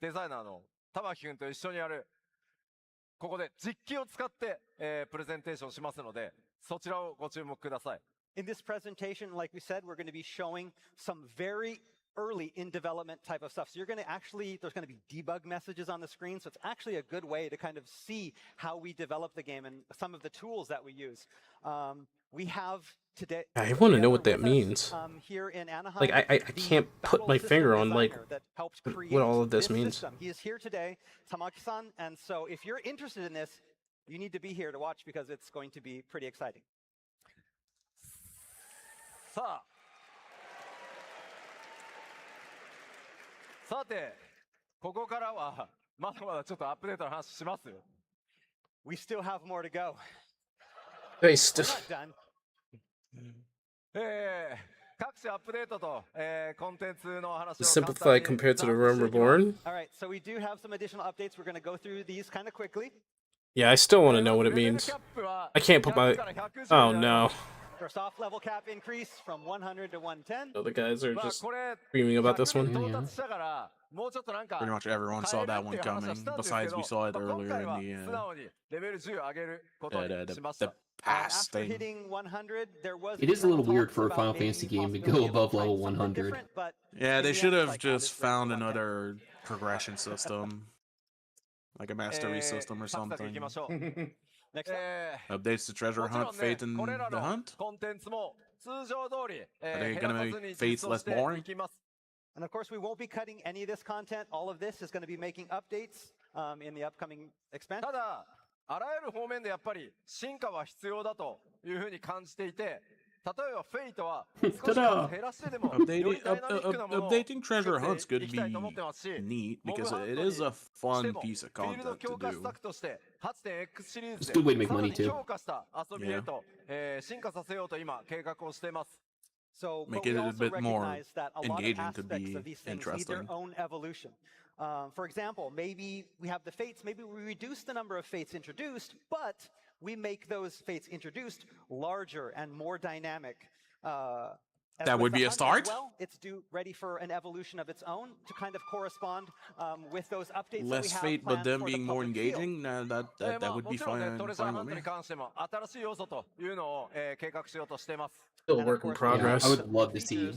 デザイナーの玉木くんと一緒にやるここで実機を使って、プレゼンテーションしますので、そちらをご注目ください。In this presentation, like we said, we're going to be showing some very early in development type of stuff. So you're going to actually, there's going to be debug messages on the screen. So it's actually a good way to kind of see how we develop the game and some of the tools that we use. We have today. I want to know what that means. Here in Anaheim, like I can't put my finger on like what all of this means. He is here today, Tamaki-san, and so if you're interested in this, you need to be here to watch because it's going to be pretty exciting. さて、ここからはまだまだちょっとアップデートの話しますよ。We still have more to go. They still. We're not done. 各種アップデートと、コンテンツの話を Simplified compared to the Realm Reborn. All right, so we do have some additional updates. We're going to go through these kind of quickly. Yeah, I still want to know what it means. I can't put my. Oh no. First off, level cap increase from 100 to 110. Other guys are just screaming about this one. Pretty much everyone saw that one coming. Besides, we saw it earlier in the past After thing. hitting 100, there was It is a little weird for a Final Fantasy game to go above level 100. Yeah, they should have just found another progression system. Like a mastery system or something. Next up. Updates to Treasure Hunt, Fate in the Hunt? Are they gonna make Fates less boring? And of course, we won't be cutting any of this content. All of this is going to be making updates in the upcoming expansion. ただ、あらゆる方面でやっぱり進化は必要だというふうに感じていて、例えばフェイトは少し数減らしてでも Updating Treasure Hunts could be neat because it is a fun piece of content to do. It's a good way to make money too. So, Make but we it a also bit more recognize that a lot of engaging to aspects be of these things need interesting. their own evolution. For example, maybe we have the fates, maybe we reduce the number of fates introduced, but we make those fates introduced larger and more dynamic. That would be a start. Well, it's ready for an evolution of its own to kind of correspond with those updates. Less that we fate, have but them for the being more public field. engaging. That would be fine with me. Still a work in progress. I would love to see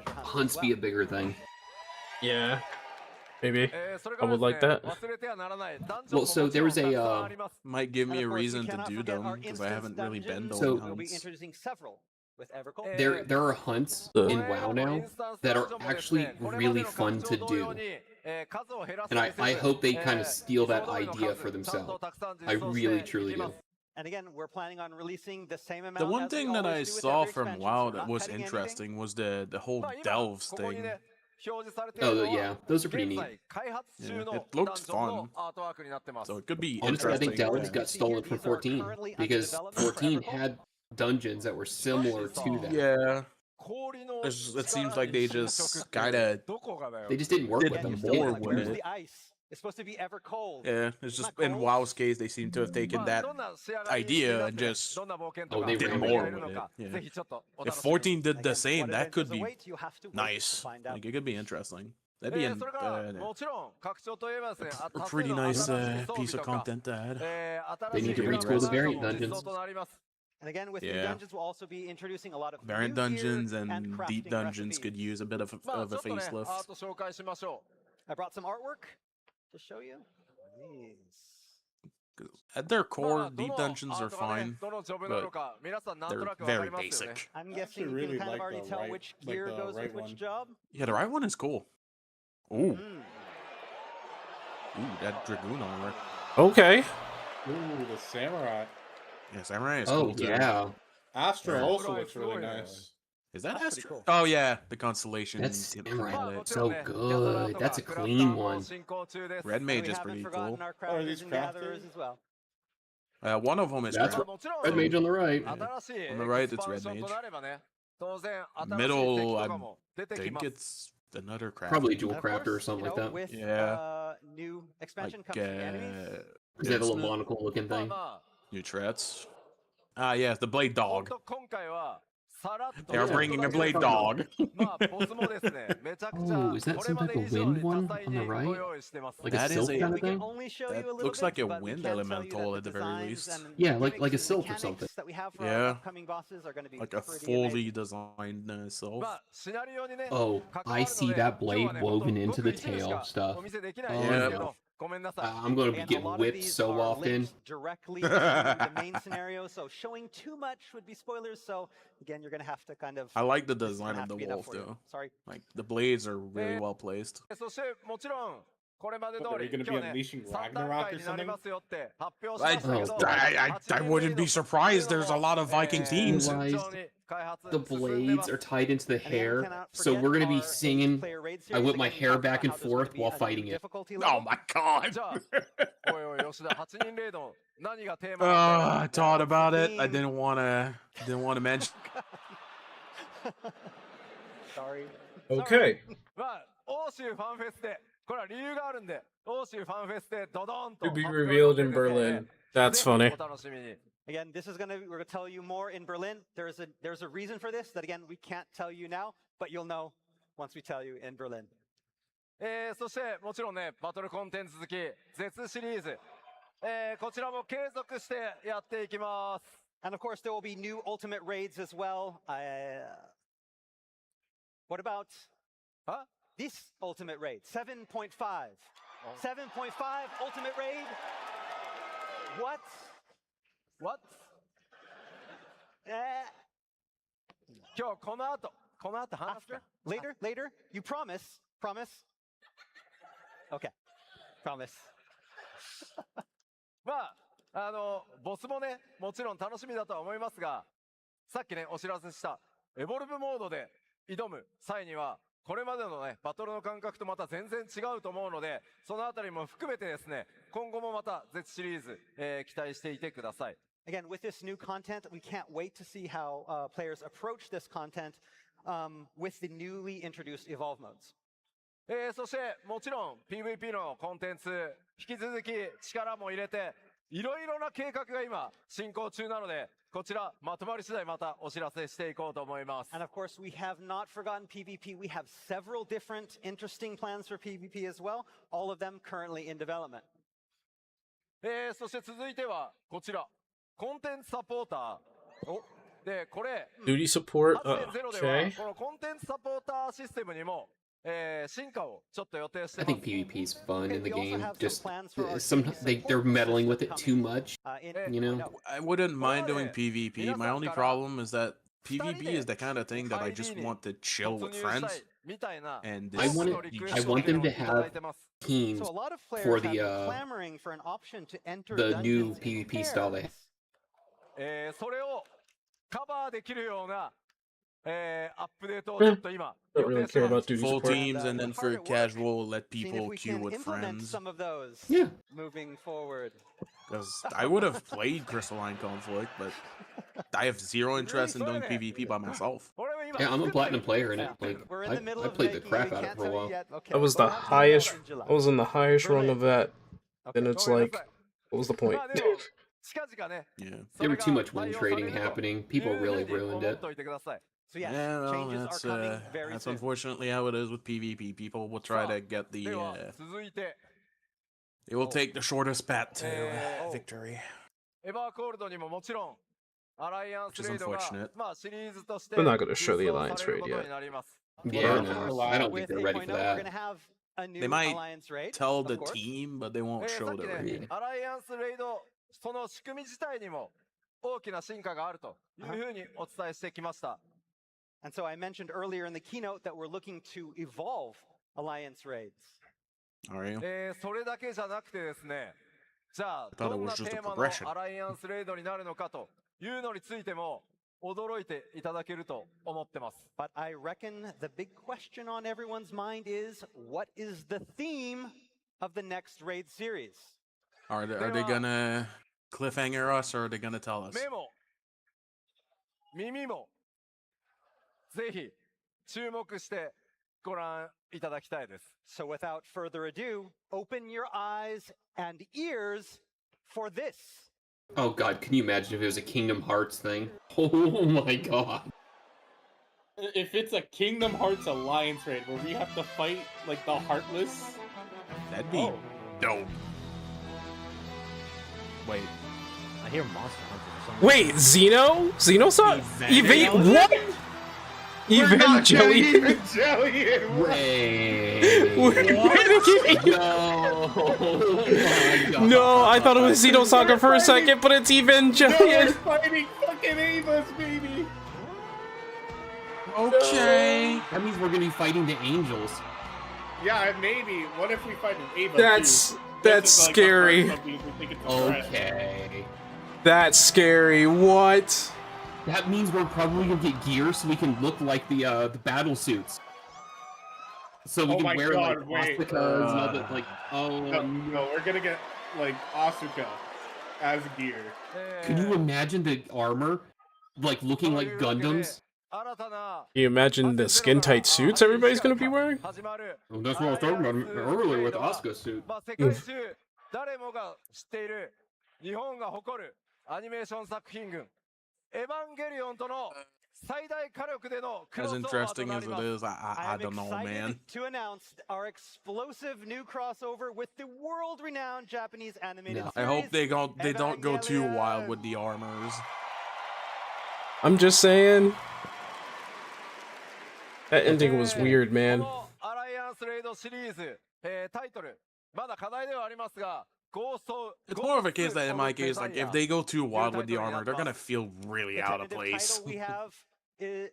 hunts be a bigger thing. Yeah. Maybe. I would like that. Well, so there was a Might give me a reason to do them because I haven't really been doing We'll be hunts. introducing several with Evercold. there are hunts in WoW now that are actually really fun to do. And I hope they kind of steal that idea for themselves. I really, truly do. And again, we're planning on releasing the same amount. The one as we thing that I always do with saw every from expansion, WoW so we're that not was cutting interesting was the whole delves thing. Oh, yeah, those are pretty neat. Yeah, it looked fun. So it could be Honestly, I interesting. think delves got stolen from 14 because 14 had dungeons that were similar to that. Yeah. It seems like they just kinda They just didn't work did with them. more Like, with where's it. the ice? It's supposed to be ever cold. Yeah, it's just Not in cold. WoW's case they seem to have taken that idea and just they did ran more with with it. it. Yeah. If 14 did the same, that could be You have to wait to nice. find out. Like it could be interesting. That'd be a pretty の nice 新しい装備 piece of とか content to add. They need to retool the variant dungeons. And again, with new Yeah. dungeons, we'll also be introducing a lot of Variant new gear dungeons and crafting deep dungeons could recipes. use a bit of a まあちょっとね、アー facelift. ト紹介しましょ I brought some artwork to show you. These. 'Cause At their う。ま core, あど deep の dungeons ア are ートがね fine. どのジョブなのか、皆さんなんと They're なくわか very りますよね。 basic. I'm I guessing actually you really can kind of like already the tell right- which like gear the goes right with which one. job. Yeah, the right one is cool. Ooh. Ooh, that Dragoon armor. Okay. Ooh, the samurai. Yeah, Samurai is Oh cool too. yeah, Astra Yeah. also looks really nice. Is that That's pretty Astra? cool. Oh yeah, the constellation. that's samurai. template. So good. That's a clean one. Red And Mage we is haven't pretty forgotten cool. our Oh, are these crafters and gatherers crafters? as well. One of them is That's craft. Red Mage on the right. Yeah. On the right, it's Red Mage. Middle, I think it's another craft. Probably dual And of crafter or course, something like that. With Yeah. new expansion Like, comes new enemies. Is that a little monocle looking thing? New threats. Ah, yes, the Blade Dog. They are Yeah. bringing a Blade Dog. Oh, is that some type of wind one on the right? Like That a is silk a- kind We of can thing? only show That you a little looks bit, like a but we wind can tell you elemental that at the the very designs least. and Yeah, like a gimmicks and sylph or mechanics something. that we have for our Yeah. upcoming bosses are going to be Like a pretty fully amazing. designed self. Oh, I see that blade woven into the tail stuff. Oh, Yeah. no. I'm going to be And a getting lot of whipped these so are often. linked directly to the main scenario, so showing too much would be spoilers. So again, you're going to have to kind of. I like the this is design gonna of have the to be enough wolf for you. though. Sorry. Like the blades are really well placed. What, are you going to be unleashing Ragnarok or something? I wouldn't be surprised. There's a lot of Viking teams. Realized the blades are tied into the And again, we hair, cannot so forget we're going to be our singing. eight-player raid I series. whip my Again, we hair talked back about and how there's gonna forth be while a new fighting it. difficulty Oh level. my god! I thought about it. I didn't want to mention. Sorry. Okay. To be revealed in Berlin. That's funny. Again, we're gonna tell you more in Berlin. There's a reason for this that again we can't tell you now, but you'll know once we tell you in Berlin. そしてもちろんねバトルコンテンツ好き絶シリーズ、こちらも継続してやっていきます。 And of course, there will be new ultimate raids as well. What about this ultimate raid? 7.5. 7.5 ultimate raid? What? What? 今日この後話すか Later? You promise? Okay. Promise. まあボスもねもちろん楽しみだとは思いますが、さっきねお知らせしたエボルブモードで挑む際にはこれまでのねバトルの感覚とまた全然違うと思うので、そのあたりも含めてですね今後もまた絶シリーズ、期待していてください。 Again, with this new content, we can't wait to see how players approach this content with the newly introduced Evolve modes. そしてもちろん PVP のコンテンツ引き続き力も入れていろいろな計画が今進行中なので、こちらまとまり次第またお知らせしていこうと思います。 And of course, we have not forgotten PvP. We have several different interesting plans for PvP as well, all of them currently in development. そして続いてはこちらコンテンツサポーター。でこれ Duty support. 8.0 では Okay. このコンテンツサポーターシステムにも進化をちょっと予定して I ます。 think PvP is fun in the We also game. have some Just plans for our some community they're support meddling with system it too coming, much. in- You know? no. I wouldn't mind doing PvP. My only problem is that PvP is the kind of thing that I just want to chill with friends. And I this, want I want them to have teams So a lot of for players have the been clamoring for an option to enter the new dungeons in PvP style they pairs. それをカバーできるようなアップデートをちょっと今 Don't really care about duty full support. teams, and then for casual, let Seeing if people we queue can with implement friends. some of those Yeah. moving forward. Because I would have played Crystalline Conflict, but I have zero interest in doing PvP by myself. Yeah, I'm a platinum player in it. Like We're in the middle I of played the making it. crap We out of it can't for a tell you while. yet. Okay, I was we'll the have to highest. in July. I was in the highest rung Berlin. of that. Then Okay. it's like, what was the point? まあでも近々ね Yeah. There were too much win trading happening. People really ruined it. So yes, Yeah, well, changes are that's coming very that's soon. unfortunately how it is with PvP. People will try to get the では続いて they will take the shortest path to Oh. victory. エバーコールドにももちろんアライアンス Which is レイドが unfortunate. まあシリーズとして We're not gonna show the 実装 Alliance される raid こと yet. になります Yeah, Well, no, I don't With think they're ready 8.0, for we're that. going to have a new They might Alliance raid. Tell of the course. team, but they won't さ show っき the ね raid. アライアンスレイドその仕組み自体にも大きな進化があるというふうにお伝えしてきました And so I mentioned earlier in the keynote that we're looking to evolve Alliance raids. Are you? それだけじゃなくてですね、じゃあ I thought ど it んな was just テ a ーマの progression. アライアンスレイドになるのかというのについても驚いていただけると思ってます。But I reckon the big question on everyone's mind is, what is the theme of the next raid series? Are they gonna cliffhanger us or are they gonna tell us? 目も耳もぜひ注目してご覧いただきたいです。So without further ado, open your eyes and ears for this. Oh god, can you imagine if it was a Kingdom Hearts thing? Oh my god. If it's a Kingdom Hearts Alliance raid where we have to fight like the Heartless, That'd be dope. Wait. I hear Monster Hunter or something. Wait, Xeno? Xenosaga? What? Evangelion? Evangelion! Wait. No. Oh my god. No, I thought it was Xenosaga for a second, but it's No, we're Evangelion. fighting fucking Ava's, baby! Okay. That means we're gonna be fighting the angels. Yeah, maybe. What if we fight an Ava? That's too? that's This is, like, scary. the first one we think it's a threat. Okay. That's scary. What? That means we're probably gonna get gear so we can look like the battle suits. So we Oh can my wear God, like wait. swastikas and all that, like No, we're gonna get like Asuka as gear. Can you imagine the armor? Like looking like Gundams? Can you imagine the skin tight suits everybody's gonna be wearing? Well, that's what I was talking about earlier with Asuka's suit. 世界中誰もが知っている日本が誇るアニメーション作品群エヴァンゲリオンとの最大火力でのクロ As スオーバーと interesting な as り it ます。 is, I I'm don't know, excited man. to announce our explosive new crossover with the world-renowned Japanese animated No. series. I hope they don't go too Evangelion. wild with the armors. I'm just saying. That ending was weird, man. このアライアンスレイドシリーズ、タイトルまだ課題ではありますが、ゴースト It's more of a case that in my case, like if they go too wild with the armor, they're gonna feel really The out of tentative place. title we have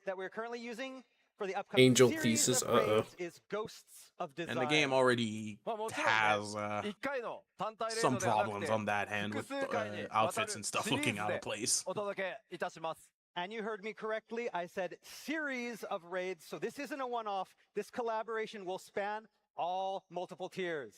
that we're currently using for the upcoming Angel series Thesis, of uh-oh. raids is Ghosts of Desire. And the game already まあもちろんね has 一回の単体レイ some ドではなく problems て on that hand with 複数回に outfits and stuff シリーズ looking out で of place. お届けいたします。 And you heard me correctly. I said series of raids. So this isn't a one-off. This collaboration will span all multiple tiers.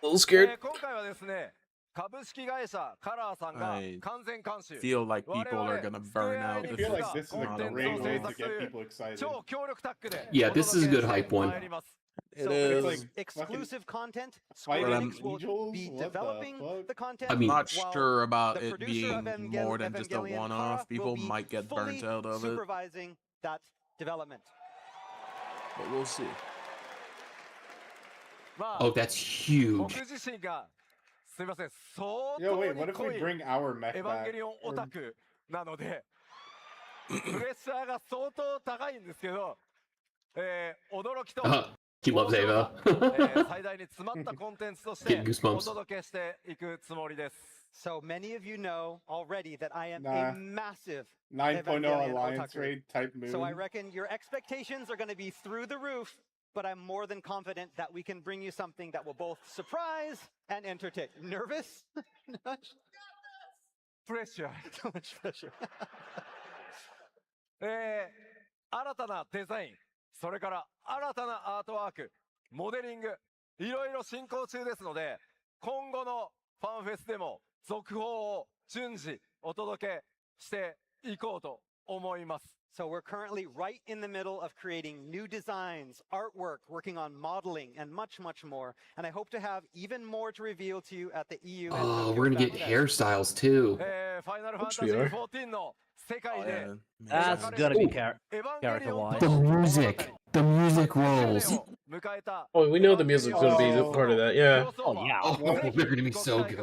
A little scared. 今回はですね、株式会社カラーさんが I 完全監修。 feel like people are gonna burn out I if feel like it's this is a not great a way one-off. to get people excited. 超強力タッグで Yeah, this is a good お届け hype one. してまいります。 It So is. for like this exclusive content, fighting Square Enix will angels? be What the developing fuck? the content. I mean- Not while sure about the it producer of being more than just a Evangelion, one-off. Kara, People will be might get burnt fully out of it, supervising that development. but we'll see. まあ Oh, that's huge. 僕自身がすみません、相 Yo, 当 wait, に what if 濃 we い bring our mech エヴァンゲ back? リオンオ Or- タクなので、プレッシャーが相当高いんですけど、驚きと He loves Ava. 最大に詰まったコンテンツとし Get て goosebumps. お届けしていくつもりです。 So many of you know already that I am Nah. a massive 9.0 Evangelion Alliance otaku. raid type moon. So I reckon your expectations are going to be through the roof, but I'm more than confident that we can bring you something that will both surprise and entertain. Nervous? Pressure. So much pressure. 新たなデザイン、それから新たなアートワーク、モデリング、いろいろ進行中ですので、今後のファンフェスでも続報を順次お届けしていこうと思います。 So we're currently right in the middle of creating new designs, artwork, working on modeling, and much, much more. And I hope to have even more to reveal to you at the EU. and Oh, Tokyo we're gonna get Fan Fest. hairstyles too. ファイナルファンタ Which ジ we ー are. 14の世界 Oh, で yeah. That's Makes sense. gonna be Ooh. character wise. The music. The music rolls. Oh, we know the music's gonna be Oh. part of that, yeah. Oh yeah. Oh, they're gonna be so good.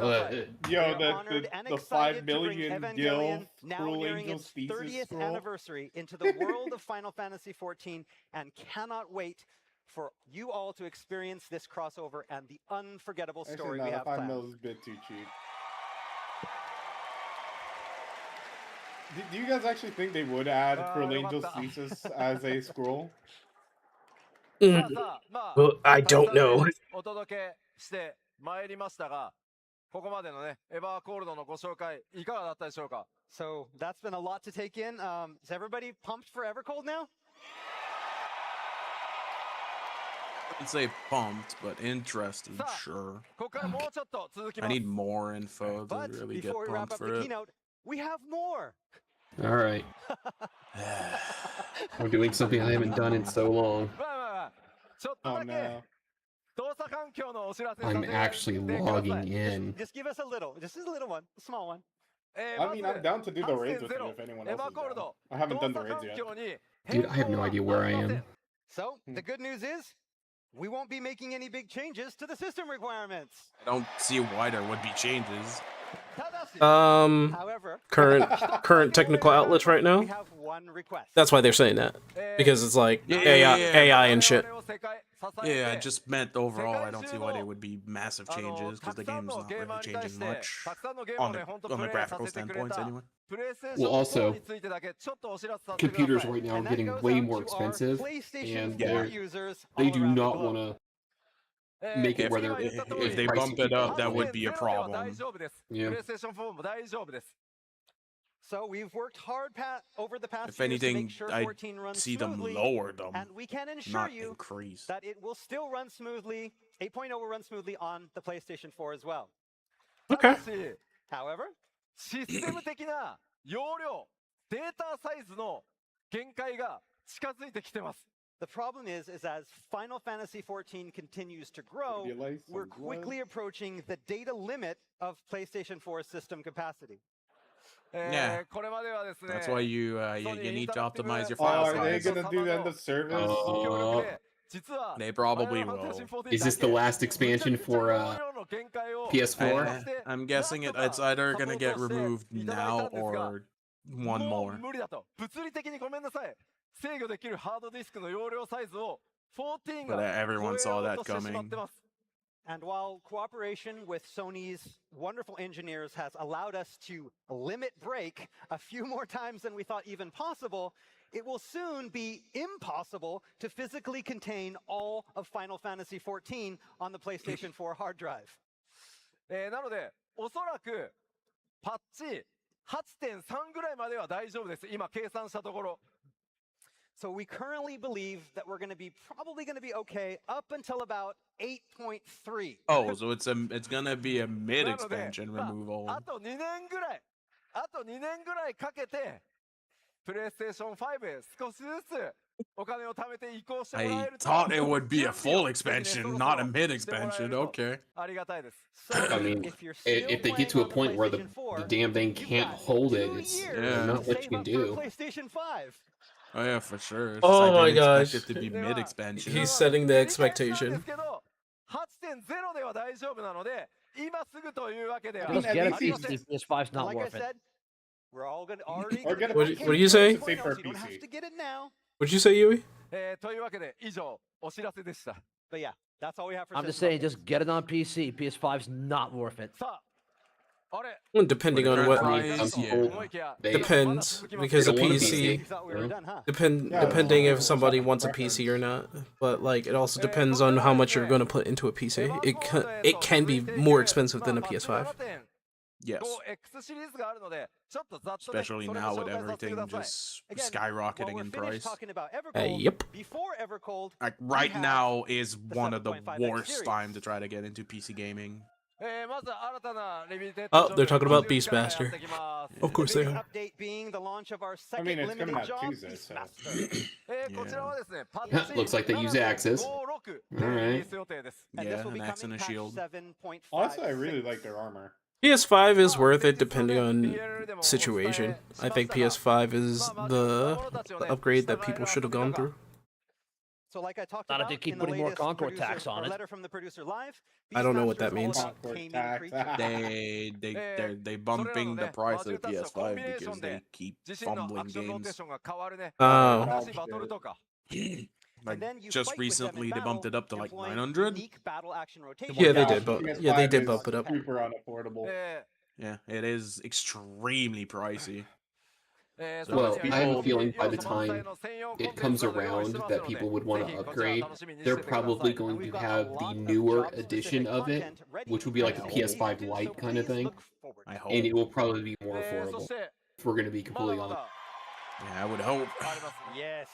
Yo, We're honored and the excited 5 to bring million Evangelion, gil now Cruel nearing Angels its thesis 30th scroll. anniversary, into the world of Final Fantasy XIV, and cannot wait for you all to experience this crossover and the unforgettable story Actually, we no, have 5 planned. mil is a bit too cheap. Do you guys actually think they would add Cruel Angel's thesis as a scroll? Well, I don't know. お届けしてまいりましたが、ここまでのね、エバーコールドのご紹介いかがだったでしょうか。 So that's been a lot to take in. Is everybody pumped for Evercold now? I'd say pumped, but interested, sure. ここからもうちょっと続き I ます need more info to But really get before we wrap pumped up for the it. keynote, we have more. All right. We're doing something I haven't done in so long. まあまあまあちょっと Oh だけ no. 動作環境のお知らせさせ I'm て actually ください logging in. Just give us a little, just a little one, a small one. I mean, I'm down to do the raids with you if anyone else is down. I haven't done the raids yet. Dude, I have no idea where I am. So the good news is, we won't be making any big changes to the system requirements. I don't see why there would be changes. However, Current technical outlets right we now. have one request. That's why they're saying that, because it's like Yeah, AI and shit. Yeah, I just meant overall, I don't see why there would be massive changes, because the game's not really changing much on the graphical standpoints anyway. Well, also, computers right now are getting way more expensive, and they do not want to make it where they're If they bump it up, that would be a problem. Yeah. So we've worked hard over the past If years to anything, make sure I 14 runs see them smoothly, lower them, and we can ensure not you increase. that it will still run smoothly. 8.0 will run smoothly on the PlayStation 4 as well. Okay. However, システム的な容量、データサイズの限界が近づいてきてます。 the problem is as Final Fantasy 14 continues to grow, we're quickly approaching the data limit of PlayStation 4's system capacity. Yeah. これまではですね、 That's why you need to optimize your Oh, file are they size. gonna do end of service? They probably will. Is this the last expansion for PS4? I'm guessing it's either gonna get removed now or one more. 無理だと。物理的にごめんなさい。制御できるハードディスクの容量サイズを14 But が everyone 超 saw えよう that としてしまって coming. ます。 And while cooperation with Sony's wonderful engineers has allowed us to limit break a few more times than we thought even possible, it will soon be impossible to physically contain all of Final Fantasy 14 on the PlayStation 4 hard drive. なので、おそらくパッチ 8.3 ぐらいまでは大丈夫です。今計算したところ。 So we currently believe that we're probably going to be okay up until about 8.3. Oh, so it's gonna be a mid expansion removal. あと2年ぐらいかけて、プレイステーション5へ少しずつお金を貯めて移行してもらえ I ると。 thought it would be a full expansion, not a mid expansion. Okay. ありがたいです。 I mean, if they get to a point where the damn thing can't hold it, it's Yeah. not what you can do. PlayStation 5. Oh yeah, for sure. It's Oh just I my didn't gosh. expect it to be mid expansion. He's setting the expectation. 8.0 では大丈夫なので、今すぐというわけでは Just あ get a ありません PC. PS5's not Like I worth it. said, we're all going to already. Or get a What PC. do you say? Say for You don't have PC. to get it now. What'd you say, Yui? というわけで以上お知らせでした。 But yeah, that's all we have for I'm just system saying, just get it on PC. PS5's not worth it. さあ、あれ Well, depending on what Price, yeah. 思いきや They- depends, because a They don't want a PC You thought we were done, huh? Yeah, depending if it's somebody like wants a preference. PC or not. But like, it also depends on how much you're going to put into a PC. It can be more expensive than a PS5. Yes. 5X シリーズがあるので、ちょっとざっとね Especially それ now も with 紹介させてく everything ださい。 just Again, while skyrocketing we're in finished price. talking about Evercold, Yep. before Evercold, Like we right have now is the one of the 7.5X worst series. time to try to get into PC gaming. まず新たなリミテッ Oh, ド they're talking about ジョブがや Beastmaster. ってきます Of course they biggest are. update being the launch of our I second mean, it's limited coming out job, Tuesday, so. Beastmaster. こちらはですね、パッチ Looks like they use Axis. 7.56 で Alright. リリース予定です。 And this Yeah, will be an axe and coming a patch shield. 7.5. Honestly, I really like their armor. PS5 is worth it depending on situation. I think PS5 is the upgrade that people should have gone through. So like I talked Not if about they keep in the putting more latest Concord producer- tax on or it. letter from the producer live, I don't know what Beastmaster that is all means. about Concord taming tax. creatures. They bumping the price of the PS5 because they keep 自身のア fumbling クションローテー games. ションが変わるね。 Oh. 新しいバトルとか。 Like And then you just fight with them in recently they bumped it up to like employing 900. unique battle action rotation. Yeah, they Yeah, did, but PS5 yeah, they did is bump it up. Super unaffordable. Yeah, it is extremely pricey. Well, I have a feeling by the time it comes around that people would want to upgrade, they're probably going to have the newer edition of it, which will be like a PS5 Lite kind of thing. I hope. And it will probably be more affordable, if we're going to be completely honest. Yeah, I would hope. Yes.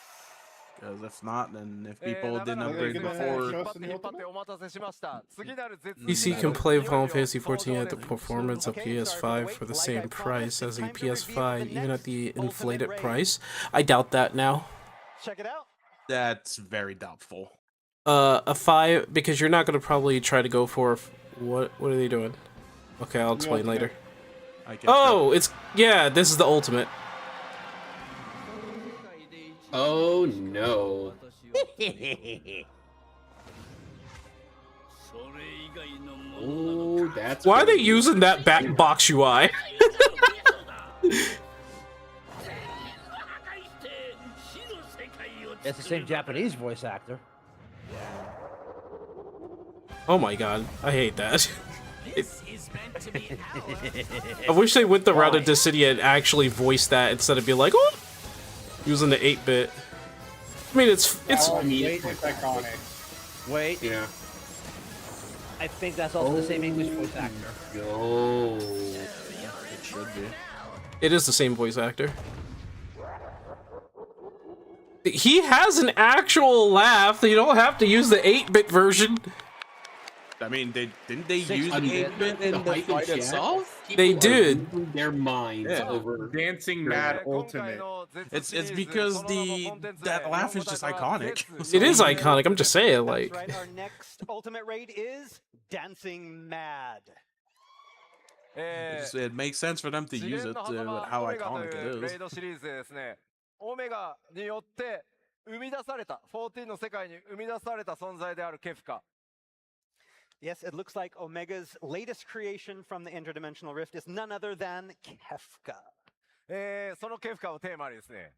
Because if not, then if people didn't upgrade before... PC can play Final Fantasy XIV at the performance of PS5 for the same price as a PS5, even at the inflated price. I doubt that now. Check it out. That's very doubtful. A 5, because you're not going to probably try to go for... What are they doing? Okay, I'll explain later. Oh, it's... Yeah, this is the ultimate. Oh no. Oh, that's Why are they using that back box UI? It's the same Japanese voice actor. Oh my god, I hate that. I wish they went the route of Dissidia and actually voiced that instead of being like, oh, using the 8-bit. I mean, it's iconic. Wait. Yeah. I think that's also the same English voice actor. No. It should be. It is the same voice actor. He has an actual laugh. You don't have to use the 8-bit version. I mean, didn't they use the 8-bit in the fight itself? They did. Their minds over Dancing Mad Ultimate. It's because that laugh is just iconic. It is iconic. I'm just saying, like. Right, our next ultimate raid is Dancing Mad. It makes sense for them to use it with how iconic it is. オメガによって生み出された14の世界に生み出された存在であるケフカ。 Yes, it looks like Omega's latest creation from the interdimensional rift is none other than Kefka. そのケフカをテーマにですね、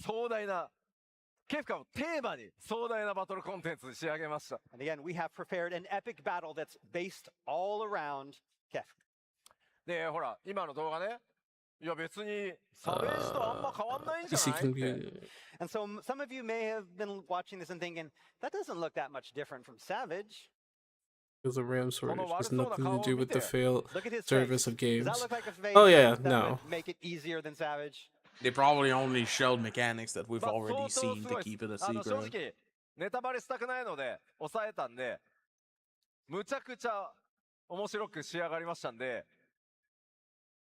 壮大なケフカをテーマに壮大なバトルコンテンツに仕上げました。 And again, we have prepared an epic battle that's based all around Kefka. で、ほら、今の動画ね。いや別にサベージとあんま変わんないんじゃないって。 And so some of you may have been watching this and thinking, that doesn't look that much different from Savage. Because the Ram Sword has nothing to do with the failed Look at his service face. of Does games. that look like a face Oh yeah, that no. would make it easier than Savage? They probably only showed mechanics that we've already seen to keep it a 正 secret. 直ネタバレしたくないので抑えたんで、むちゃくちゃ面白く仕上がりましたんで。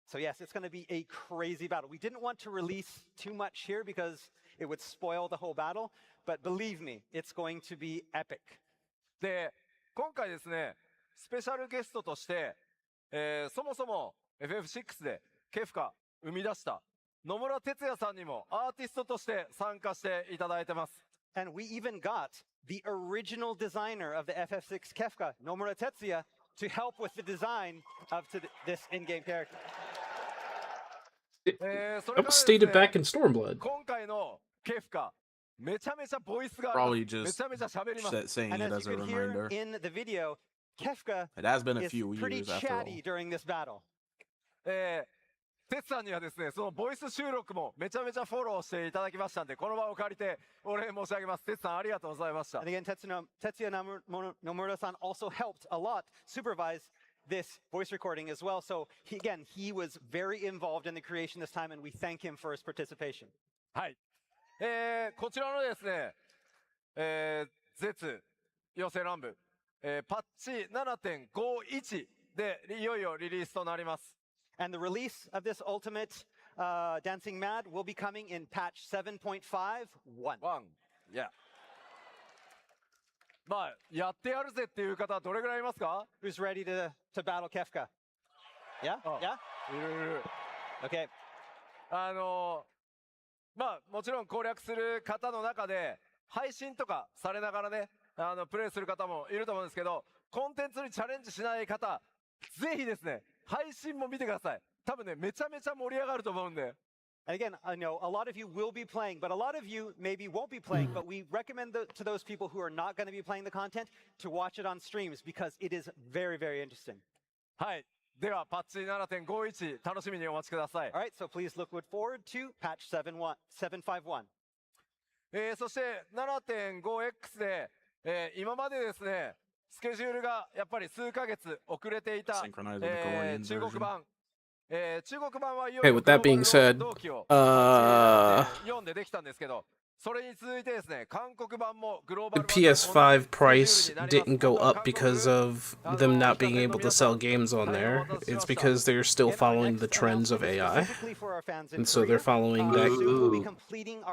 So yes, it's going to be a crazy battle. We didn't want to release too much here because it would spoil the whole battle, but believe me, it's going to be epic. で、今回ですね、スペシャルゲストとして、そもそも FF6 でケフカ生み出した野村哲也さんにもアーティストとして参加していただいてます。 And we even got the original designer of the FF6 Kefka, Nomura Tetsuya, to help with the design of this in-game character. That was stated back in Stormblood. 今回のケフカ、めちゃめちゃボイスが Probably め just ちゃめちゃ喋ります。 saying And it as as you a can hear reminder. in the video, Kefka It has been a is few pretty years after all. chatty during this battle. テツさんにはですね、そのボイス収録もめちゃめちゃフォローしていただきましたんで、この場を借りてお礼申し上げます。テツさんありがとうございました。 And again, Tetsuya Nomura-san also helped a lot supervise this voice recording as well. So he was very involved in the creation this time, and we thank him for his participation. はい。こちらのですね、絶予選乱舞、パッチ 7.51 でいよいよリリースとなります。 And the release of this ultimate Dancing Mad will be coming in patch 7.51. いや。まあ、やってやるぜっていう方どれぐらいいますか？ Who's ready to battle Kefka? Yeah? Yeah? いるいる。 Okay. まあ、もちろん攻略する方の中で、配信とかされながらね、プレイする方もいると思うんですけど、コンテンツにチャレンジしない方、ぜひですね、配信も見てください。多分ね、めちゃめちゃ盛り上がると思うんで。 And again, I know a lot of you will be playing, but a lot of you maybe won't be playing, but we recommend to those people who are not going to be playing the content to watch it on streams because it is very, very interesting. はい。では、パッチ7.51、楽しみにお待ちください。 Alright, so please look forward to patch 751. そして 7.5X で、今までですね、スケジュールがやっぱり数ヶ月遅れていた、Synchronize with the Korean 中国 version. 版。中国版はいよ Hey, いよ with that being said, 4でできたんですけど、それに続いてですね、韓国版もグローバ the ル PS5 price didn't go up because of them not being able to sell games on there. It's because they're still following the trends of AI. And so they're following that.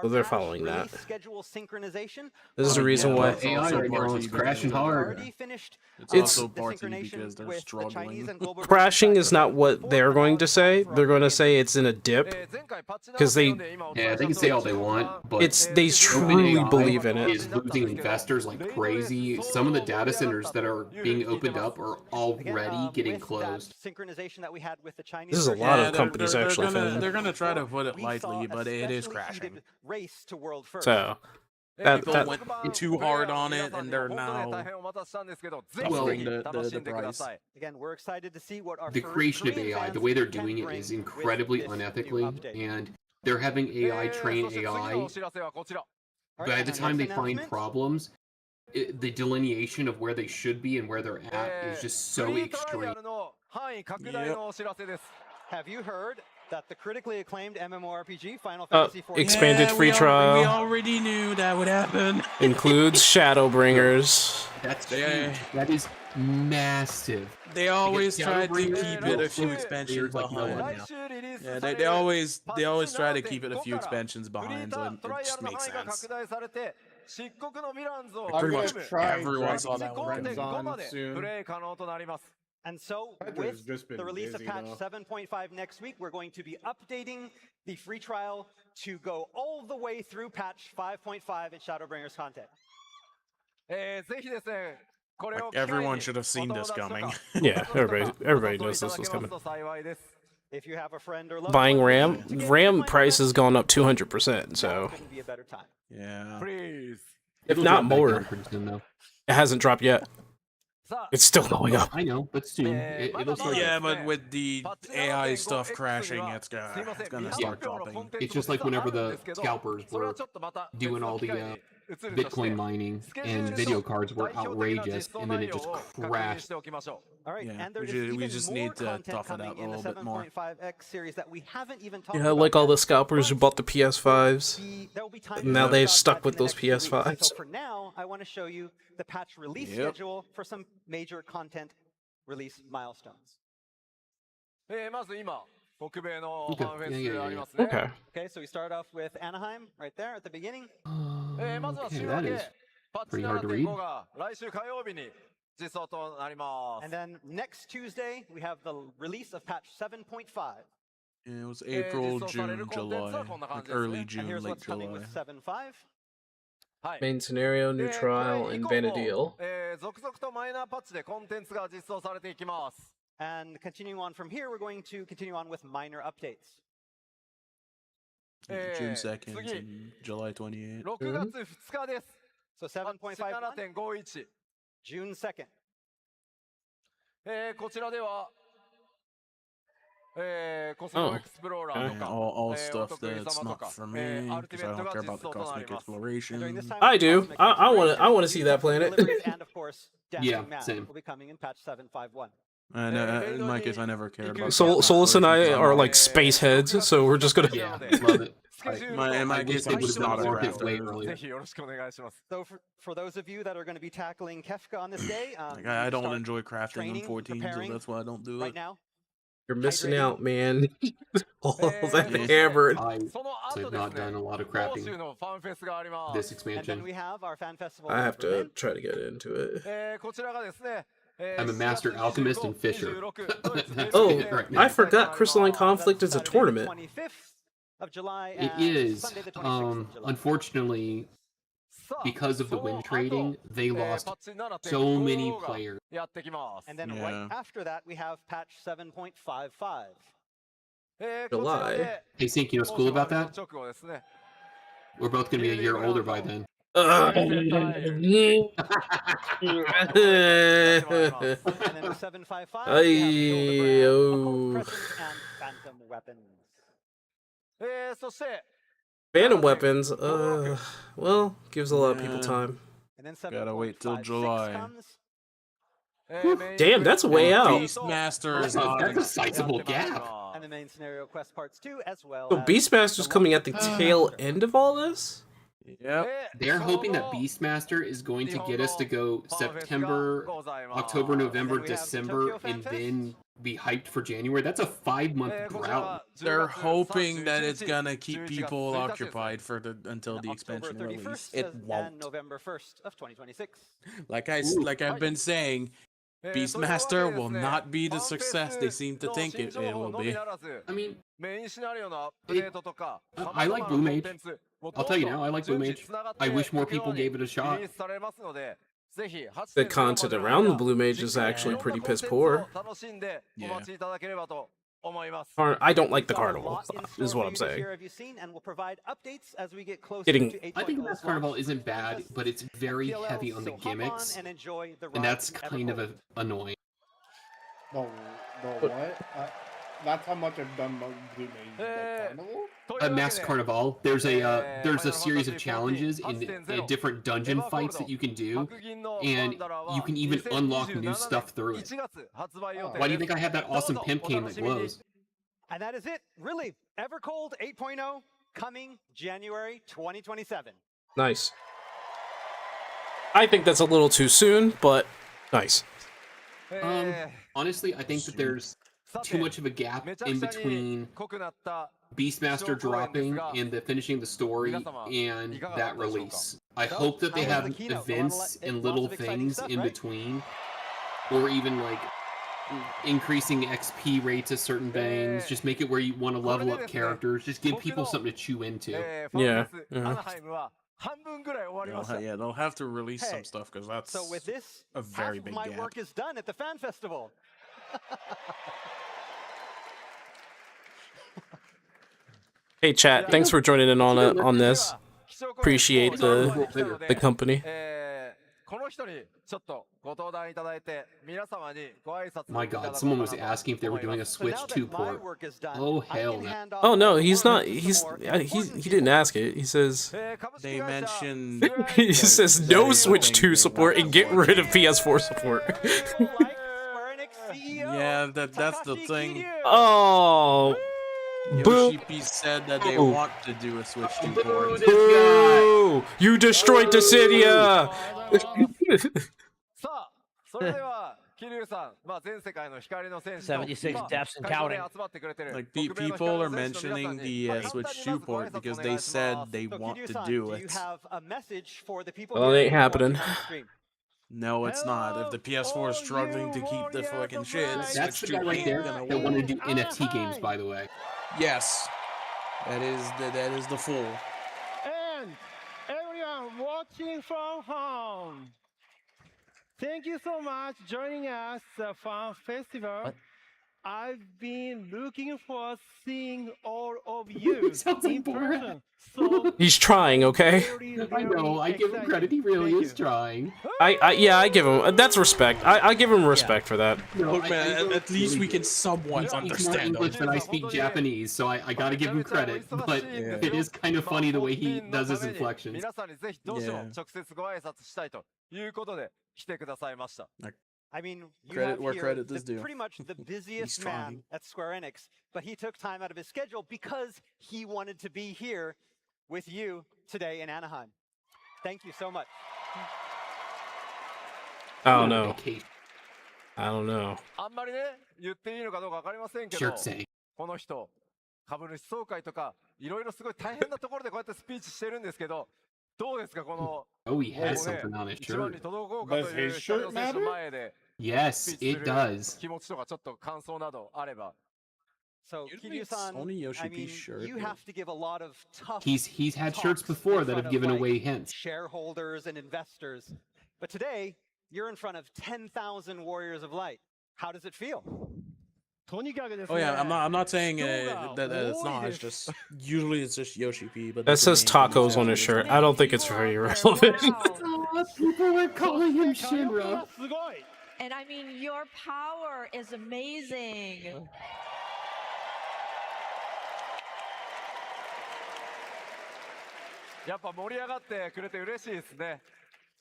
So they're following that. This is the reason why. AI right now is crashing hard. It's It's- also partly because they're struggling. Crashing is not what they're going to say. They're going to say it's in a dip. Because they- Yeah, they can say all they want, but They truly OpenAI believe in it. is losing investors like crazy. Some of the data centers that are being opened up are already getting closed. This is a lot of companies actually failing. They're gonna try to put it lightly, but it is crashing. So People that went too hard on it, and they're now upping the price. Again, we're excited to see what our The first creation of Korean AI, fans the way they're can doing it bring is with incredibly this new unethically, update. and they're having AI train そして次の AI. お知らせはこちら。 All By right, the and time they next find announcement? problems, the delineation of where they should be and where they're at is just so フリートライ extreme. アルの範囲拡大のお知らせです。 Have you heard that the critically acclaimed MMORPG Final Uh, Fantasy XIV expanded free we trial already knew that would happen. includes Shadowbringers. That's Yeah. huge. That is massive. They always Get tried to Shadowbringers, keep it a few no, expansions like no one behind. now. 来週リリース Yeah, され they る always try to keep it a パッチ few 7.5から expansions フリー behind, タ so ー it トライア just ルの makes 範囲が sense. 拡大されて漆黒のヴィランズを I'm Pretty gonna much try and everyone drop saw that one. 5.5 で soon. プレイ可能となります。 And so, I've with just been the release of busy, patch though. 7.5 next week, we're going to be updating the free trial to go all the way through patch 5.5 in Shadowbringers content. ぜひですね、これを Like, 機会に everyone should have seen お友 this 達とか coming. Yeah, everybody お誘い knows いただ this け was ま coming. すと幸いです。 If you have a friend or loved Buying one RAM, who's into RAM games, price has gone up 200%. now So couldn't be a better time. Yeah. Please. if It'll not drop back more, down pretty soon, though. it hasn't dropped yet. さあ、 It's still going up. I know, but soon it'll start. Yeah, but with the AI stuff crashing, it's gonna start dropping. It's just like whenever the scalpers were doing all the Bitcoin mining and video cards were outrageous, and then it just crashed. All right, Yeah, and there we is ju- we even just more need to content tough it coming up a in the little bit more. 7.5X series that we haven't even talked Yeah, about like all yet. the scalpers who bought the PS5s. There will be time Now to they're talk stuck about with in the those next few weeks. PS5s. So for now, I want to show you the patch release Yep. schedule for some major content release milestones. まず今、北米の Okay. ファンフェ Yeah, yeah, ス yeah, ありますね。 Okay. Okay, so we start off with Anaheim right there at the beginning. まずは Okay, 週明 that け is、パッチ pretty hard to read. 7.5が来週火曜日に実装となりま And す。 then next Tuesday, we have the release of patch 7.5. Yeah, it was April, just June, started July, content, like early And June, here's late what's coming July. with 7.5. はい。 Main scenario, new これ trial, 以 and 降も Vanadil. 続々とマイナーパッチでコンテンツが実装されていきます。 And continuing on from here, we're going to continue on with minor updates. June 2nd 次 and July 28th. 6月2日です。 So パッチ 7.5, 7.51。 June 2nd. こちらでは、コスモエクスプローラー Yeah, とか、 all お stuff 得意 that's 様と not か、 for ア me ルティ because メ I ット don't が care 実 about the 装となり cosmic ます。 And during exploration. this time, I we do. have I want to. Cosmic I want to see that Exploration, planet. deliveries, and of course, Dancing Yeah, Map same. will be coming in patch 7.5.1. And Mike, if I never cared about Solus and I are like space heads, so we're just gonna. Yeah, love it. スケジュール My- と my I wish guess they it would was have not a brought it crafter. way ぜ earlier. ひよろしくお願いします。 So for those of you that are going to be tackling Kefka on this day, Like, I don't start enjoy crafting on training, 14, so preparing that's why I don't do right it. now. You're missing Hydrating. out, man. All that Yeah. hammered. I その have 後で not す done ね a、lot of 欧 crafting 州のファンフェスがありま this す。 And then expansion. we have our fan festival. I in have to Berlin. try to get into it. こちらがですね、 I'm a master alchemist and fisher. That's Oh, it right now. I forgot Crystalline Conflict is a Saturday the tournament. 25th of July It and is. Sunday the 26th of July. Unfortunately, さあ because of the その win 後 trading, they パ lost ッチ so many 7.5が players. やってきます。 And then Yeah. right after that, we have patch 7.55. こちらで Hey, Sink, you know what's cool about that? 直後ですね。 We're both going to be a year older by then. And then 755, we have Hildebrand, Occult Crescent, and Phantom Weapons. Phantom Weapons, well, gives a lot of people time. And then Gotta wait till July. comes. Damn, that's way out. Beastmaster is That's a sizable gap. And the main scenario quest parts 2 as well. So Beastmaster's coming at the tail end of all this? Yep. They're hoping that Beastmaster is going to get us to go September, October, November, December, and then be hyped for January. That's a 5-month drought. They're hoping that it's gonna keep people occupied for until the expansion release. It won't. And November 1st of 2026. Like I've been saying, Beastmaster will not be the success they seem to think it will be. I mean, I like Blue Mage. I'll tell you now, I like Blue Mage. I wish more people gave it a shot. The content around the Blue Mage is actually pretty piss poor. Yeah. I don't like the Carnival, is what I'm saying. I think Mask Carnival isn't bad, but it's very heavy on the gimmicks, and that's kind of annoying. The what? That's how much I've done Blue Mage Carnival. Mask Carnival. There's a series of challenges in different dungeon fights that you can do, and you can even unlock new stuff through it. Why do you think I have that awesome pimp cane that glows? And that is it, really. Evercold 8.0 coming January 2027. Nice. I think that's a little too soon, but nice. Honestly, I think that there's too much of a gap in between Beastmaster dropping and the finishing the story and that release. I hope that they have events and little things in between, or even like increasing XP rates of certain things. Just make it where you want to level up characters. Just give people something to chew into. Yeah. They'll have to release some stuff because that's so with this, a very half big of my gap. work is done at the fan festival. Hey chat, thanks for joining in on this. Appreciate the company. My God, someone was asking if they were doing a Switch 2 port. Oh hell no! Oh no, he's not. He didn't ask it. He says they mentioned. He says no Switch 2 support and get rid of PS4 support. Yeah, that's the thing. Oh. Yoshi P said that they want to do a Switch 2 port. Boo! You destroyed Dissidia! 76 deaths and counting. Like people are mentioning the Switch 2 port because they said they want to do it. Well, it ain't happening. No, it's not. If the PS4 is struggling to keep the fucking shit, That's the guy right there that wanted to do NFT games, by the way. Yes, that is the fool. And everyone watching from home, thank you so much joining us the Fan Festival. What? I've been looking for seeing all of you Sounds like in Borat. person. So He's trying, okay? I know, I give him credit, he really is trying. Yeah, I give him. That's respect. I give him respect for that. No, Look, man, at least we can somewhat He's more understand English them. than I speak Japanese, so I gotta give him credit, but it is kind of funny the way he does his inflections. I mean, you Credit have where here credit is due. pretty much the busiest He's man trying. at Square Enix, but he took time out of his schedule because he wanted to be here with you today in Anaheim. Thank you so much. I don't know. I don't know. あんまりね、言っていいのかどうかわかりませんけど、 Shirt saying. この人、株主総会とか、いろいろすごい大変なところでこうやってスピーチしてるんですけど、どうですか、この、 Oh, he has もうね something on his 一番 shirt. に届こうかという Does his 北野 shirt 選手の matter? 前で、 Yes, it does. 気持ちとかちょっと感想などあれば。 So, Usually it's Kiryu-san, only Yoshi I mean, P's shirt, you but- have to give a lot of tough He's had shirts talks before in that front have of, given like, away hints. shareholders and investors. But today, you're in front of 10,000 warriors of light. How does it feel? Oh yeah, I'm not saying that it's not. It's just usually it's just Yoshi P. But That says tacos on his shirt. I don't think it's very relevant. People are calling him Shinra. And I mean, your power is amazing.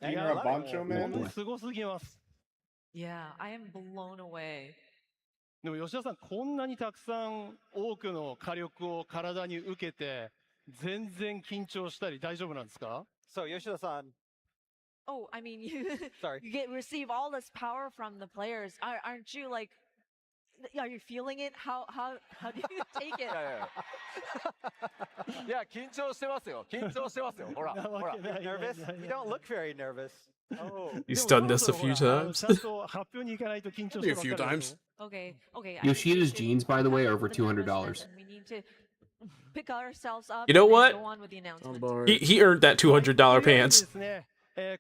And you're a Bancho man? Yeah, I am blown away. でも吉田さん、こんなにたくさん多くの火力を体に受けて、全然緊張したり大丈夫なんですか？ So Yoshida-san. Oh, I mean, you Sorry. you receive all this power from the players. Aren't you like? Are you feeling it? How do you take it? いや緊張してますよ。緊張してますよ。ほら。ほら。 Nervous? You don't look very nervous. Oh. He's done this a few times. Maybe a few times. Okay. Yoshida's jeans, by the way, are over $200. We need to pick ourselves up. You know and what? Go on with the announcement. He earned that $200 pants.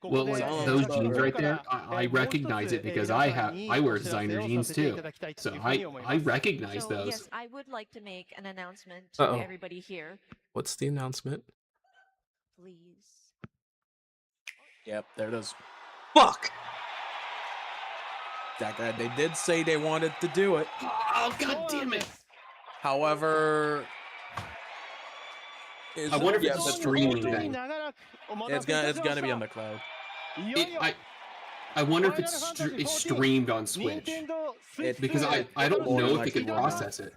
Well, like those jeans right there, I recognize it because I wear designer jeans too, so I recognize those. Yes, I would like to make an announcement to everybody here. What's the announcement? Please. Yep, there it is. Fuck! That guy, they did say they wanted to do it. Oh, god damn it! However, I wonder if it's a streaming thing. It's gonna be on the cloud. I wonder if it's streamed on Switch. Because I don't know if it can process it.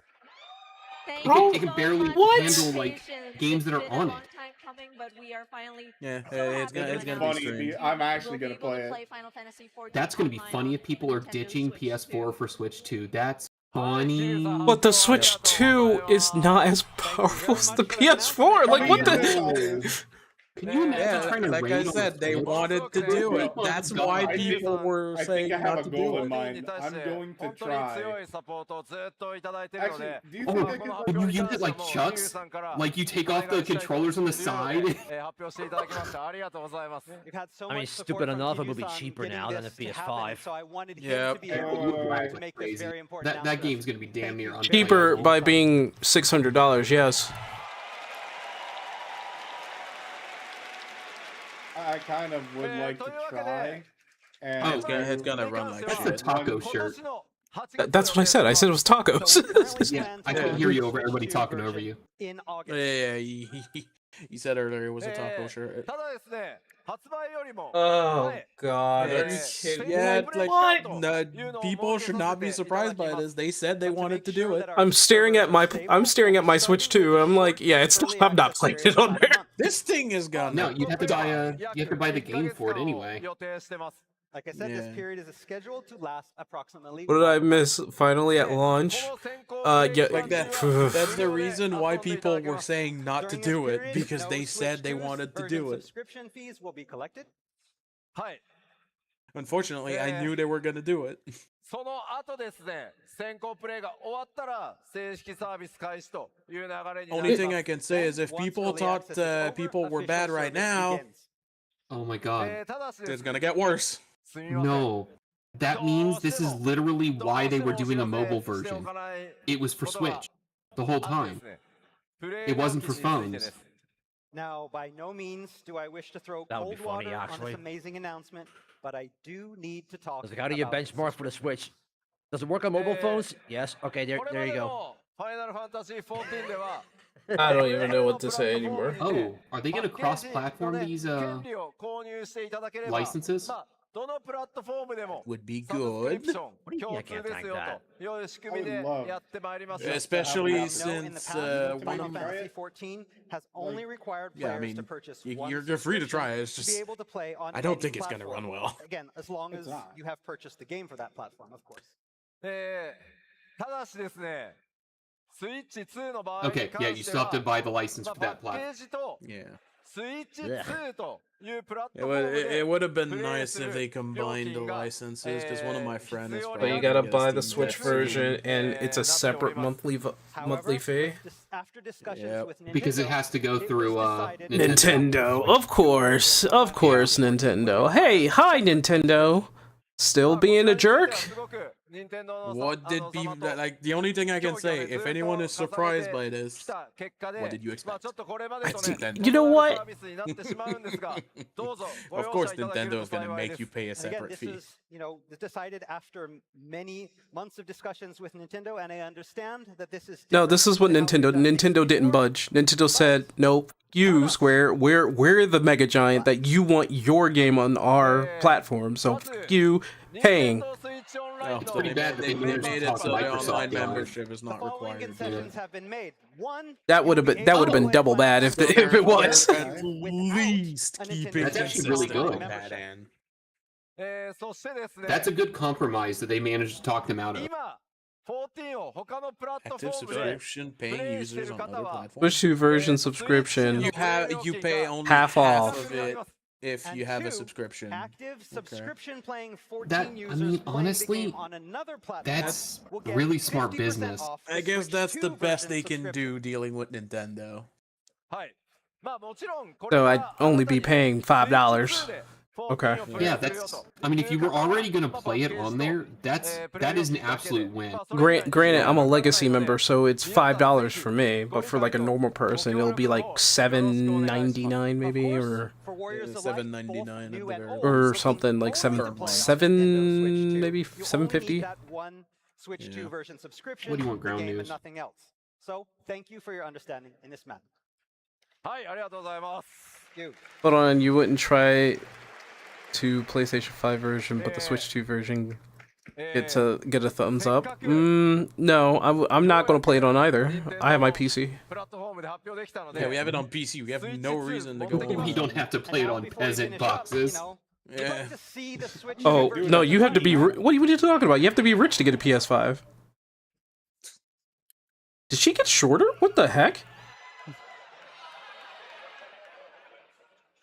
It can barely handle like games that are on it. Yeah, it's gonna be streamed. I'm actually gonna play it. That's gonna be funny if people are ditching PS4 for Switch 2. That's funny. But the Switch 2 is not as powerful as the PS4. Like, what the? Can you imagine trying to like I said, they wanted to do it. That's why people were saying not to do it. I'm going to try. Actually, do you think I could Can you use it like Chucks? Like you take off the controllers on the side? I mean, stupid enough, it would be cheaper now than the PS5. So I wanted Yeah. him to be able to make this very important. That game's gonna be damn near Cheaper by being $600, yes. I kind of would like to try. And It's gonna run like That's the shit. taco shirt. That's what I said. I said it was tacos. Yeah, I couldn't hear you over everybody talking over you. In August. Yeah, he said earlier it was a taco shirt. ただですね、発売よりも Oh God! Yeah, it's like no, people should not be surprised by this. They said they wanted to do it. I'm staring at my Switch 2. I'm like, yeah, I'm not playing it on there. This thing is gone. No, you have to buy the game for it anyway. Like I said, this period is scheduled to last approximately. What did I miss? Finally at launch. Yeah, Like that. That's the reason why people were saying not to do it, because they said they wanted to do it. Subscription fees will be collected. Unfortunately, I knew they were gonna do it. その後ですね、先行プレイが終わったら正式サービス開始という流れになります。 Only thing I can say is if people thought people were bad right now, Oh my god. it's gonna get worse. No. That means this is literally why they were doing a mobile version. It was for Switch the whole time. It wasn't for phones. Now, by no means do I wish to throw That would be cold funny, water on actually. this amazing announcement, but I do need to talk. How do you about benchmark for the Switch? Does it work on mobile phones? Yes. Okay, there you go. ファイナルファンタジー14では I don't even know what to say anymore. Oh, are they gonna cross-platform these 権利を購入していただければ licenses? まあどのプラットフォームでも Would be サブスクリ good. プション共通ですよという仕組みでやってまいります。 Especially Now, in the since past, one Final of Fantasy 14 has only required Yeah, I players to mean, purchase you're one free to subscription try it. It's to be just able to play on I don't any think it's gonna platform. run well. Again, as long as It's not. you have purchased the game for that platform, of course. ただしですね、スイッチ2の場合に Okay, 関 yeah, you して still は have to buy the license まあ for パ that ッケ platform. ージと Yeah. スイッチ2というプラッ It トフォー would, ム it で would have been プレイ nice す if る they combined the 料金が licenses, because one of my friends is But probably you gonna gotta get a buy the Steam Switch Deck version, soon. and it's a separate monthly However, fee. After discussions Yep. with Nintendo, Because it has to go it was through decided- Nintendo, of course, Nintendo. Hey, hi, Nintendo. Still being a jerk? What did people like? The only thing I can say, if anyone is surprised by this, what did you expect? You know what? Of course, Nintendo is gonna make you pay a And again, separate this fee. is, decided after many months of discussions with Nintendo, and I understand that this is. No, this is what Nintendo didn't budge. Nintendo said, "Nope, you Square, we're the mega giant that you want your game on our platform, so f you paying." Oh, so pretty bad that they they managed to made it talk so the Microsoft online into it. membership is not required. Concessions have been made. One, That would have been double bad if it was. At least keeping That's actually really consistent good. on that end. That's a good compromise that they managed to talk them out of. Active subscription paying users on other platforms. Switch 2 version subscription. You pay only half off of it if you have a subscription. Active subscription playing 14 That, I users mean, playing the honestly, game on another platform that's will get really smart 50% business. off the I guess Switch that's 2 the best version they can subscription. do dealing with Nintendo. So I'd only be paying $5. Okay. Yeah, that's. I mean, if you were already gonna play it on there, that is an absolute win. Granted, I'm a legacy member, so it's $5 for me. But for like a normal person, it'll be like $7.99 maybe, or $7.99 at the very or something like seven maybe $7.50. That one Switch 2 version subscription. What do you want, the ground game and news? nothing else. So thank you for your understanding in this matter. Hold on, you wouldn't try to PlayStation 5 version, but the Switch 2 version get a thumbs up? No, I'm not gonna play it on either. I have my PC. Yeah, we have it on PC. We have no reason to go on. We don't have to play it on peasant boxes. Yeah. Oh no, you have to be. What are you talking about? You have to be rich to get a PS5. Did she get shorter? What the heck?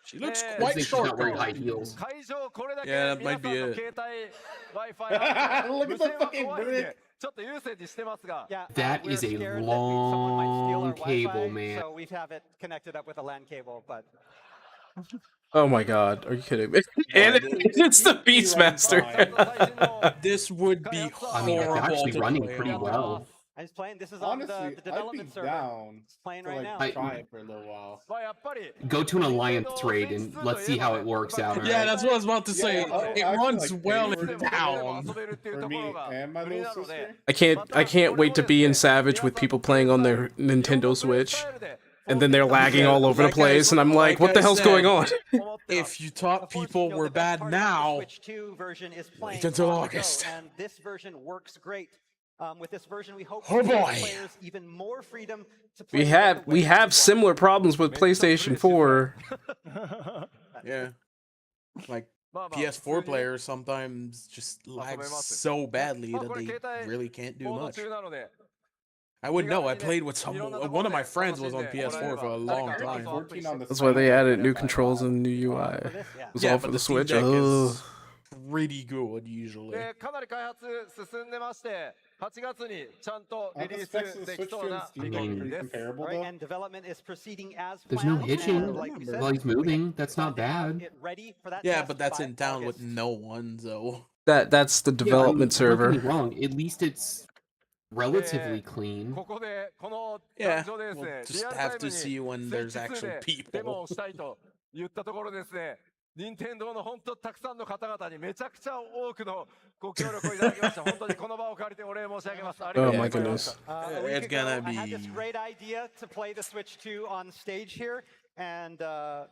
She looks I quite think she's short. not wearing high heels. Yeah, that might be it. Look at the fucking brick. That is a long cable, man. So we have it connected up with a LAN cable, but Oh my god, are you kidding me? And it's the Beastmaster. This would be I mean, horrible it's actually to running play pretty on. well. I'm just playing. This is Honestly, on the I'd be development server. down It's playing to right like now. try it for a little while. Go to an alliance raid and let's see how it works out. Yeah, alright? that's what I was about to say. Yeah, It actually, runs like, well they were in town. For me and my little sister. I can't wait to be in Savage with people playing on their Nintendo Switch, and then they're lagging all over the place, and I'm like, what the hell's going on? If you thought people were bad now, Switch 2 version is playing wait until on the go, August. and this version works great. With this version, we hope Oh to give boy. players even more freedom to play. We have similar problems with PlayStation 4. yeah, like PS4 players sometimes just lag so badly that they really can't do much. I wouldn't know. I played with one of my friends was on PS4 for a long time. 14 on the That's why they Switch. added new controls and new UI. It was Yeah, all but for the the Steam Switch. Deck Ugh. is pretty good usually. かなり開発進んでまして8月にちゃんと Aren't リ the リー specs ス of the でき Switch そう to な Steam 見 Deck 込み pretty です。 comparable Right, though? and development is proceeding as There's no planned, hitching and like we said, while he's moving. That's not bad. get ready for that Yeah, test but that's by in town with August. no one, so That's the development Don't server. get me wrong. At least it's relatively clean. ここでこの yeah, 壇上でです we'll ね、 just リアル have タイ to ム see に when 前 there's 日 actual でデモ people. をしたいと言ったところですね、任天堂の本当たくさんの方々にめちゃくちゃ多くのご協力をいただきました。本当にこの場を借りてお礼申し上げます。ありが Oh とう my ございまし goodness. た。 A week It's ago, gonna I had this be- great idea to play the Switch 2 on stage here, and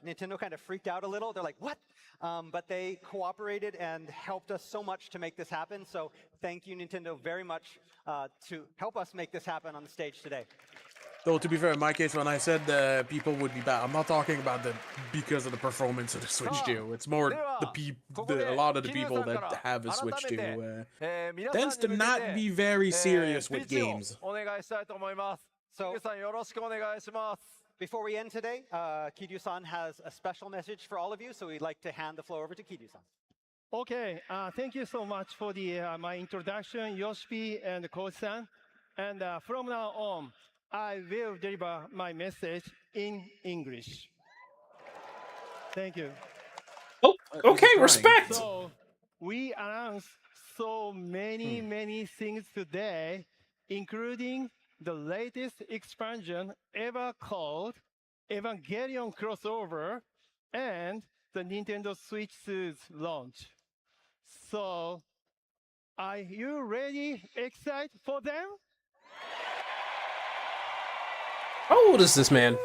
Nintendo kind of freaked out a little. They're like, "What?" But they cooperated and helped us so much to make this happen. So thank you, Nintendo, very much to help us make this happen on the stage today. Though to be fair, in my case, when I said people would be bad, I'm not talking about because of the performance of the Switch 2. It's more a lot of the people that have a Switch 2 tends to not be very serious with games. お願いしたいと思います。 So 皆さんよろしくお願いします。 before we end today, Kiryu-san has a special message for all of you, so we'd like to hand the floor over to Kiryu-san. Okay, thank you so much for my introduction, Yoshi and Coach-san. And from now on, I will deliver my message in English. Thank you. Oh, okay, respect. So we announced so many things today, including the latest expansion ever called Evangelion crossover and the Nintendo Switch's launch. So, are you ready, excited for them? How old is this man?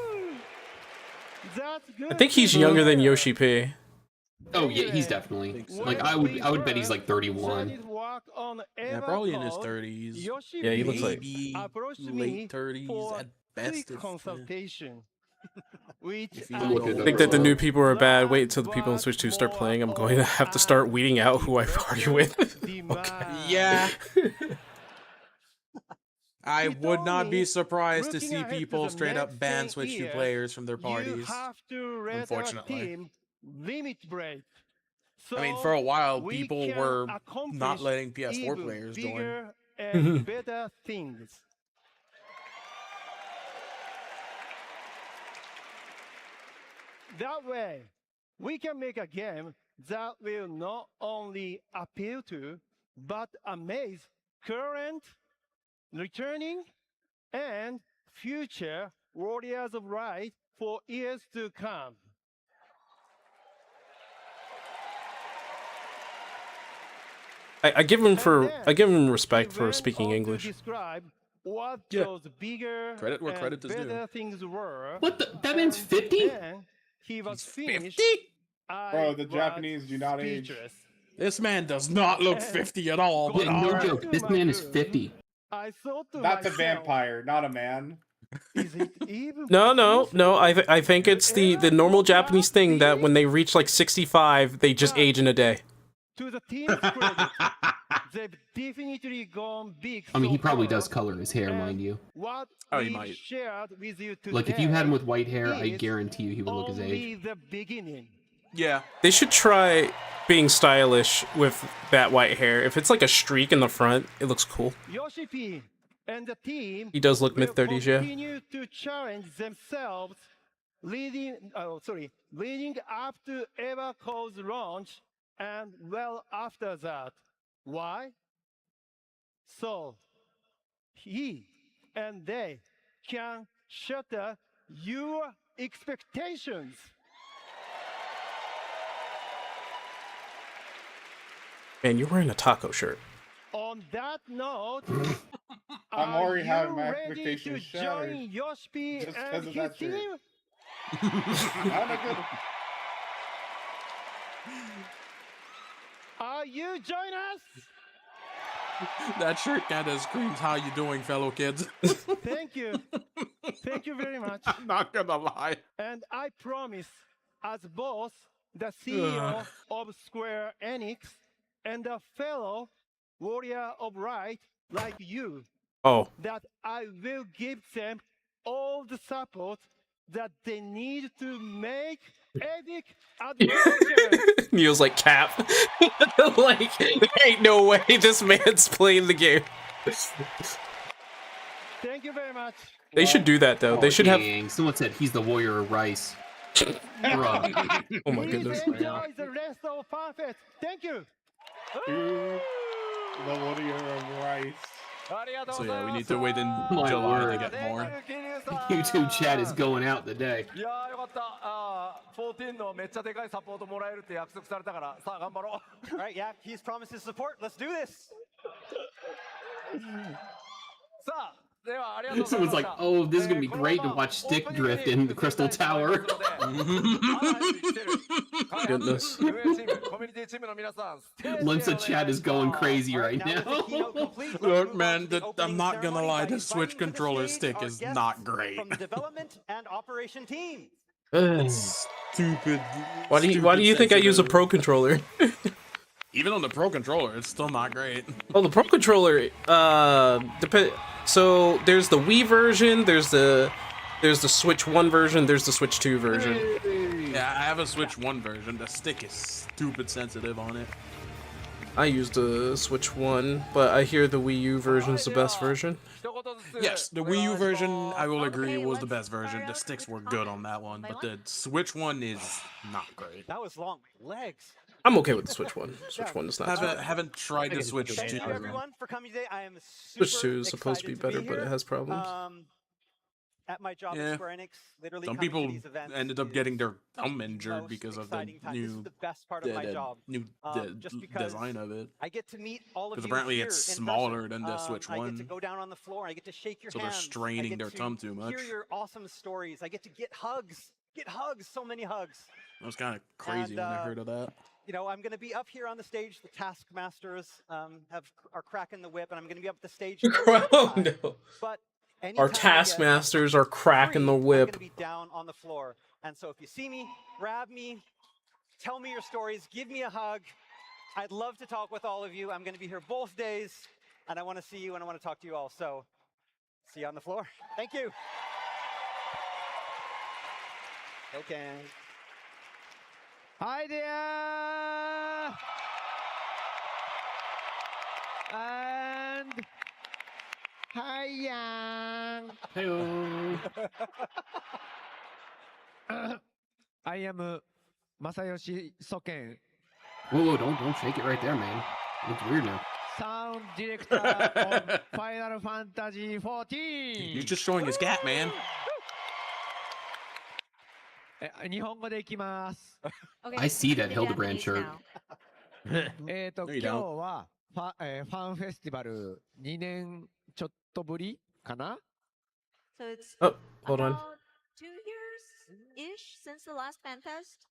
That's good. I think he's younger than Yoshi P. Oh yeah, he's definitely. Like I would bet he's like 31. Yeah, probably in his 30s. Yeah, he looks like maybe late 30s at best. Consultation. I think that the new people are bad. Wait until the people on Switch 2 start playing. I'm going to have to start weeding out who I party with. Okay. Yeah. I would not be surprised to see people straight up ban Switch 2 players from their parties. Unfortunately. Limit break. I mean, for a while, people were not letting PS4 players join. And better things. That way, we can make a game that will not only appeal to, but amaze current, returning, and future warriors of light for years to come. I give him respect for speaking English. What Yeah. those bigger Credit where credit is better due. things were. What the? That man's 50? He was finished. 50? Bro, the Japanese do not age. This man does not look 50 at all. But Yeah, no joke. This man is 50. I thought to That's a myself, vampire, not a man. Is it even No. I think it's the normal Japanese thing that when they reach like 65, they just age in a day. To the team's credit, they've definitely gone big. I mean, he so probably far. does color his hair, mind you. What Oh, he we've might. shared with you today Like if you had him with white hair, I is guarantee you he would look his only age. the beginning. Yeah. They should try being stylish with that white hair. If it's like a streak in the front, it looks cool. Yoshi P and the team He does look will mid-30s, yeah. continue to challenge themselves, leading up to Evercore's launch and well after that. Why? So he and they can shatter your expectations. Man, you're wearing a taco shirt. On that note, I'm are already having you my ready expectations to shattered. join Yoshi Just and 'cause of his that shirt. team? I'm a good. Are you joining us? That shirt kind of screams, "How you doing, fellow kids?" Thank you. Thank you very much. I'm not gonna lie. And I promise, as both the CEO of Square Enix and a fellow warrior of light like you, Oh. that I will give them all the support that they need to make epic adventures. Neil's like, Cap. Like, there ain't no way this man's playing the game. Thank you very much. They should do that, though. They should have... Dang, someone said he's the warrior of rice. Bruh. Oh my Please goodness. enjoy the rest of FanFest. Thank you. The warrior of rice. So yeah, we need to wait in My July to word. get more. YouTube chat is going out today. いやーよかった14のめっちゃでかいサポートもらえるって約束されたからさあ頑張ろう All right, yeah, he's promised his support. Let's do this. さあではありがとうござい Someone's まし like, た oh, this is gonna be great to watch stick drift in the Crystal Tower. Goodness. Limsa chat is going crazy right now. Look, man, I'm not gonna lie, the Switch controller stick is not great. From the development and operation team. Stupid. Why do you think I use a Pro Controller? Even on the Pro Controller, it's still not great. Oh, the Pro Controller, so there's the Wii version, there's the Switch 1 version, there's the Switch 2 version. Yeah, I have a Switch 1 version. The stick is stupid sensitive on it. I used the Switch 1, but I hear the Wii U version's the best version. Yes, the Wii U version, I will agree, was the best version. The sticks were good on that one, but the Switch one is not great. That was long. My legs. I'm okay with the Switch one. Switch one is not. Haven't tried the Switch 2. Thank you everyone for coming today. I am Switch 2 is supposed to be better, but here. it has problems. At my job at Square Enix, literally some coming people to these events ended up getting their thumb injured because of the new, design of it. I get to meet all of you. Because apparently it's smaller than the Switch I one. get to go down on the floor. I get to shake your so hands. they're straining their thumb too much. Hear your awesome stories. I get to get hugs. Get hugs. So many hugs. That was kind of crazy when I heard of that. You know, I'm going to be up here on the stage. The Taskmasters are cracking the whip, and I'm going to be up the stage. Oh no! But our Taskmasters are cracking the whip. I'm going to be down on the floor, and so if you see me, grab me, tell me your stories, give me a hug. I'd love to talk with all of you. I'm going to be here both days, and I want to see you, and I want to talk to you all. So, see you on the floor. Thank you. Okay. Hi there! And hi, Yang. Hello. I am Masayoshi Soken. Whoa, don't shake it right there, man. It looks weird now. Sound director of Final Fantasy 14. He's just showing his gap, man. 日本語でいきます。I see that Hildebrand shirt. 今日はファンフェスティバル2年ちょっとぶりかな So it's Oh, hold on. about 2 years-ish since the last FanFest.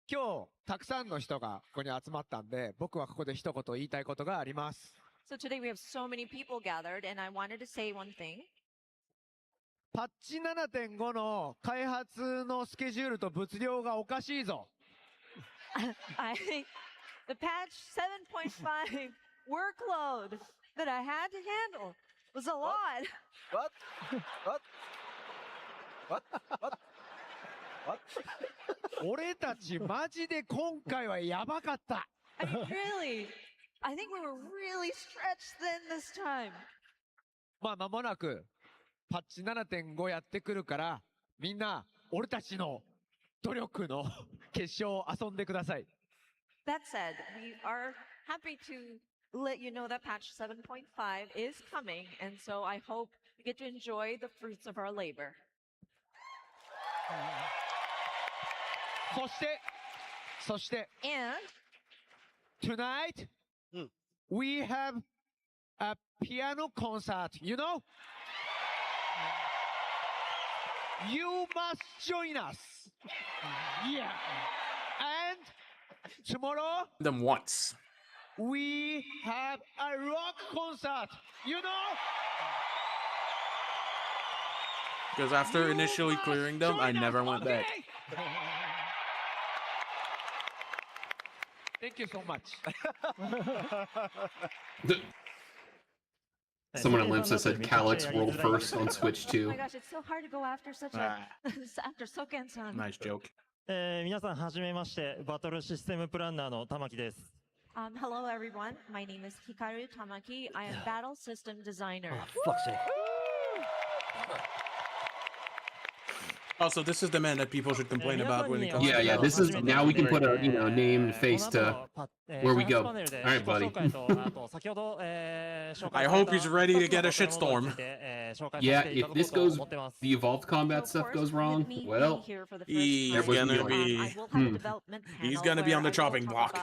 今日たくさんの人がここに集まったんで、僕はここで一言言いたいことがあります。So today we have so many people gathered, and I wanted to say one thing. パッチ 7.5 の開発のスケジュールと物量がおかしいぞ。The patch 7.5 workload that I had to handle was a lot. What? 俺たちマジで今回はやばかった。I mean, really, I think we were really stretched thin this time. まあ間もなくパッチ 7.5 やってくるから、みんな俺たちの努力の結晶を遊んでください。That said, we are happy to let you know that patch 7.5 is coming, and so I hope you get to enjoy the fruits of our labor. そして、 And tonight, we have a piano concert, you know? You must join us. Yeah. And tomorrow, Them once. we have a rock concert, you know? Because after initially clearing them, I never went back. Thank you so much. Someone at Limsa said Calyx World First on Switch 2. oh my gosh, it's so hard to go after such a after Soken-san. Nice joke. 皆さんはじめましてバトルシステムプランナーの玉木です。Hello everyone, my name is Hikaru Tamaki. I am battle system designer. Oh, fuck's sake. Also, this is the man that people should complain about when it comes to Yeah, this is, now we can put a, name and face to where we go. Alright, buddy. I hope he's ready to get a shitstorm. Yeah, if this goes, the evolved combat stuff goes wrong, well, he's gonna be on the chopping block.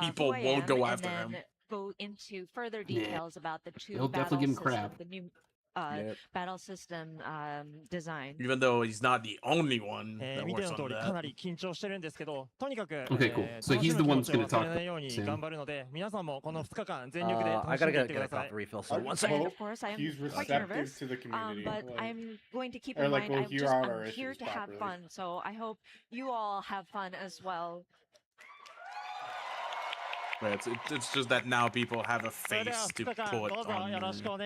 People won't go after him. Go into further details about the two They'll definitely give him crap. the new battle system design. Even though he's not the only one that 見て works の通 on りか that. なり緊張してるんですけど、とにかく Okay, cool. So he's the one that's gonna 楽しみ talk な気持ちを忘れないように soon. 頑張るので、皆さんもこの2日間全力で I 楽しん gotta でい get, って get く a ださい。 coffee refill. So I one hope second. Of course, I am he's quite receptive nervous, to the community. but like, I'm going to keep or in like mind we'll hear out our I'm here issues to have properly. fun, so I hope you all have fun as well. But it's just that now people have a face to put on their So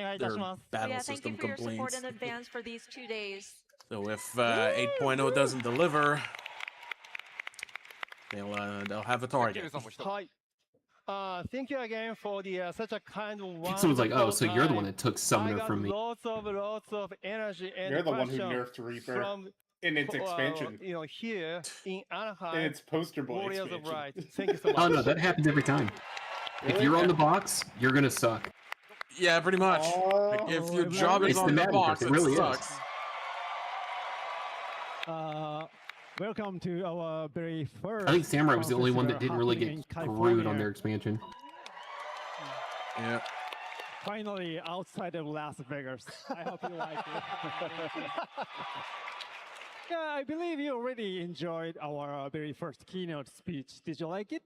battle yeah, thank you system for your support complaints. in advance for these 2 days. So if 8.0 doesn't deliver, they'll have a target. Hi. Thank you again for the such a kind of Someone's like, oh, so you're the one time. that took I Summoner got from me. lots of energy and You're the one who passion nerfed Reaper. from In its expansion. Here in Anaheim. In its poster boy Warriors expansion. of Light. Thank you so much. Oh no, that happens every time. If you're on the box, you're gonna suck. Yeah, pretty much. Like, if your job is It's on the thematic, box, it really sucks. Welcome to our very first. I think Samurai was the only one that didn't really get screwed on their expansion. Yeah. Finally, outside of Las Vegas. I hope you like it. Yeah, I believe you already enjoyed our very first keynote speech. Did you like it?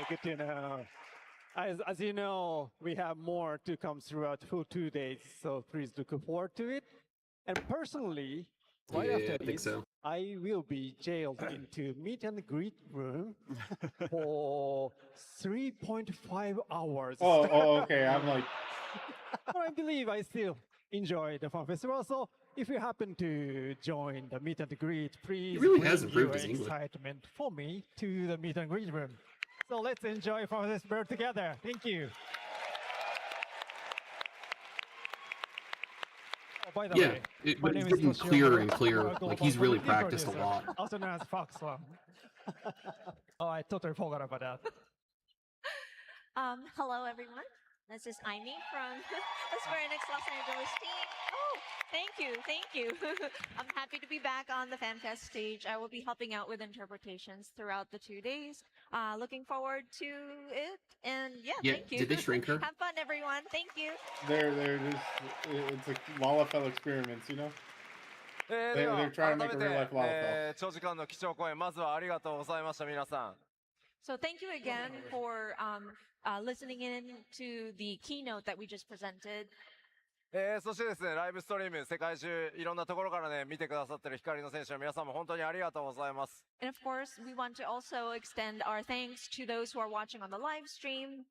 Good to know. As you know, we have more to come throughout for 2 days, so please look forward to it. And personally, right after this, I will be jailed into meet and greet room for 3.5 hours. Oh, okay. I'm like, but I believe I still enjoy the Fan Festival. So if you happen to join the meet and greet, please really has bring improved your his English. excitement for me to the meet and greet room. So let's enjoy Fan Festival together. Thank you. Oh, by the way, my but name it's is getting Toshio clearer and Mura. clearer. I'm a Like he's global really marketing practiced a producer, lot. Also known as Foxlum. Oh, I totally forgot about that. Hello, everyone. This is Aimee from the Square Enix Los Angeles team. Oh, thank you. I'm happy to be back on the FanFest stage. I will be helping out with interpretations throughout the 2 days. Looking forward to it. And yeah, thank you. Did they shrink her? Have fun, everyone. Thank you. they're just, it's like Lalafell experiments, you know? They're trying to make a real life Lalafell. 長時間の貴重公演、まずはありがとうございました、皆さん。 So thank you again for listening in to the keynote that we just presented. そしてですね、ライブストリーム、世界中いろんなところからね、見てくださってる光の選手の皆さんも本当にありがとうございます。And of course, we want to also extend our thanks to those who are watching on the live stream.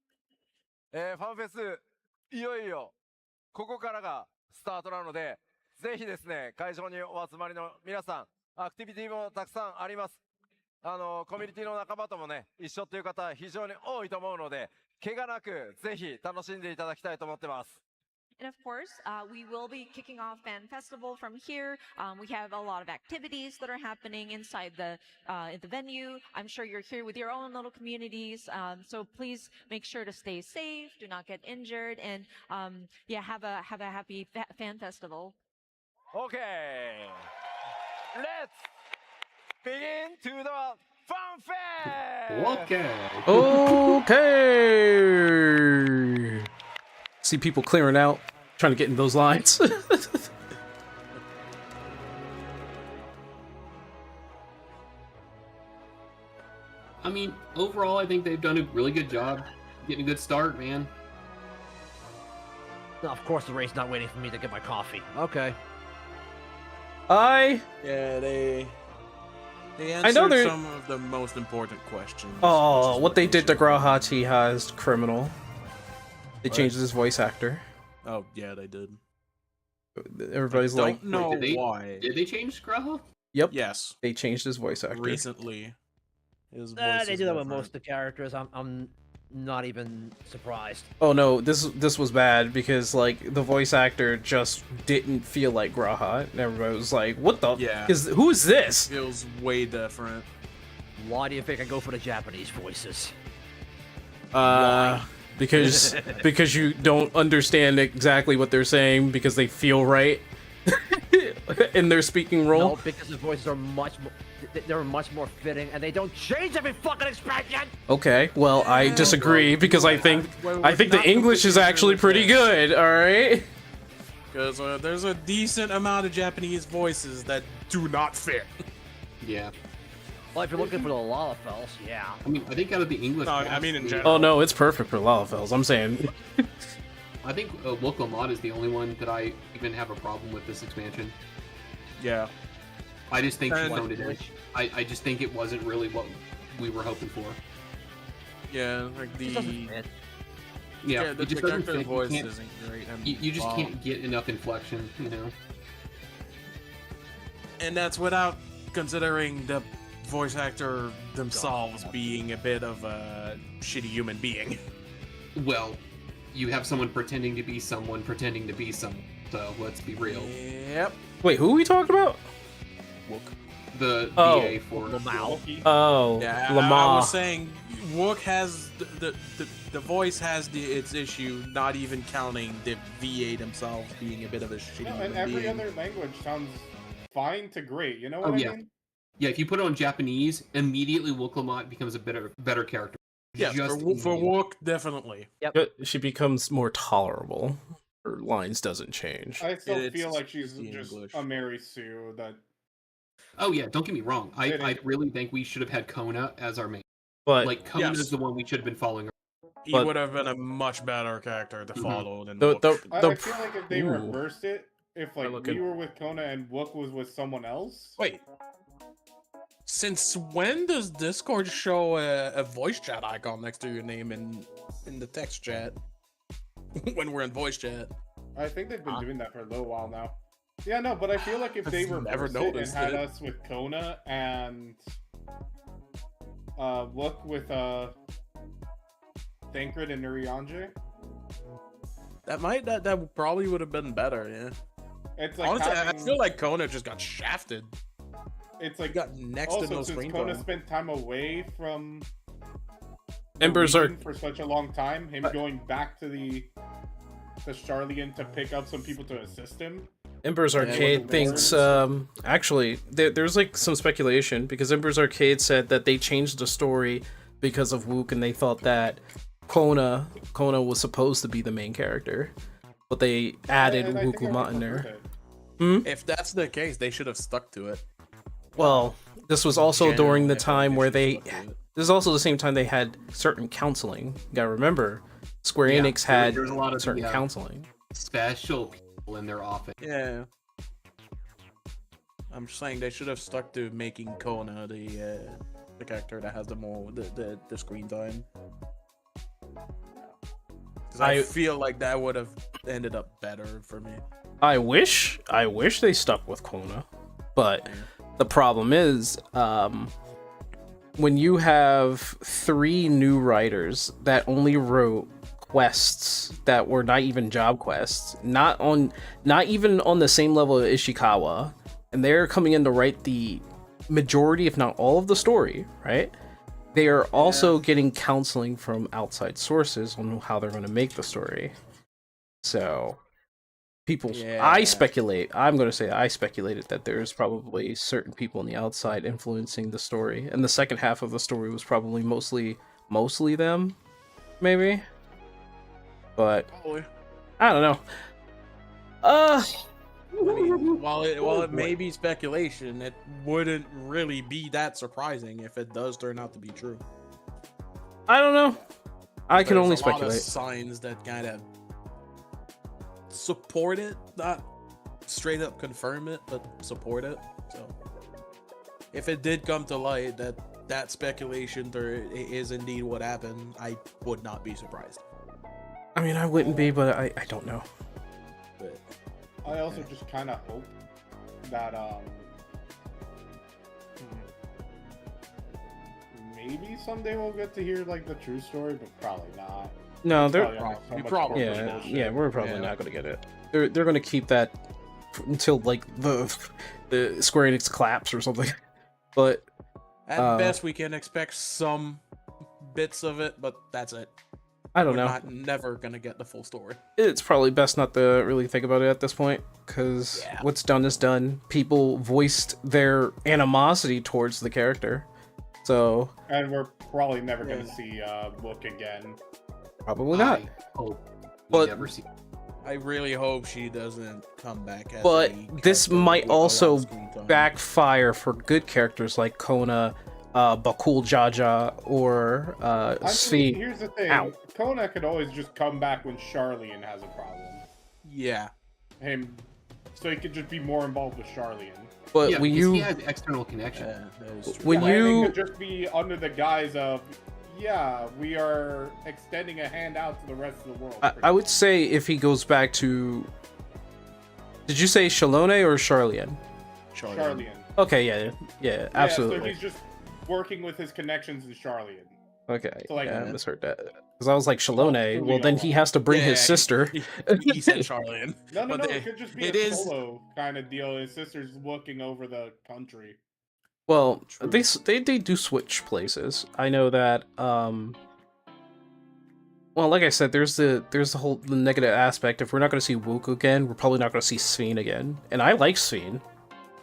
ファンフェス、いよいよ、ここからがスタートなので、ぜひですね、会場にお集まりの皆さん、アクティビティもたくさんあります。コミュニティの仲間ともね、一緒という方非常に多いと思うので、怪我なくぜひ楽しんでいただきたいと思ってます。And of course, we will be kicking off Fan Festival from here. We have a lot of activities that are happening inside the venue. I'm sure you're here with your own little communities. So please make sure to stay safe, do not get injured, and yeah, have a happy Fan Festival. Okay, let's begin to the Fan Fest. Okay. See people clearing out, trying to get in those lines. I mean, overall, I think they've done a really good job getting a good start, man. Of course, the race not waiting for me to get my coffee. Okay. Yeah, they answered know they're- some of the most important questions. Oh, what they did to Graha Chiha is criminal. They changed his voice actor. Oh, yeah, they did. Everybody's like, don't know Wait, why. Did they change Graha? Yep. Yes. They changed his voice actor. Recently. His voice They is do that with different. most of the characters. I'm not even surprised. Oh no, this was bad because like the voice actor just didn't feel like Graha, and everybody was like, "What the? Yeah. Who is this?" Feels way different. Why do you think I go for the Japanese voices? Because you don't understand exactly what they're saying because they feel right in their speaking role. No, because the voices are they're much more fitting, and they don't change every fucking expression. Okay, well I disagree because I think the English is actually pretty good. All right. Because there's a decent amount of Japanese voices that do not fit. Yeah. Well, if you're looking for the Lalafels, yeah. I mean, I think out of the English. No, I mean in general. Oh no, it's perfect for Lalafels. I'm saying. I think Local Mod is the only one that I even have a problem with this expansion. Yeah. I just think she phoned it in. I just think it wasn't really what we were hoping for. Yeah, like the Yeah, the it just doesn't character fit. voice You can't- isn't great. And, You just can't get enough inflection, you know. And that's without considering the voice actor themselves being a bit of a shitty human being. Well, you have someone pretending to be someone pretending to be someone. So let's be real. Yep. Wait, who are we talking about? The Oh. VA for Lamau. Oh, Yeah, I Lamar. was saying Wook has the voice has its issue, not even counting the VA themselves being a bit of a shitty And human every being. other language sounds fine to great. You know Oh, what I yeah. mean? Yeah, if you put it on Japanese, immediately Wook Lamont becomes a better character. Yes, Just for immediately. Wook, definitely. She becomes more tolerable. Her lines doesn't change. I still It's feel like she's the just English. a Mary Sue that. Oh yeah, don't get me wrong. It I is. really think we should have had Kona as our main. But Like Kona Yes. is the one we should have been following. He But- would have been a much better character to Mhm. follow than The- Wook. I feel like if they Ooh. reversed it, if like look we at- were with Kona and Wook was with someone else. Wait. Since when does Discord show a voice chat icon next to your name in the text chat? When we're in voice chat. I think they've been doing that for a little while now. Yeah, no, but I feel like if they I've never reversed it and noticed had it. us with Kona and Wook with Thancred and Urianger, That probably would have been better, yeah. it's like Honestly, I having, feel like Kona just got shafted. it's He like got next to also no since screen Kona time. spent time away from the Embers region are- for such a long time, him going back to the Charlian to pick up some people to assist him. Embers Arcade with the thinks, Lords. actually, there's like some speculation because Embers Arcade said that they changed the story because of Wook and they thought that Kona was supposed to be the main character, but they added And I think I Wook would in there. prefer that. If that's the case, they should have stuck to it. Well, this was also during the Genuinely, I feel like time where should they. have stuck to it. This is also the same time they had certain counseling. You gotta remember, Square Yeah, Enix had there's a lot of certain the, counseling. Special people in their office. Yeah. I'm just saying they should have stuck to making Kona the character that has the more the screen time. 'Cause I feel like that would have ended up better for me. I wish they stuck with Kona, but the problem is, when you have 3 new writers that only wrote quests that were not even job quests, not even on the same level of Ishikawa, and they're coming in to write the majority, if not all, of the story, right? They are also getting counseling from outside sources on how they're going to make the story. So, I speculated that there's probably certain people on the outside influencing the story, and the second half of the story was probably mostly them, maybe. But Probably. I don't know. I mean, while it may be speculation, it wouldn't really be that surprising if it does turn out to be true. I don't know. I can There's only a lot of speculate. signs that kind of support it, not straight up confirm it, but support it. So, if it did come to light that speculation is indeed what happened, I would not be surprised. I mean, I wouldn't be, but I don't know. But I also just kind of hope that maybe someday we'll get to hear like the true story, but probably not. No, they're Probably we're probably not gonna get it. They're gonna keep that until like the Square Enix collapse or something. But at best, we can expect some bits of it, but that's it. I don't know. We're never gonna get the full story. It's probably best not to really think about it at this point, because what's done is done. People voiced their animosity towards the character, so and we're probably never gonna see Wook again. Probably not. I hope But- never see. I really hope she doesn't come back. As But a this character might with a lot of also screen time. backfire for good characters like Kona, Bakul Jaja, or I mean, Svi. here's the thing: Ow. Kona could always just come back when Charlian has a problem. Yeah. So he could just be more involved with Charlian. But Yeah, when because you he has external connection. when And it you could just be under the guise of, yeah, we are extending a hand out to the rest of the world. I would say if he goes back to, did you say Shalone or Charlian? Charlian. Okay, yeah, Yeah, absolutely. so he's just working with his connections in Charlian. Okay, So, like, yeah, I misheard that. Because I was like, Shalone, well, then he wrong. has to bring his Yeah, sister. He said Charlene. No, but it could just be it a is- solo kind of deal. His sister's looking over the country. Well, they do switch places. I know that. Well, like I said, there's the the negative aspect. If we're not going to see Wook again, we're probably not going to see Sphene again. And I like Sphene.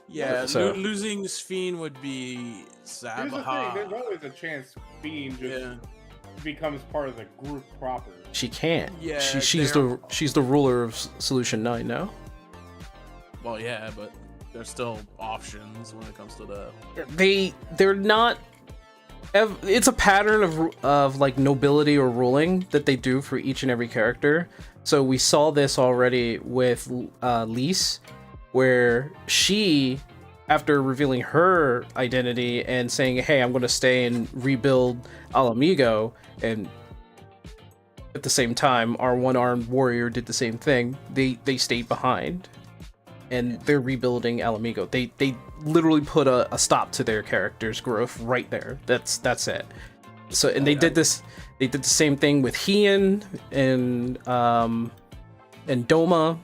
Yeah, So losing Sphene would be sad. Here's the thing: there's always a chance Bean just becomes part of the group proper. she can't. Yeah, she's the ruler of Solution 9 now. Well, yeah, but there's still options when it comes to that. They're not. It's a pattern of like nobility or ruling that they do for each and every character. So we saw this already with Lise, where she, after revealing her identity and saying, "Hey, I'm going to stay and rebuild Alamigo," and at the same time, our one-armed warrior did the same thing. They stayed behind. And they're rebuilding Alamigo. They literally put a stop to their character's growth right there. That's it. So and they did this. They did the same thing with Heian and Doma.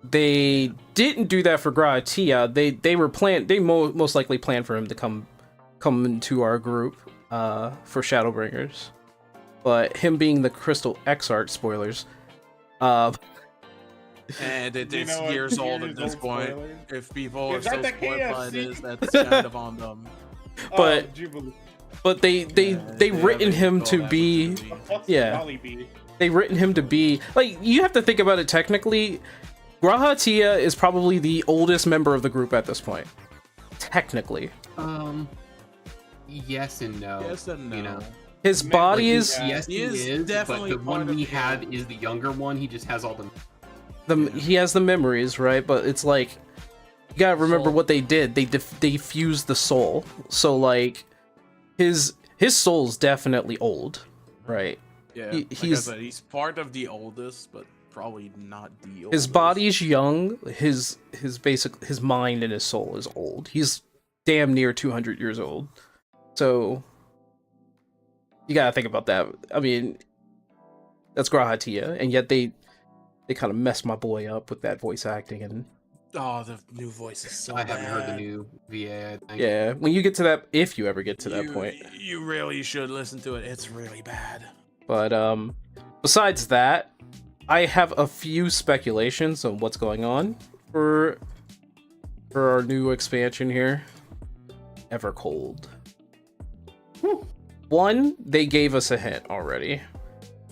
They didn't do that for Graatia. They were most likely planned for him to come into our group for Shadowbringers, but him being the Crystal Exarch, spoilers. And it is know years what old at this point. spoiler? If people are Is that still the spoiled by KFC? this, that's kind of on them. But Jubilee. but they written him to be Jollibee. they written him to be like, you have to think about it technically. Graatia is probably the oldest member of the group at this point. Technically. Yes and no. Yes and no. You know, His body like, is yes, he is definitely but the one part we of have is the younger one. He just has all the he has the memories, right? But it's like, you gotta remember what they did. They fused the soul. So like, his soul's definitely old, right? Yeah, he's part of the oldest, but probably not the oldest. His body's young. His mind and his soul is old. He's damn near 200 years old. So you gotta think about that. I mean, that's Graatia, and yet they kind of messed my boy up with that voice acting. And oh, the new voice is so I haven't heard the new VA, I think. yeah, when you get to that, if you ever get to that point, you really should listen to it. It's really bad. But besides that, I have a few speculations on what's going on for our new expansion here. Evercold. One, they gave us a hint already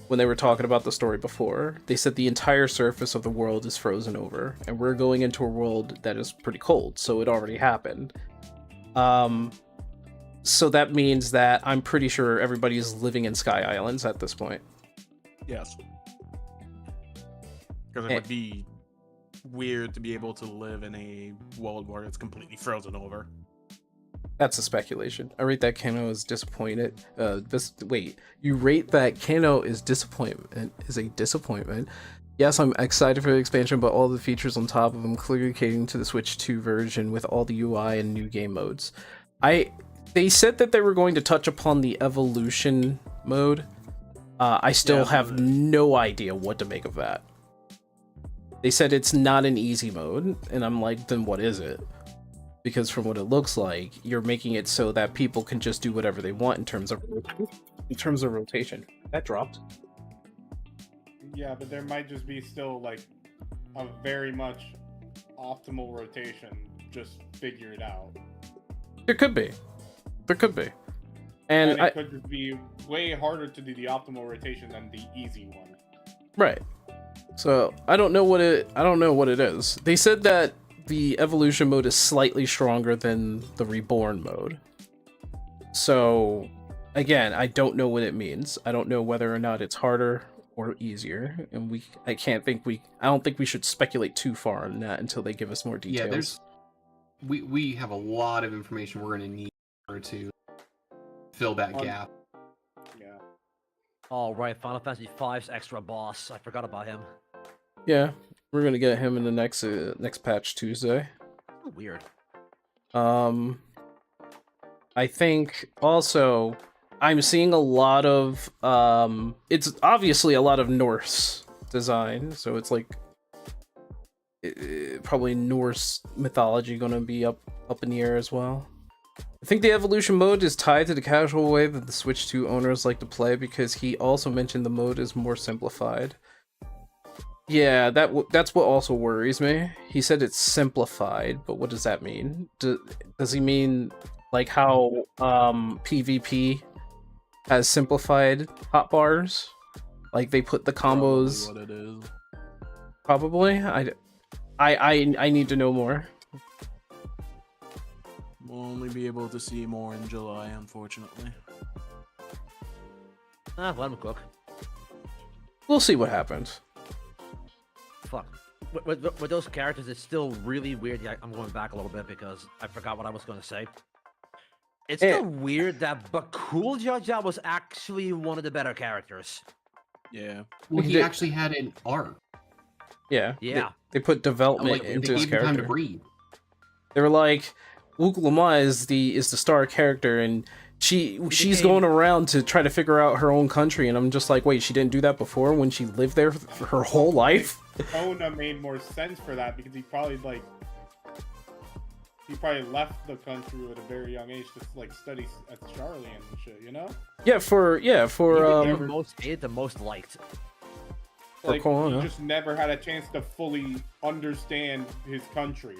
when they were talking about the story before. They said the entire surface of the world is frozen over, and we're going into a world that is pretty cold, so it already happened. So that means that I'm pretty sure everybody's living in Sky Islands at this point. Yes. Because it would be weird to be able to live in a world where it's completely frozen over. That's a speculation. I rate that Kano is disappointed. You rate that Kano is a disappointment. Yes, I'm excited for the expansion, but all the features on top of them clearly catering to the Switch 2 version with all the UI and new game modes. They said that they were going to touch upon the evolution mode. I still have no idea what to make of that. They said it's not an easy mode, and I'm like, then what is it? Because from what it looks like, you're making it so that people can just do whatever they want in terms of rotation. That dropped. Yeah, but there might just be still like a very much optimal rotation. Just figure it out. There could be. And it could just be way harder to do the optimal rotation than the easy one. Right. So I don't know what it is. They said that the evolution mode is slightly stronger than the reborn mode. So again, I don't know what it means. I don't know whether or not it's harder or easier, and I don't think we should speculate too far on that until they give us more details. Yeah, we have a lot of information we're going to need to fill that gap. Yeah. All right, Final Fantasy V's extra boss. I forgot about him. Yeah, we're gonna get him in the next patch Tuesday. Weird. I think also I'm seeing a lot of it's obviously a lot of Norse design, so it's like probably Norse mythology gonna be up in the air as well. I think the evolution mode is tied to the casual way that the Switch 2 owners like to play, because he also mentioned the mode is more simplified. Yeah, that's what also worries me. He said it's simplified, but what does that mean? Does he mean like how PvP has simplified hotbars? Like they put the combos. Probably what it is. Probably. I need to know more. We'll only be able to see more in July, unfortunately. Let him cook. We'll see what happens. Fuck. With those characters, it's still really weird. Yeah, I'm going back a little bit because I forgot what I was going to say. It's still weird that Bakul Jaja was actually one of the better characters. Yeah. Well, he actually had an arc. Yeah. Yeah. They put development into his character. They were like, Ukulama is the star character, and she's going around to try to figure out her own country, and I'm just like, wait, she didn't do that before when she lived there for her whole life? Kona made more sense for that because he probably left the country at a very young age to like study at Charlie and shit, you know? Yeah, for the most liked. Like he just never had a chance to fully understand his country.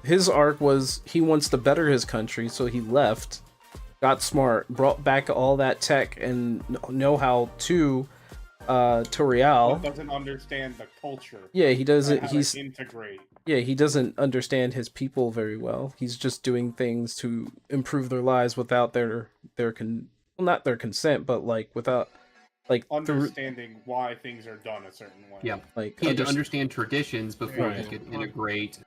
His arc was he wants to better his country, so he left, got smart, brought back all that tech and know-how to Real. He doesn't understand the culture. Yeah, he doesn't. He's integrate. Yeah, he doesn't understand his people very well. He's just doing things to improve their lives without not their consent, but like without like understanding why things are done a certain way. Yeah, like he had to understand traditions before he could integrate,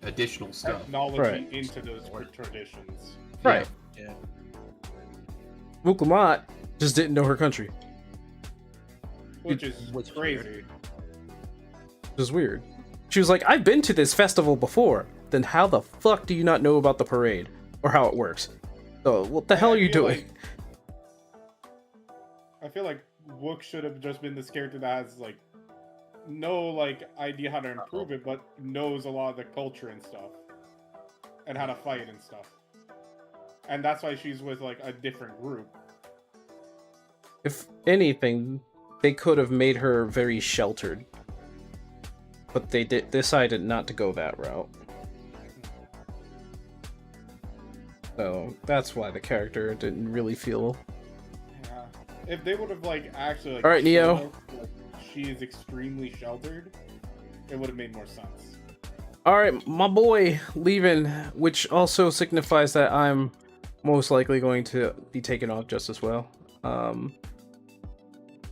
additional stuff. Technology into those traditions. Right. Yeah. Muklamat just didn't know her country. Which is crazy. Which is weird. She was like, I've been to this festival before. Then how the fuck do you not know about the parade? Or how it works? So what the hell are you doing? I feel like Wook should have just been this character that has like no idea how to improve it, but knows a lot of the culture and stuff. And how to fight and stuff. And that's why she's with like a different group. If anything, they could have made her very sheltered. But they decided not to go that route. So that's why the character didn't really feel. Yeah. If they would have actually all right, Neo. She is extremely sheltered, it would have made more sense. All right, my boy leaving, which also signifies that I'm most likely going to be taken off just as well.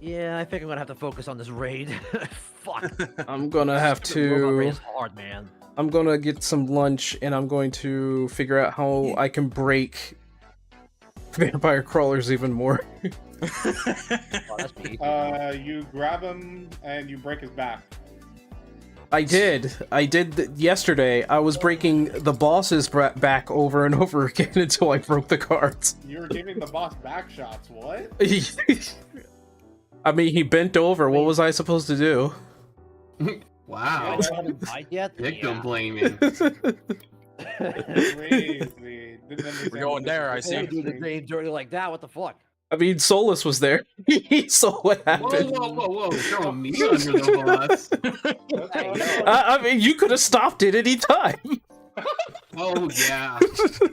Yeah, I think I'm gonna have to focus on this raid. Fuck. I'm gonna have to. Raid is hard, man. I'm gonna get some lunch, and I'm going to figure out how I can break vampire crawlers even more. You grab him and you break his back. I did yesterday. I was breaking the boss's back over and over again until I broke the cards. You were giving the boss back shots. What? I mean, he bent over. What was I supposed to do? Wow. Victim blaming. Crazy. We're going there, I see. Do the game dirty like that. What the fuck? I mean, Solus was there. He saw what happened. Whoa. Throw me under the bus. I mean, you could have stopped it any time. Oh, yeah.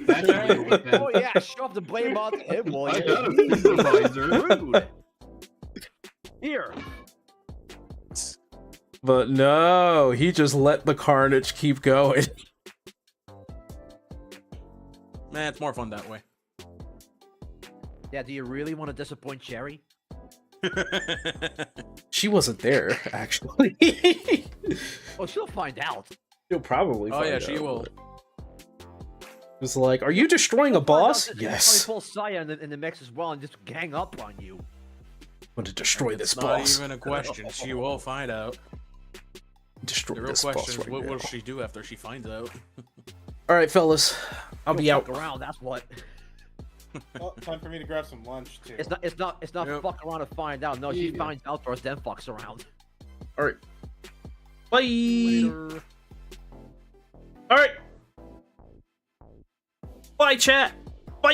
That's right. Oh, yeah. Shove the blame on him. Well, I got a supervisor. Here. But no, he just let the carnage keep going. Man, it's more fun that way. Yeah, do you really want to disappoint Cherry? She wasn't there, actually. Oh, she'll find out. She'll probably find out. Oh, yeah, she will. It was like, are you destroying a boss? Yes. Pull Saya in the mix as well and just gang up on you. I'm going to destroy this it's boss. Not even a question. She will find out. Destroy the real this question boss is, what will she do after she finds out? All right, fellas. I'll be out. Around, that's what. Well, time for me to grab some lunch too. It's not Yep. fuck around to find out. No, she Yeah. finds out first, then fucks around. All right. Bye. Later. All right. Bye, chat. Bye.